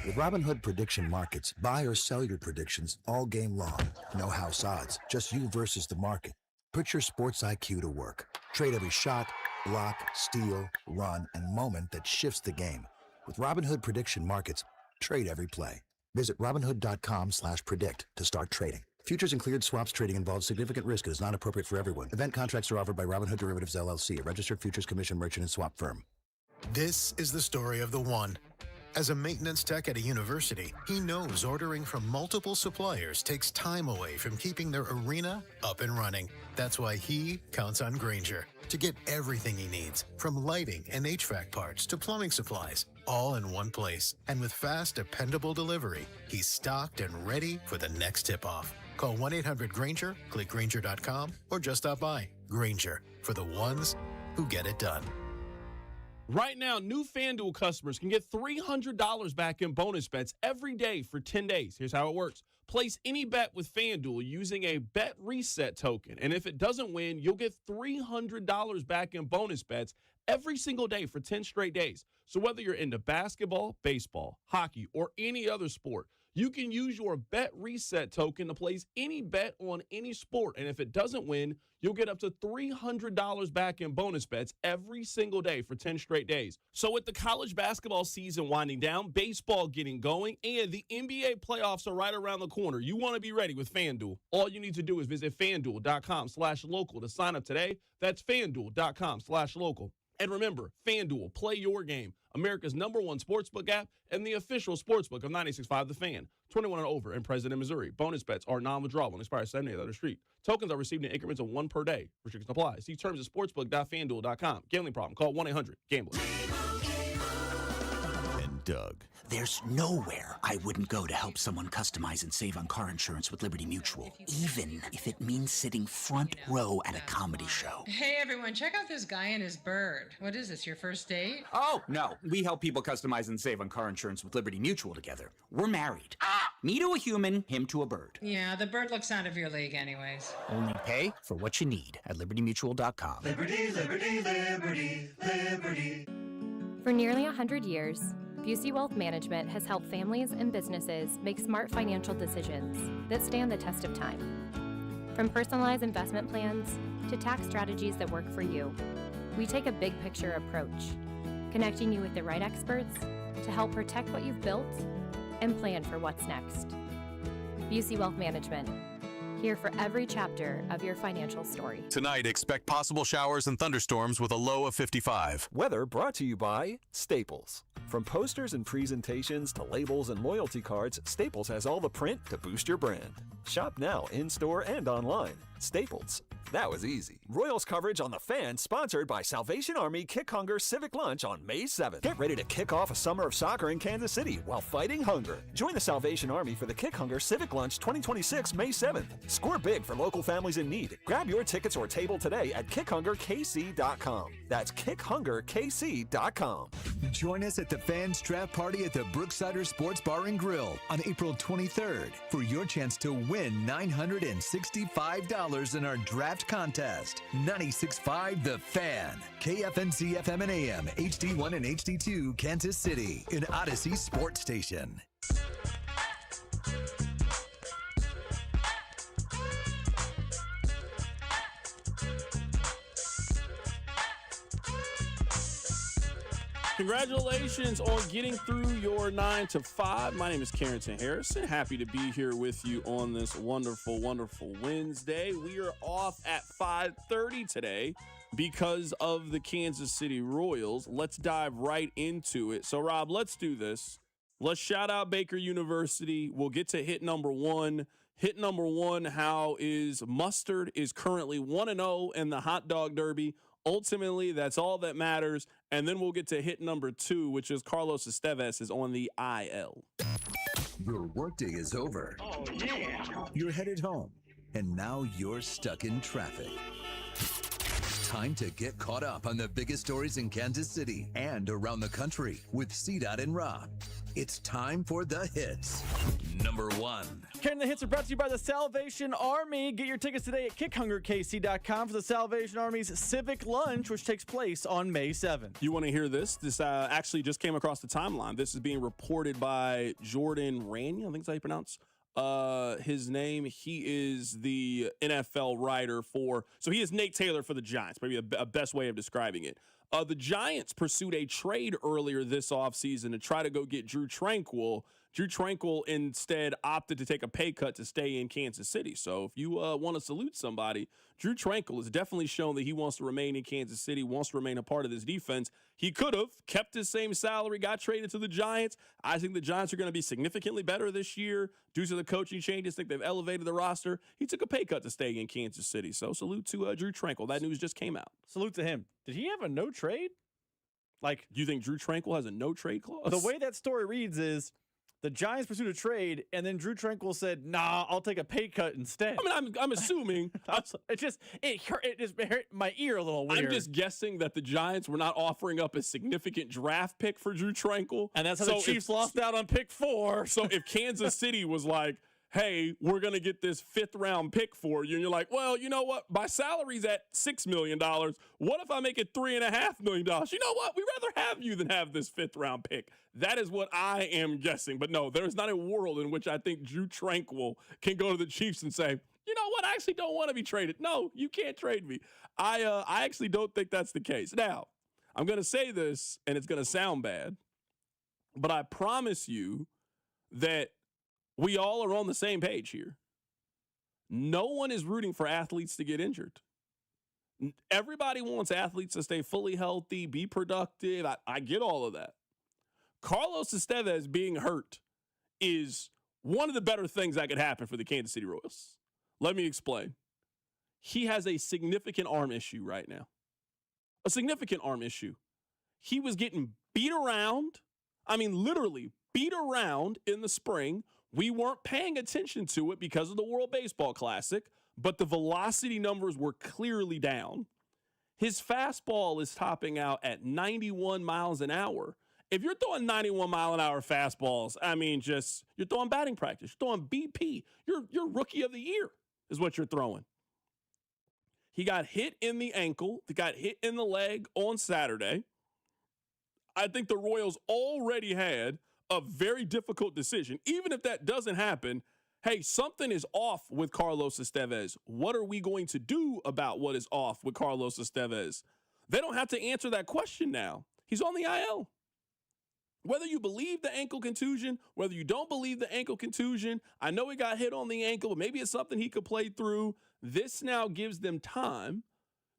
With Robinhood Prediction Markets, buy or sell your predictions all game long. No house odds, just you versus the market. Put your sports IQ to work. Trade every shot, block, steal, run, and moment that shifts the game. With Robinhood Prediction Markets, trade every play. Visit Robinhood.com/predict to start trading. Futures and cleared swaps trading involves significant risk and is not appropriate for everyone. Event contracts are offered by Robinhood Derivatives LLC, a registered futures commission merchant and swap firm. This is the story of the one. As a maintenance tech at a university, he knows ordering from multiple suppliers takes time away from keeping their arena up and running. That's why he counts on Grainger to get everything he needs, from lighting and HVAC parts to plumbing supplies, all in one place. And with fast, dependable delivery, he's stocked and ready for the next tip-off. Call 1-800-GRAINGER, click Grainger.com, or just stop by. Grainger, for the ones who get it done. Right now, new FanDuel customers can get $300 back in bonus bets every day for 10 days. Here's how it works. Place any bet with FanDuel using a bet reset token. And if it doesn't win, you'll get $300 back in bonus bets every single day for 10 straight days. So whether you're into basketball, baseball, hockey, or any other sport, you can use your bet reset token to place any bet on any sport. And if it doesn't win, you'll get up to $300 back in bonus bets every single day for 10 straight days. So with the college basketball season winding down, baseball getting going, and the NBA playoffs are right around the corner, you want to be ready with FanDuel. All you need to do is visit FanDuel.com/local to sign up today. That's FanDuel.com/local. And remember, FanDuel, play your game. America's #1 sportsbook app and the official sportsbook of 96.5 The Fan. 21 and over and present in Missouri. Bonus bets are non-withdrawable and expire 7 days on the street. Tokens are received in increments of 1 per day. Restrictions apply. See terms at sportsbook.fanduel.com. Gambling problem? Call 1-800-GAMBLER. And Doug. There's nowhere I wouldn't go to help someone customize and save on car insurance with Liberty Mutual, even if it means sitting front row at a comedy show. Hey everyone, check out this guy and his bird. What is this, your first date? Oh, no. We help people customize and save on car insurance with Liberty Mutual together. We're married. Me to a human, him to a bird. Yeah, the bird looks out of your league anyways. Only pay for what you need at libertymutual.com. Liberty, liberty, liberty, liberty. For nearly 100 years, Busey Wealth Management has helped families and businesses make smart financial decisions that stand the test of time. From personalized investment plans to tax strategies that work for you, we take a big picture approach, connecting you with the right experts to help protect what you've built and plan for what's next. Busey Wealth Management, here for every chapter of your financial story. Tonight, expect possible showers and thunderstorms with a low of 55. Weather brought to you by Staples. From posters and presentations to labels and loyalty cards, Staples has all the print to boost your brand. Shop now in-store and online. Staples. That was easy. Royals coverage on The Fan, sponsored by Salvation Army Kick Hunger Civic Lunch on May 7th. Get ready to kick off a summer of soccer in Kansas City while fighting hunger. Join the Salvation Army for the Kick Hunger Civic Lunch 2026 May 7th. Score big for local families in need. Grab your tickets or table today at kickhungerkc.com. That's kickhungerkc.com. Join us at the Fans Draft Party at the Brooksider Sports Bar and Grill on April 23rd for your chance to win $965 in our draft contest. 96.5 The Fan. KFNC FM and AM, HD1 and HD2, Kansas City, an Odyssey sports station. Congratulations on getting through your 9 to 5. My name is Carrington Harrison. Happy to be here with you on this wonderful, wonderful Wednesday. We are off at 5:30 today because of the Kansas City Royals. Let's dive right into it. So, Rob, let's do this. Let's shout out Baker University. We'll get to hit number one. Hit number one, how is Mustard is currently 1-0 in the hot dog derby. Ultimately, that's all that matters. And then we'll get to hit number 2, which is Carlos Esteves is on the IL. Your workday is over. Oh, yeah. You're headed home, and now you're stuck in traffic. Time to get caught up on the biggest stories in Kansas City and around the country with CDOT and Rob. It's time for the hits. Number 1. Karen, the hits are brought to you by the Salvation Army. Get your tickets today at kickhungerkc.com for the Salvation Army's Civic Lunch, which takes place on May 7th. You want to hear this? This actually just came across the timeline. This is being reported by Jordan Rania, I think that's how you pronounce his name. He is the NFL writer so he is Nate Taylor for the Giants, maybe a best way of describing it. The Giants pursued a trade earlier this offseason to try to go get Drew Tranquill. Drew Tranquill instead opted to take a pay cut to stay in Kansas City. So if you want to salute somebody, Drew Tranquill has definitely shown that he wants to remain in Kansas City, wants to remain a part of this defense. He could have kept his same salary, got traded to the Giants. I think the Giants are going to be significantly better this year due to the coaching changes. I think they've elevated the roster. He took a pay cut to stay in Kansas City. So salute to Drew Tranquill. That news just came out. Salute to him. Did he have a no trade? Like, do you think Drew Tranquill has a no trade clause? The way that story reads is the Giants pursued a trade, and then Drew Tranquill said, "Nah, I'll take a pay cut instead." I mean, I'm assuming. it just hurt my ear a little weird. I'm just guessing that the Giants were not offering up a significant draft pick for Drew Tranquill, and that's how the Chiefs lost out on pick 4. So if Kansas City was like, hey, we're going to get this 5th-round pick for you. And you're like, well, you know what? My salary's at $6 million. What if I make it $3.5 million? You know what? We'd rather have you than have this 5th-round pick. That is what I am guessing. But no, there's not a world in which I think Drew Tranquill can go to the Chiefs and say, you know what? I actually don't want to be traded. No, you can't trade me. I actually don't think that's the case. Now, I'm going to say this, and it's going to sound bad, but I promise you that we all are on the same page here. No one is rooting for athletes to get injured. Everybody wants athletes to stay fully healthy, be productive. I get all of that. Carlos Estevez being hurt is one of the better things that could happen for the Kansas City Royals. Let me explain. He has a significant arm issue right now. A significant arm issue. He was getting beat around. I mean, literally beat around in the spring. We weren't paying attention to it because of the World Baseball Classic, but the velocity numbers were clearly down. His fastball is topping out at 91 miles an hour. If you're throwing 91-mile-an-hour fastballs, I mean, you're throwing batting practice. You're throwing BP. You're rookie of the year is what you're throwing. He got hit in the ankle. He got hit in the leg on Saturday. I think the Royals already had a very difficult decision. Even if that doesn't happen, hey, something is off with Carlos Estevez. What are we going to do about what is off with Carlos Estevez? They don't have to answer that question now. He's on the IL. Whether you believe the ankle contusion, whether you don't believe the ankle contusion, I know he got hit on the ankle, but maybe it's something he could play through. This now gives them time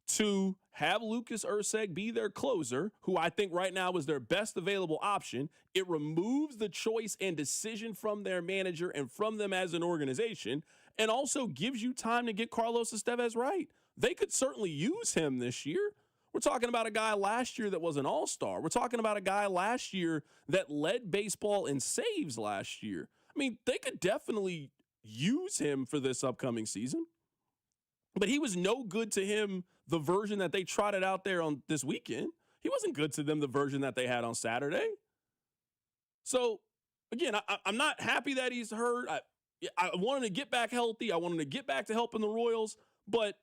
to have Lucas Erceg be their closer, who I think right now is their best available option. It removes the choice and decision from their manager and from them as an organization, and also gives you time to get Carlos Estevez right. They could certainly use him this year. We're talking about a guy last year that was an all-star. We're talking about a guy last year that led baseball in saves last year. I mean, they could definitely use him for this upcoming season. But he was no good to him, the version that they trotted out there on this weekend. He wasn't good to them, the version that they had on Saturday. So, again, I'm not happy that he's hurt. I want him to get back healthy. I want him to get back to helping the Royals. But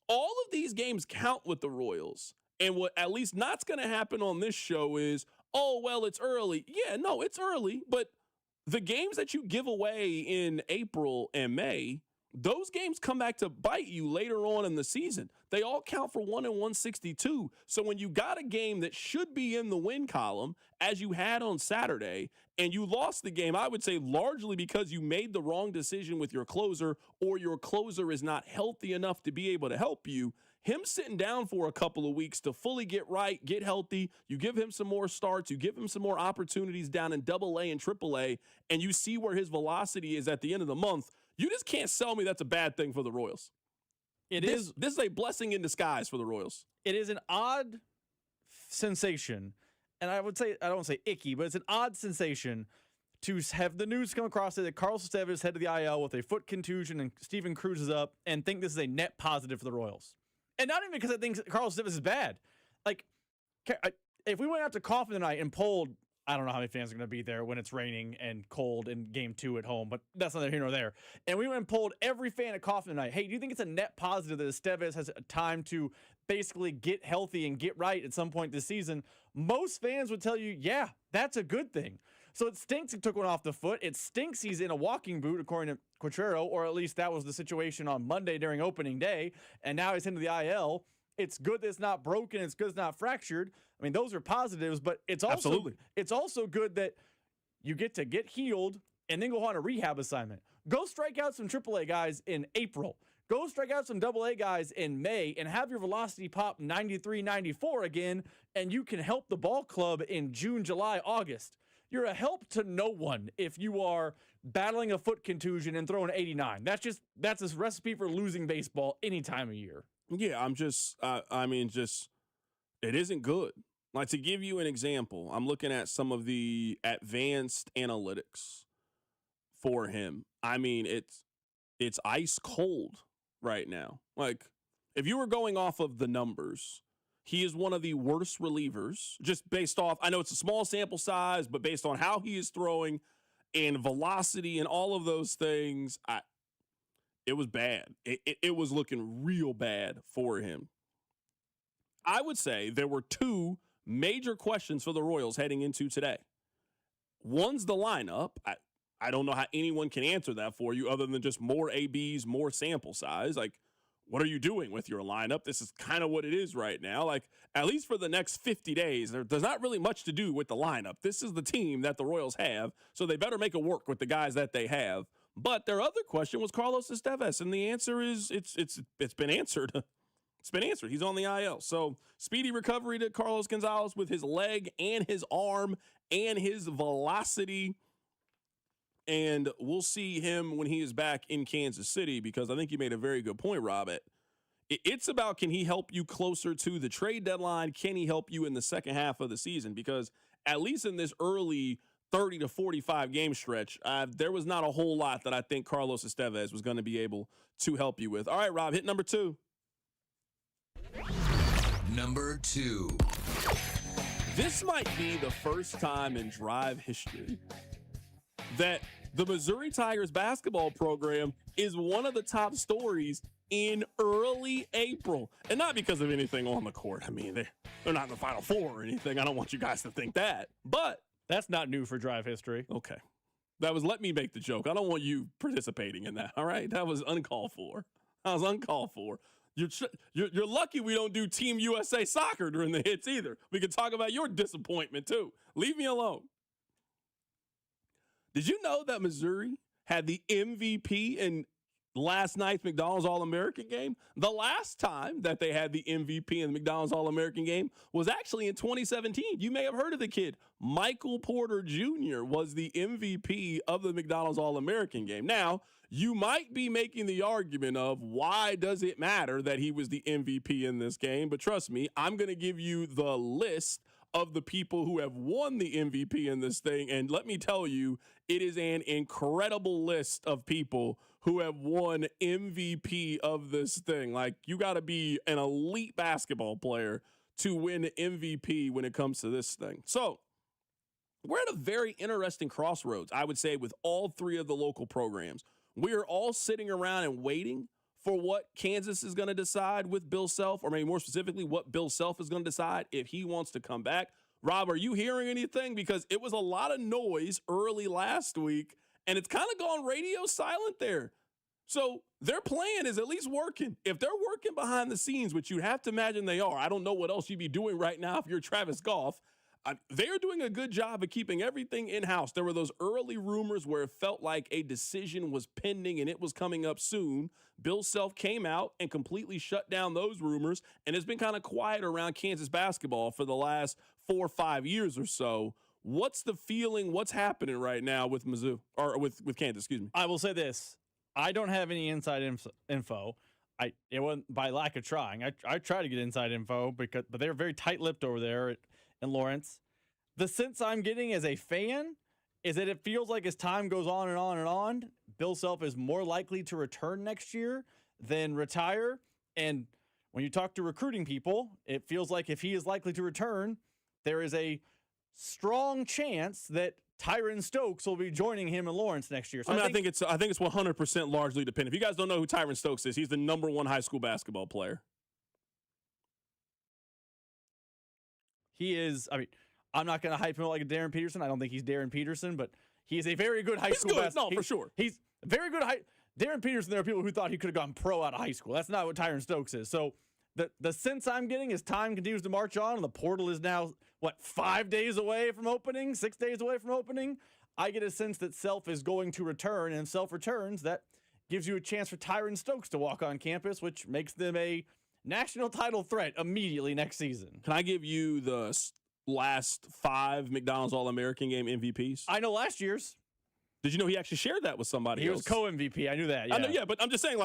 all of these games count with the Royals. And what at least not's going to happen on this show is, oh, well, it's early. Yeah, no, it's early. But the games that you give away in April and May, those games come back to bite you later on in the season. They all count for 1 in 162. So when you got a game that should be in the win column, as you had on Saturday, and you lost the game, I would say largely because you made the wrong decision with your closer, or your closer is not healthy enough to be able to help you, him sitting down for a couple of weeks to fully get right, get healthy, you give him some more starts, you give him some more opportunities down in AA and AAA, and you see where his velocity is at the end of the month, you just can't sell me that's a bad thing for the Royals. This is a blessing in disguise for the Royals. It is an odd sensation, and I would say, I don't want to say icky, but it's an odd sensation to have the news come across that Carlos Estevez is head to the IL with a foot contusion and Steven Cruz is up, and think this is a net positive for the Royals. And not even because I think Carlos Estevez is bad. Like, if we went out to Coffin tonight and polled, I don't know how many fans are going to be there when it's raining and cold in game 2 at home, but that's neither here nor there. And we went and polled every fan at Coffin tonight. Hey, do you think it's a net positive that Estevez has time to basically get healthy and get right at some point this season? Most fans would tell you, yeah, that's a good thing. So it stinks he took one off the foot. It stinks he's in a walking boot, according to Quatrero, or at least that was the situation on Monday during opening day. And now he's into the IL. It's good that it's not broken. It's good it's not fractured. I mean, those are positives, but it's also good that you get to get healed and then go on a rehab assignment. Go strike out some AAA guys in April. Go strike out some AA guys in May and have your velocity pop 93, 94 again, and you can help the ball club in June, July, August. You're a help to no one if you are battling a foot contusion and throwing 89. That's a recipe for losing baseball any time of year. Yeah, it isn't good. Like, to give you an example, I'm looking at some of the advanced analytics for him. I mean, it's ice cold right now. Like, if you were going off of the numbers, he is one of the worst relievers, just based off, I know it's a small sample size, but based on how he is throwing and velocity and all of those things, it was bad. It was looking real bad for him. I would say there were two major questions for the Royals heading into today. One's the lineup. I don't know how anyone can answer that for you other than just more ABs, more sample size. Like, what are you doing with your lineup? This is kind of what it is right now. Like, at least for the next 50 days, there's not really much to do with the lineup. This is the team that the Royals have, so they better make it work with the guys that they have. But their other question was Carlos Estevez, and the answer is it's been answered. It's been answered. He's on the IL. So speedy recovery to Carlos Gonzalez with his leg and his arm and his velocity. And we'll see him when he is back in Kansas City, because I think you made a very good point, Rob. It's about, can he help you closer to the trade deadline? Can he help you in the second half of the season? Because at least in this early 30 to 45 game stretch, there was not a whole lot that I think Carlos Estevez was going to be able to help you with. All right, Rob, hit number 2. Number 2. This might be the first time in Drive history that the Missouri Tigers basketball program is one of the top stories in early April. And not because of anything on the court. I mean, they're not in the Final Four or anything. I don't want you guys to think that. But that's not new for Drive history. Okay. Let me make the joke. I don't want you participating in that, all right? That was uncalled for. You're lucky we don't do Team USA soccer during the hits either. We can talk about your disappointment too. Leave me alone. Did you know that Missouri had the MVP in last night's McDonald's All-American game? The last time that they had the MVP in the McDonald's All-American game was actually in 2017. You may have heard of the kid. Michael Porter Jr. was the MVP of the McDonald's All-American game. Now, you might be making the argument of, why does it matter that he was the MVP in this game? But trust me, I'm going to give you the list of the people who have won the MVP in this thing. And let me tell you, it is an incredible list of people who have won MVP of this thing. Like, you got to be an elite basketball player to win MVP when it comes to this thing. So we're at a very interesting crossroads, I would say, with all three of the local programs. We are all sitting around and waiting for what Kansas is going to decide with Bill Self, or maybe more specifically, what Bill Self is going to decide if he wants to come back. Rob, are you hearing anything? Because it was a lot of noise early last week, and it's kind of gone radio silent there. So their plan is at least working. If they're working behind the scenes, which you have to imagine they are, I don't know what else you'd be doing right now if you're Travis Goff. They're doing a good job of keeping everything in-house. There were those early rumors where it felt like a decision was pending and it was coming up soon. Bill Self came out and completely shut down those rumors, and it's been kind of quiet around Kansas basketball for the last 4 or 5 years or so. What's the feeling? What's happening right now with Mizzou, or with Kansas, excuse me? I will say this. I don't have any inside info. It wasn't by lack of trying. I tried to get inside info, but they're very tight-lipped over there in Lawrence. The sense I'm getting as a fan is that it feels like as time goes on and on and on, Bill Self is more likely to return next year than retire. And when you talk to recruiting people, it feels like if he is likely to return, there is a strong chance that Tyron Stokes will be joining him in Lawrence next year. So I think it's 100% largely dependent. If you guys don't know who Tyron Stokes is, he's the #1 high school basketball player. He is, I'm not going to hype him up like a Darren Peterson. I don't think he's Darren Peterson, but he is a very good high school basketball. No, for sure. He's very good. Darren Peterson, there are people who thought he could have gone pro out of high school. That's not what Tyron Stokes is. So the sense I'm getting is time continues to march on, and the portal is now, 5 days away from opening, 6 days away from opening? I get a sense that Self is going to return, and if Self returns, that gives you a chance for Tyron Stokes to walk on campus, which makes them a national title threat immediately next season. Can I give you the last 5 McDonald's All-American Game MVPs? I know last year's. Did you know he actually shared that with somebody else? He was co-MVP. I knew that. Yeah. I know, but I'm just saying,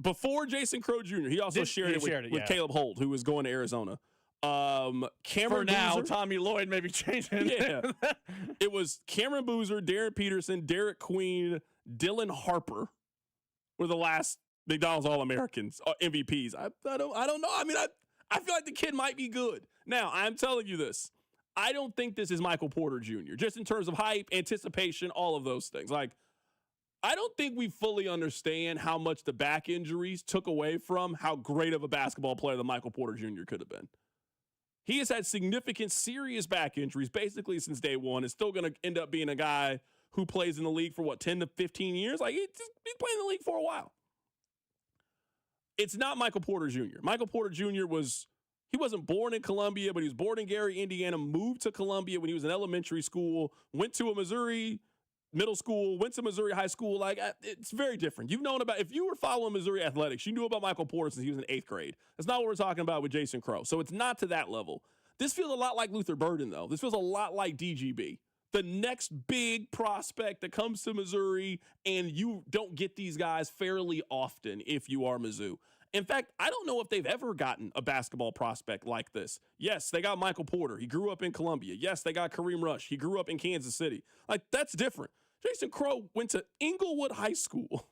before Jason Crow Jr., he also shared it with Caleb Holt, who was going to Arizona. Cameron For now, Boozer, Tommy Lloyd maybe changing. Yeah. It was Cameron Boozer, Darren Peterson, Derek Queen, Dylan Harper were the last McDonald's All-Americans, MVPs. I don't know. I mean, I feel like the kid might be good. Now, I'm telling you this. I don't think this is Michael Porter Jr., just in terms of hype, anticipation, all of those things. I don't think we fully understand how much the back injuries took away from how great of a basketball player that Michael Porter Jr. could have been. He has had significant, serious back injuries basically since day one. Is still going to end up being a guy who plays in the league for 10 to 15 years. He's playing in the league for a while. It's not Michael Porter Jr. Michael Porter Jr. He wasn't born in Columbia, but he was born in Gary, Indiana, moved to Columbia when he was in elementary school, went to a Missouri middle school, went to Missouri high school. It's very different. If you were following Missouri athletics, you knew about Michael Porter since he was in 8th grade. That's not what we're talking about with Jason Crow. So it's not to that level. This feels a lot like Luther Burden, though. This feels a lot like DGB. The next big prospect that comes to Missouri, and you don't get these guys fairly often if you are Mizzou. In fact, I don't know if they've ever gotten a basketball prospect like this. Yes, they got Michael Porter. He grew up in Columbia. Yes, they got Kareem Rush. He grew up in Kansas City. That's different. Jason Crow went to Inglewood High School.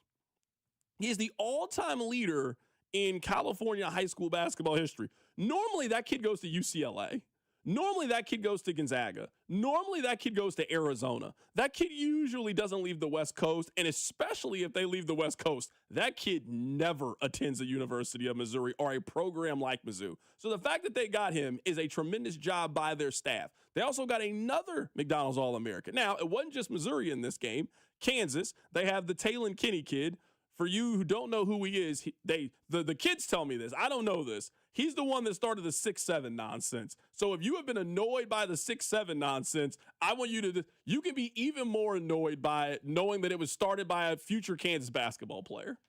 He is the all-time leader in California high school basketball history. Normally, that kid goes to UCLA. Normally, that kid goes to Gonzaga. Normally, that kid goes to Arizona. That kid usually doesn't leave the West Coast, and especially if they leave the West Coast, that kid never attends the University of Missouri or a program like Mizzou. So the fact that they got him is a tremendous job by their staff. They also got another McDonald's All-American. Now, it wasn't just Missouri in this game. Kansas, they have the Talon Kinney kid. For you who don't know who he is, the kids tell me this. I don't know this. He's the one that started the 6'7" nonsense. So if you have been annoyed by the 6'7" nonsense, I want you can be even more annoyed by it knowing that it was started by a future Kansas basketball player.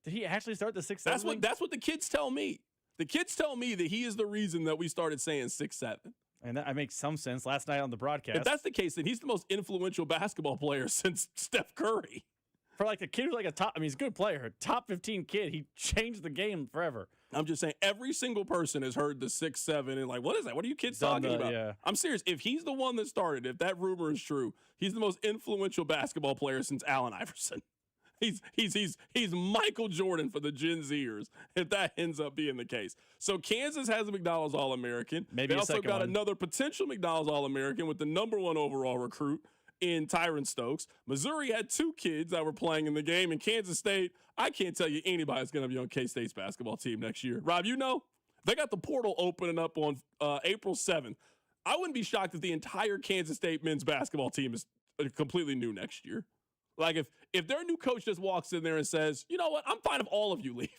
Did he actually start the 6'7"? That's what the kids tell me. The kids tell me that he is the reason that we started saying 6'7". And that makes some sense last night on the broadcast. If that's the case, then he's the most influential basketball player since Steph Curry. For a kid who's he's a good player, top 15 kid, he changed the game forever. I'm just saying, every single person has heard the 6'7" and what is that? What are you kids talking about? Yeah. I'm serious. If he's the one that started, if that rumor is true, he's the most influential basketball player since Allen Iverson. He's Michael Jordan for the Gen Zers, if that ends up being the case. So Kansas has a McDonald's All-American. Maybe they also got one. another potential McDonald's All-American with the #1 overall recruit in Tyron Stokes. Missouri had 2 kids that were playing in the game. In Kansas State, I can't tell you anybody's going to be on K-State's basketball team next year. Rob, they got the portal opening up on April 7th. I wouldn't be shocked if the entire Kansas State men's basketball team is completely new next year. If their new coach just walks in there and says, you know what, I'm fine if all of you leave.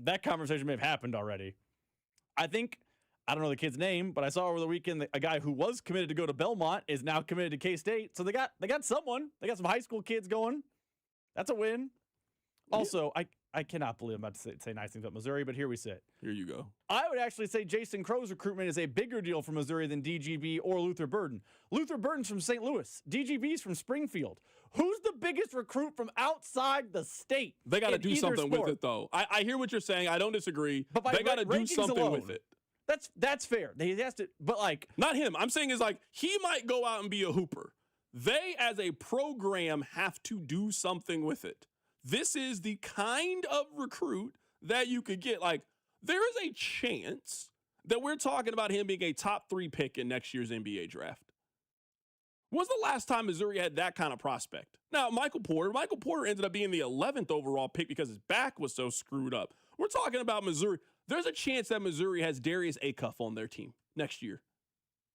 That conversation may have happened already. I don't know the kid's name, but I saw over the weekend that a guy who was committed to go to Belmont is now committed to K-State. So they got someone. They got some high school kids going. That's a win. Also, I cannot believe I'm about to say nice things about Missouri, but here we sit. Here you go. I would actually say Jason Crow's recruitment is a bigger deal for Missouri than DGB or Luther Burden. Luther Burden's from St. Louis. DGB's from Springfield. Who's the biggest recruit from outside the state? They got to do something with it, though. I hear what you're saying. I don't disagree. But they got to do something with it. That's fair. He has to, but not him. I'm saying he might go out and be a hooper. They, as a program, have to do something with it. This is the kind of recruit that you could get. There is a chance that we're talking about him being a top 3 pick in next year's NBA draft. When's the last time Missouri had that kind of prospect? Now, Michael Porter ended up being the 11th overall pick because his back was so screwed up. We're talking about Missouri. There's a chance that Missouri has Darius Acuff on their team next year.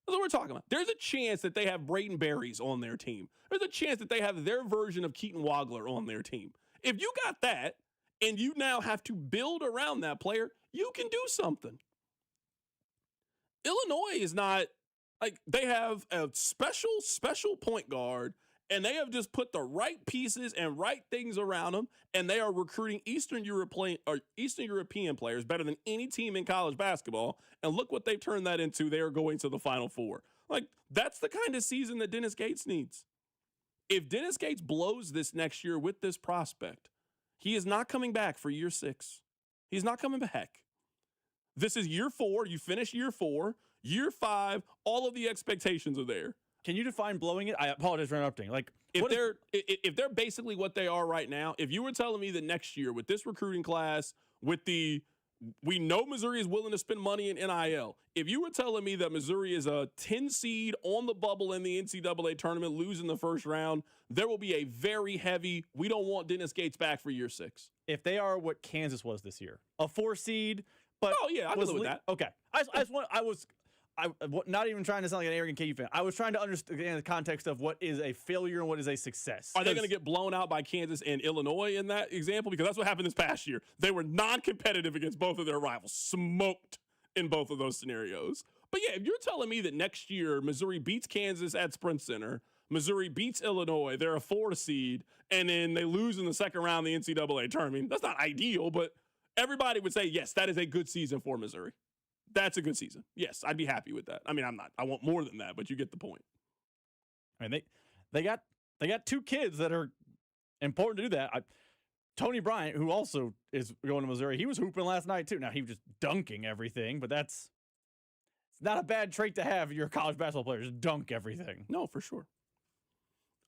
That's what we're talking about. There's a chance that they have Braden Berries on their team. There's a chance that they have their version of Keaton Wagler on their team. If you got that, and you now have to build around that player, you can do something. Illinois is not like they have a special point guard, and they have just put the right pieces and right things around them, and they are recruiting Eastern European players better than any team in college basketball. And look what they've turned that into. They are going to the Final Four. Like, that's the kind of season that Dennis Gates needs. If Dennis Gates blows this next year with this prospect, he is not coming back for year 6. He's not coming back. This is year 4. You finish year 4. Year 5, all of the expectations are there. Can you define blowing it? I apologize for interrupting. Like, if they're basically what they are right now, if you were telling me that next year with this recruiting class, we know Missouri is willing to spend money in NIL. If you were telling me that Missouri is a 10 seed on the bubble in the NCAA tournament, losing the first round, there will be a very heavy, we don't want Dennis Gates back for year 6. If they are what Kansas was this year, a 4 seed, but oh yeah, I can live with that. Okay, I'm not even trying to sound like an arrogant KU fan. I was trying to understand the context of what is a failure and what is a success. Are they going to get blown out by Kansas and Illinois in that example? Because that's what happened this past year. They were non-competitive against both of their rivals, smoked in both of those scenarios. But yeah, if you're telling me that next year Missouri beats Kansas at Sprint Center, Missouri beats Illinois, they're a 4 seed, and then they lose in the second round of the NCAA tournament, that's not ideal, but everybody would say, yes, that is a good season for Missouri. That's a good season. Yes, I'd be happy with that. I mean, I'm not. I want more than that, but you get the point. I mean, they got 2 kids that are important to do that. Tony Bryant, who also is going to Missouri, he was hooping last night too. Now he was just dunking everything, but it's not a bad trait to have if you're a college basketball player. Just dunk everything. No, for sure.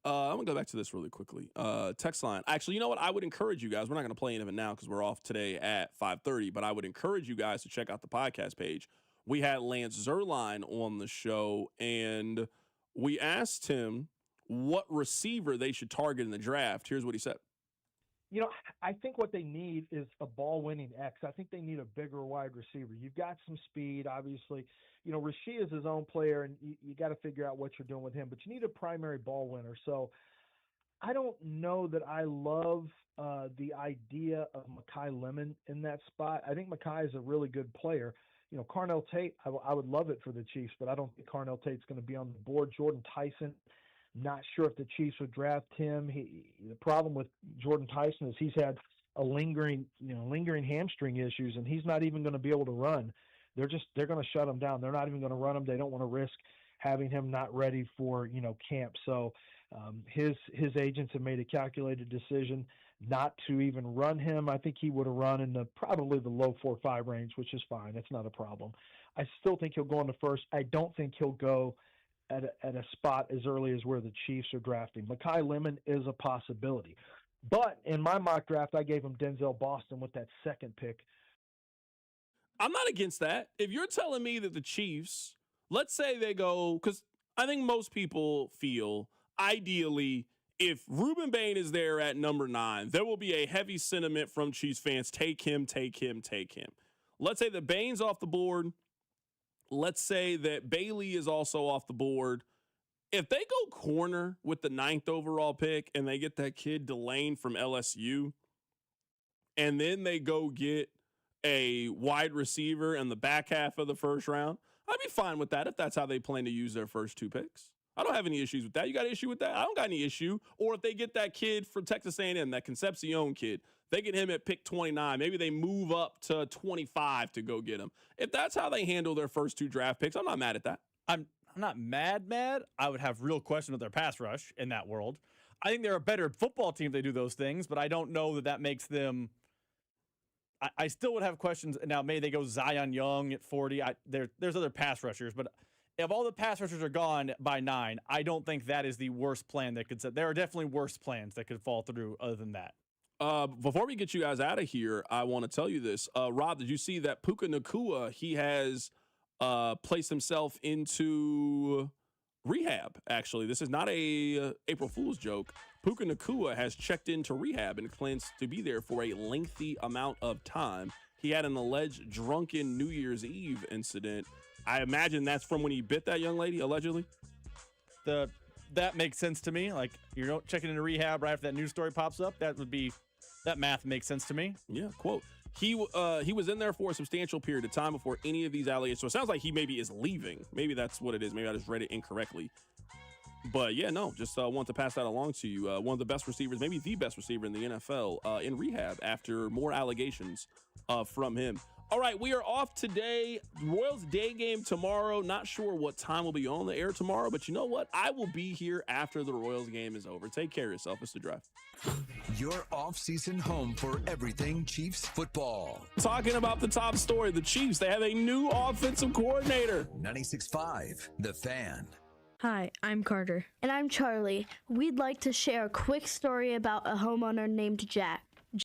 I'm going to go back to this really quickly. Text line. Actually, you know what? I would encourage you guys. We're not going to play any of it now because we're off today at 5:30, but I would encourage you guys to check out the podcast page. We had Lance Zerline on the show, and we asked him what receiver they should target in the draft. Here's what he said. You know, I think what they need is a ball-winning X. I think they need a bigger wide receiver. You've got some speed, obviously. You know, Rasheed is his own player, and you got to figure out what you're doing with him. But you need a primary ball winner. So I don't know that I love the idea of Mekhi Lemon in that spot. I think Mekhi is a really good player. You know, Carnell Tate, I would love it for the Chiefs, but I don't think Carnell Tate's going to be on the board. Jordan Tyson, not sure if the Chiefs would draft him. The problem with Jordan Tyson is he's had a lingering hamstring issues, and he's not even going to be able to run. They're going to shut him down. They're not even going to run him. They don't want to risk having him not ready for, camp. So his agents have made a calculated decision not to even run him. I think he would have run in probably the low 4.5 range, which is fine. It's not a problem. I still think he'll go in the first. I don't think he'll go at a spot as early as where the Chiefs are drafting. Mekhi Lemon is a possibility. But in my mock draft, I gave him Denzel Boston with that second pick. I'm not against that. If you're telling me that the Chiefs, let's say they go, because I think most people feel, ideally, if Ruben Bain is there at number 9, there will be a heavy sentiment from Chiefs fans, take him, take him, take him. Let's say that Bain's off the board. Let's say that Bailey is also off the board. If they go corner with the 9th overall pick and they get that kid Delane from LSU, and then they go get a wide receiver in the back half of the first round, I'd be fine with that if that's how they plan to use their first 2 picks. I don't have any issues with that. You got an issue with that? I don't got any issue. Or if they get that kid from Texas A&M, that Concepcion kid, they get him at pick 29. Maybe they move up to 25 to go get him. If that's how they handle their first 2 draft picks, I'm not mad at that. I'm not mad. I would have real questions with their pass rush in that world. I think they're a better football team if they do those things, but I don't know that makes them. I still would have questions. Now, maybe they go Zion Young at 40. There's other pass rushers, but if all the pass rushers are gone by 9, I don't think that is the worst plan that could set. There are definitely worse plans that could fall through other than that. Before we get you guys out of here, I want to tell you this. Rob, did you see that Puka Nacua, he has placed himself into rehab, actually. This is not a April Fool's joke. Puka Nacua has checked into rehab and plans to be there for a lengthy amount of time. He had an alleged drunken New Year's Eve incident. I imagine that's from when he bit that young lady, allegedly. That makes sense to me. Like, you're checking into rehab right after that news story pops up. That would be That math makes sense to me. Yeah, quote. He was in there for a substantial period of time before any of these allegations. So it sounds like he maybe is leaving. Maybe that's what it is. Maybe I just read it incorrectly. But yeah, no, just want to pass that along to you. One of the best receivers, maybe the best receiver in the NFL, in rehab after more allegations from him. All right, we are off today. Royals day game tomorrow. Not sure what time we'll be on the air tomorrow, but you know what? I will be here after the Royals game is over. Take care of yourself. It's The Drive. Your off-season home for everything Chiefs football. Talking about the top story, the Chiefs, they have a new offensive coordinator. 96.5, The Fan. Hi, I'm Carter. And I'm Charlie. We'd like to share a quick story about a homeowner named Jack.